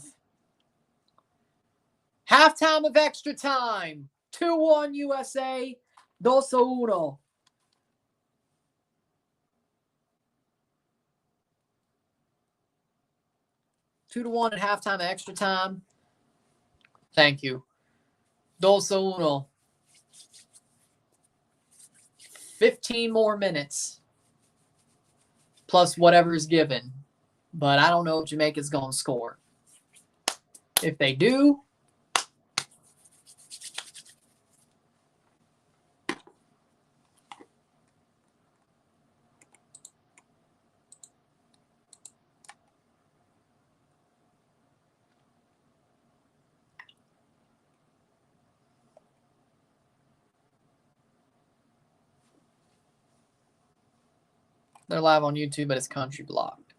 Halftime of extra time. 2-1 USA. 2-1. Two to 1 at halftime of extra time. Thank you. 2-1. 15 more minutes. Plus whatever is given. But I don't know if Jamaica's going to score. If they do, they're live on YouTube, but it's country blocked.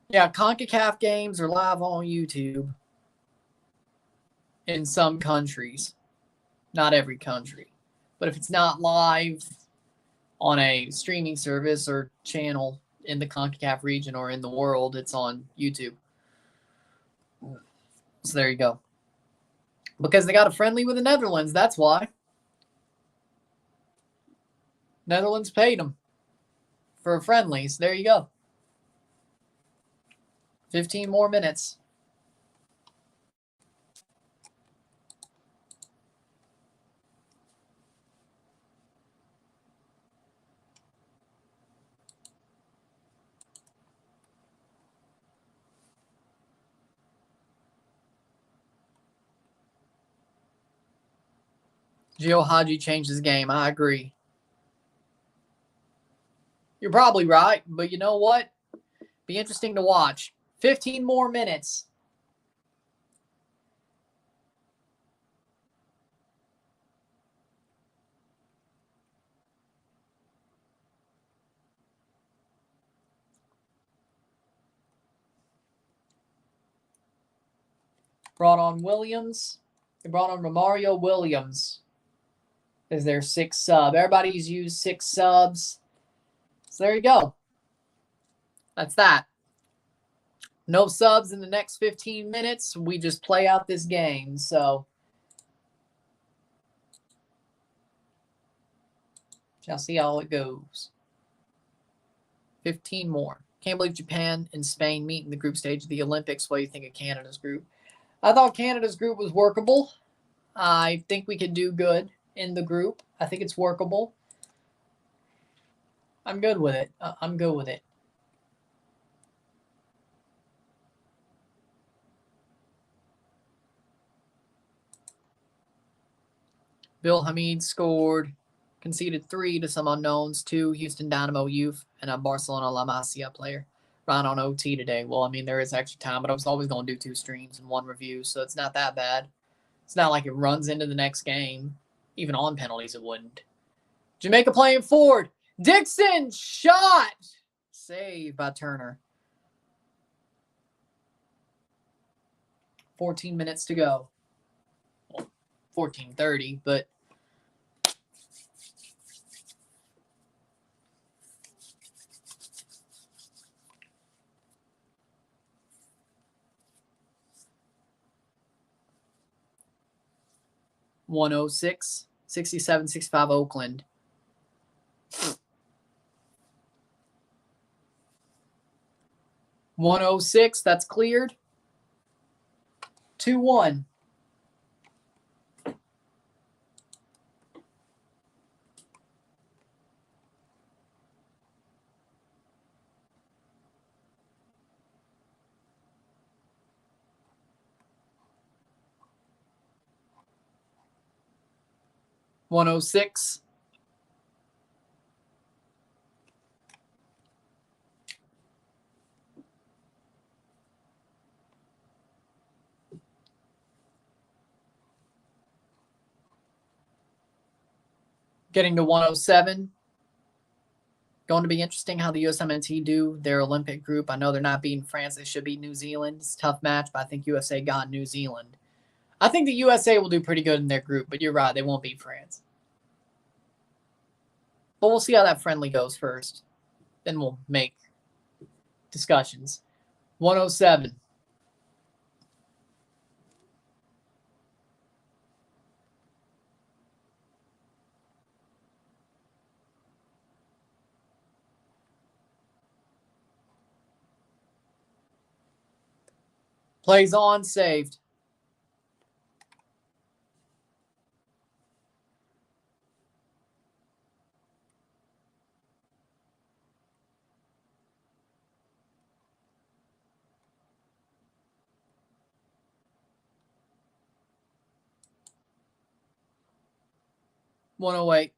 Yeah, CONCACAF games are live on YouTube in some countries. Not every country. But if it's not live on a streaming service or channel in the CONCACAF region or in the world, it's on YouTube. So there you go. Because they got a friendly with the Netherlands, that's why. Netherlands paid them for a friendly, so there you go. 15 more minutes. Gio Haji changed his game. I agree. You're probably right, but you know what? Be interesting to watch. 15 more minutes. Brought on Williams. They brought on Romario Williams as their sixth sub. Everybody's used 6 subs. So there you go. That's that. No subs in the next 15 minutes. We just play out this game. So shall see how it goes. 15 more. Can't believe Japan and Spain meet in the group stage of the Olympics. What do you think of Canada's group? I thought Canada's group was workable. I think we could do good in the group. I think it's workable. I'm good with it. I'm good with it. Bill Hamid scored, conceded 3 to some unknowns, 2 Houston Dynamo youth, and a Barcelona La Masia player. Ran on OT today. Well, I mean, there is extra time, but I was always going to do 2 streams and 1 review, so it's not that bad. It's not like it runs into the next game. Even on penalties, it wouldn't. Jamaica playing forward. Dixon shot. Saved by Turner. 14 minutes to go. Well, 14:30, but .106, 67-65 Oakland. .106, that's cleared. 2-1. .106. Getting to 107. Going to be interesting how the USMNT do their Olympic group. I know they're not beating France. They should beat New Zealand. It's a tough match, but I think USA got New Zealand. I think the USA will do pretty good in their group, but you're right. They won't beat France. But we'll see how that friendly goes first. Then we'll make discussions. 107. Plays on, saved. .108.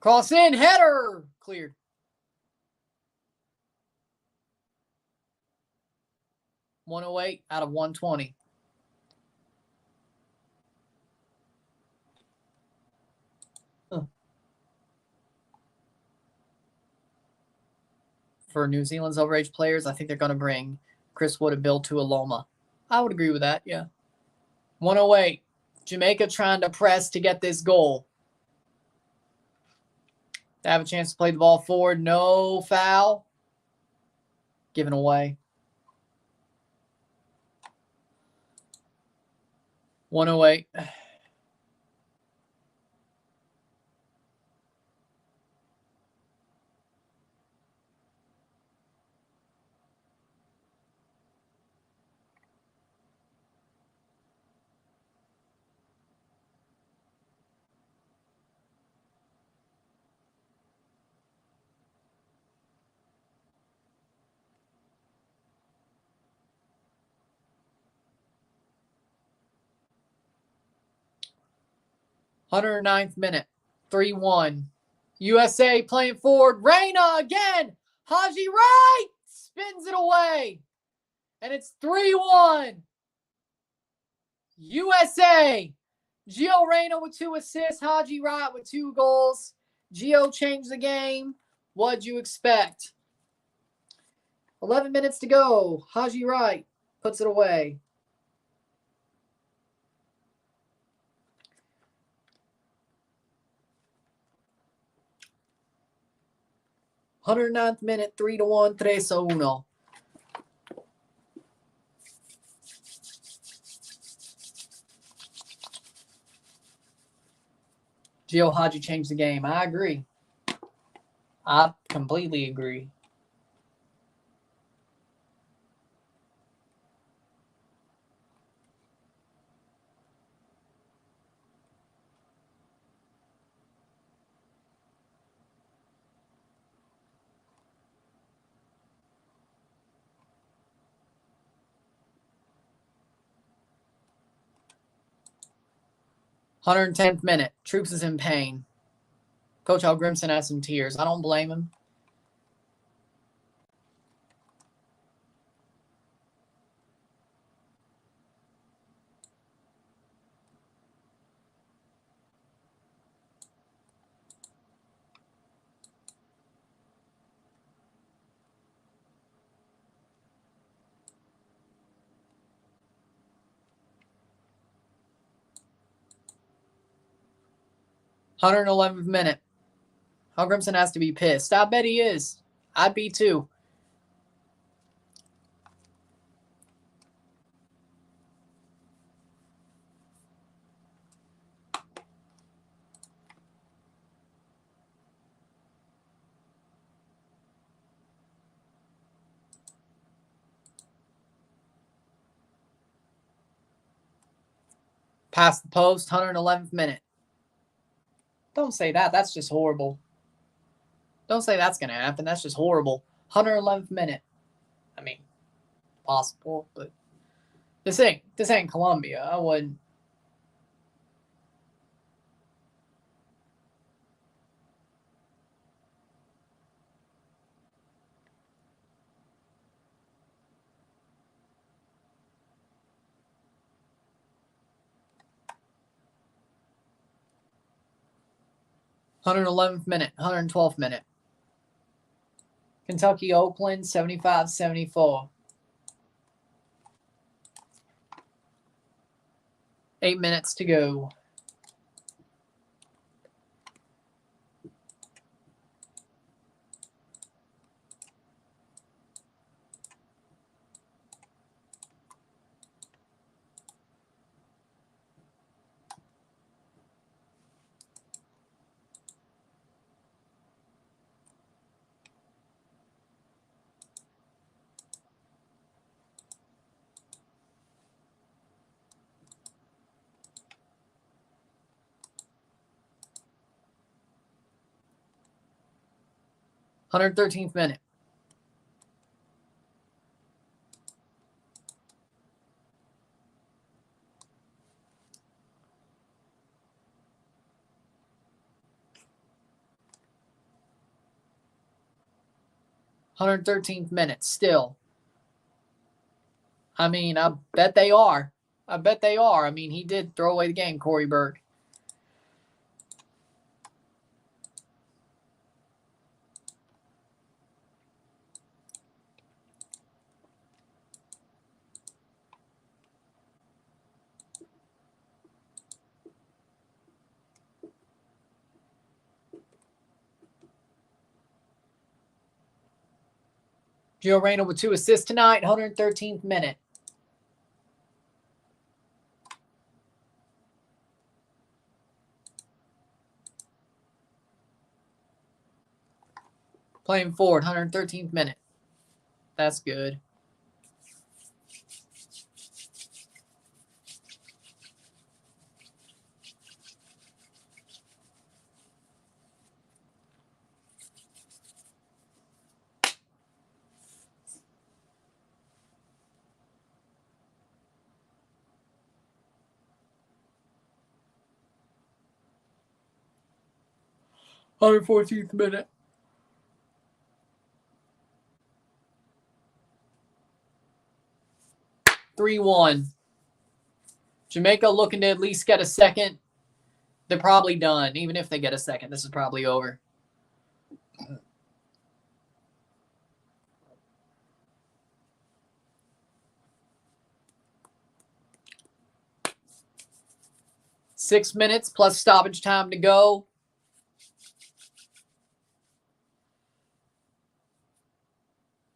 Cross in, header, cleared. .108 out of 120. For New Zealand's overage players, I think they're going to bring Chris Wood and Bill Tuiloma. I would agree with that, yeah. 108. Jamaica trying to press to get this goal. They have a chance to play the ball forward. No foul. Given away. 108. .109th minute. 3-1. USA playing forward. Reina again. Haji Wright spins it away. And it's 3-1. USA. Gio Reyna with 2 assists. Haji Wright with 2 goals. Gio changed the game. What'd you expect? 11 minutes to go. Haji Wright puts it away. .109th minute, 3-1, 3-1. Gio Haji changed the game. I agree. I completely agree. 110th minute. Troops is in pain. Coach Al Grimson has some tears. I don't blame him. $111th minute. Al Grimson has to be pissed. I bet he is. I'd be too. Past the post, 111th minute. Don't say that. That's just horrible. Don't say that's going to happen. That's just horrible. 111th minute. I mean, possible, but this ain't Colombia. I wouldn't. $111th minute, 112th minute. Kentucky, Oakland, 75-74. 8 minutes to go. $113th minute. $113th minute. Still. I mean, I bet they are. I bet they are. I mean, he did throw away the game, Corey Berg. Gio Reyna with 2 assists tonight, 113th minute. Playing forward, 113th minute. That's good. $114th minute. $3-1. Jamaica looking to at least get a second. They're probably done. Even if they get a second, this is probably over. Six minutes plus stoppage time to go.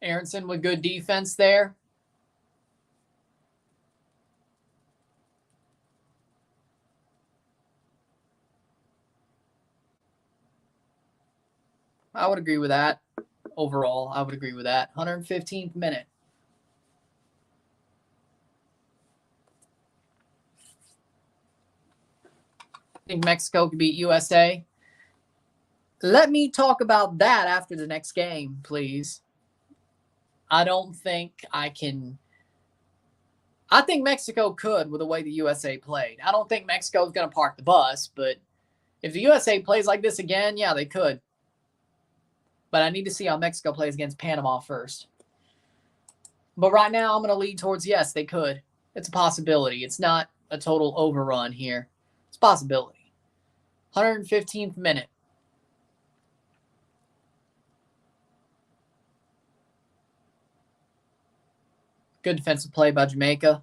Aronson with good defense there. I would agree with that. Overall, I would agree with that. 115th minute. I think Mexico could beat USA. Let me talk about that after the next game, please. I don't think I can I think Mexico could with the way the USA played. I don't think Mexico's going to park the bus, but if the USA plays like this again, yeah, they could. But I need to see how Mexico plays against Panama first. But right now, I'm going to lead towards yes, they could. It's a possibility. It's not a total overrun here. It's a possibility. 115th minute. Good defensive play by Jamaica.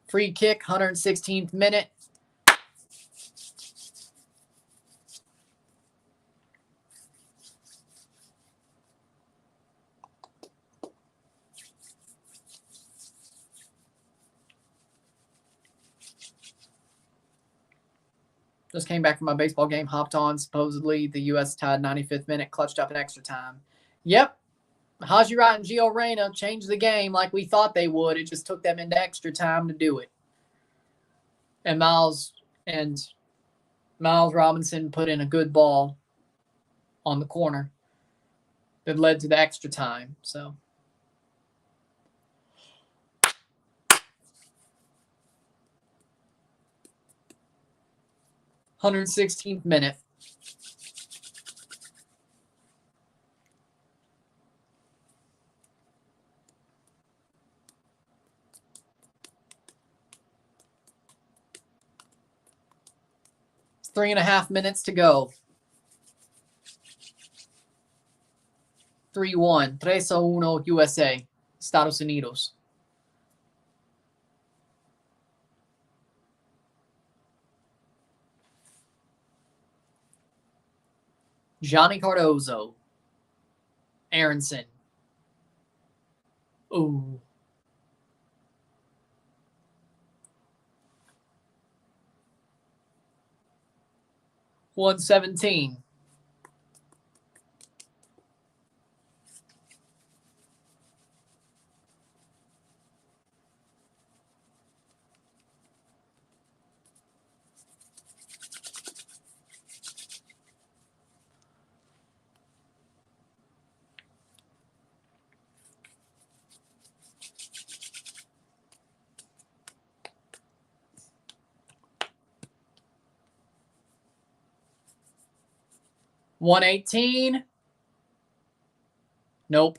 Free kick, 116th minute. Just came back from my baseball game, hopped on. Supposedly, the U.S. tied 95th minute, clutched up in extra time. Yep. Haji Wright and Gio Reyna changed the game like we thought they would. It just took them into extra time to do it. And Miles Robinson put in a good ball on the corner that led to the extra time. So 116th minute. It's 3.5 minutes to go. 3-1. 3-1 USA. Estados Unidos. Johnny Cardozo. Aronson. Ooh. $117. $118. Nope.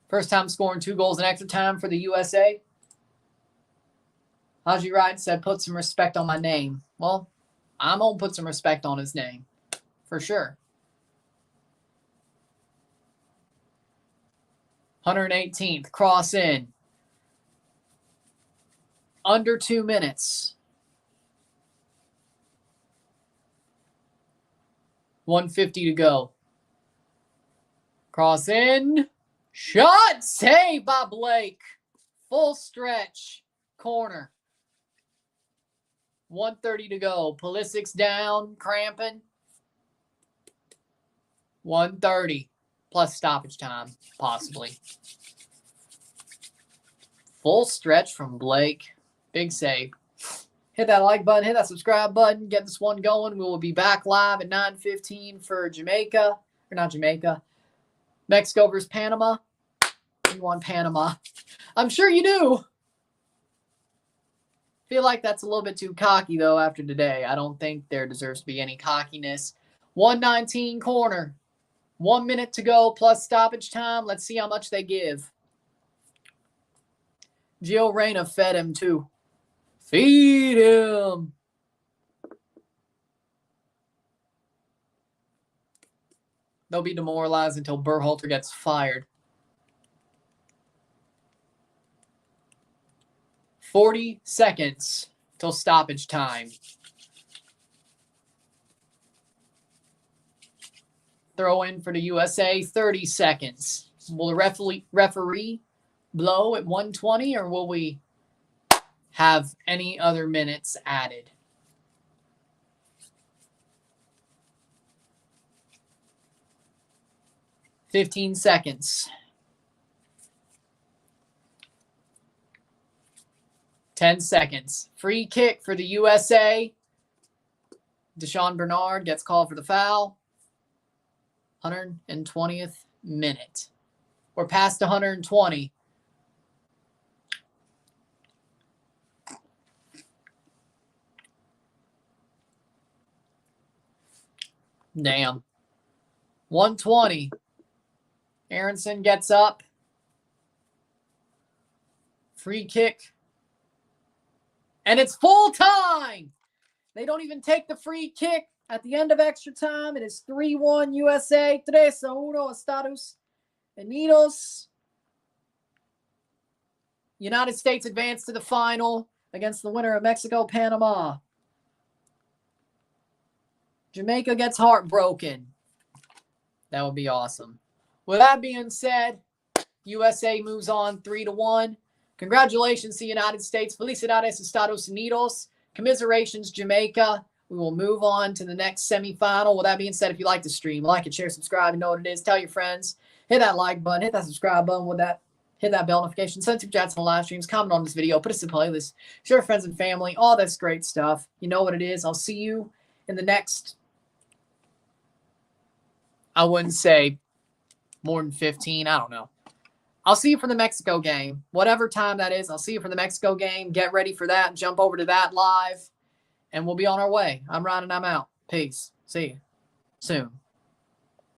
First time scoring 2 goals in extra time for the USA. Haji Wright said, put some respect on my name. Well, I'm going to put some respect on his name. For sure. 118th. Cross in. Under 2 minutes. 150 to go. Cross in. Shot. Saved by Blake. Full stretch. Corner. 130 to go. Pulisic's down. Cramping. 130. Plus stoppage time. Possibly. Full stretch from Blake. Big save. Hit that like button. Hit that subscribe button. Get this one going. We will be back live at 9:15 for Jamaica. Or not Jamaica. Mexico versus Panama. You want Panama. I'm sure you do. Feel like that's a little bit too cocky, though, after today. I don't think there deserves to be any cockiness. 119 corner. 1 minute to go plus stoppage time. Let's see how much they give. Gio Reyna fed him, too. Feed him. They'll be demoralized until Berhalter gets fired. 40 seconds till stoppage time. Throw in for the USA, 30 seconds. Will the referee blow at 120, or will we have any other minutes added? $15 seconds. 10 seconds. Free kick for the USA. Deshaun Bernard gets called for the foul. 120th minute. We're past 120. Damn. 120. Aronson gets up. Free kick. And it's full time. They don't even take the free kick at the end of extra time. It is 3-1 USA. 3-1 Estados Unidos. United States advance to the final against the winner of Mexico-Panama. Jamaica gets heartbroken. That would be awesome. With that being said, USA moves on 3-1. Congratulations to United States. Felicidades Estados Unidos. Commiserations, Jamaica. We will move on to the next semifinal. With that being said, if you like the stream, like it, share, subscribe. You know what it is. Tell your friends. Hit that like button. Hit that subscribe button with that. Hit that bell notification. Send super chats on the live streams. Comment on this video. Put us in playlist. Share with friends and family. All that's great stuff. You know what it is. I'll see you in the next, I wouldn't say more than 15. I don't know. I'll see you for the Mexico game. Whatever time that is, I'll see you for the Mexico game. Get ready for that. Jump over to that live. And we'll be on our way. I'm Ryan and I'm out. Peace. See you soon.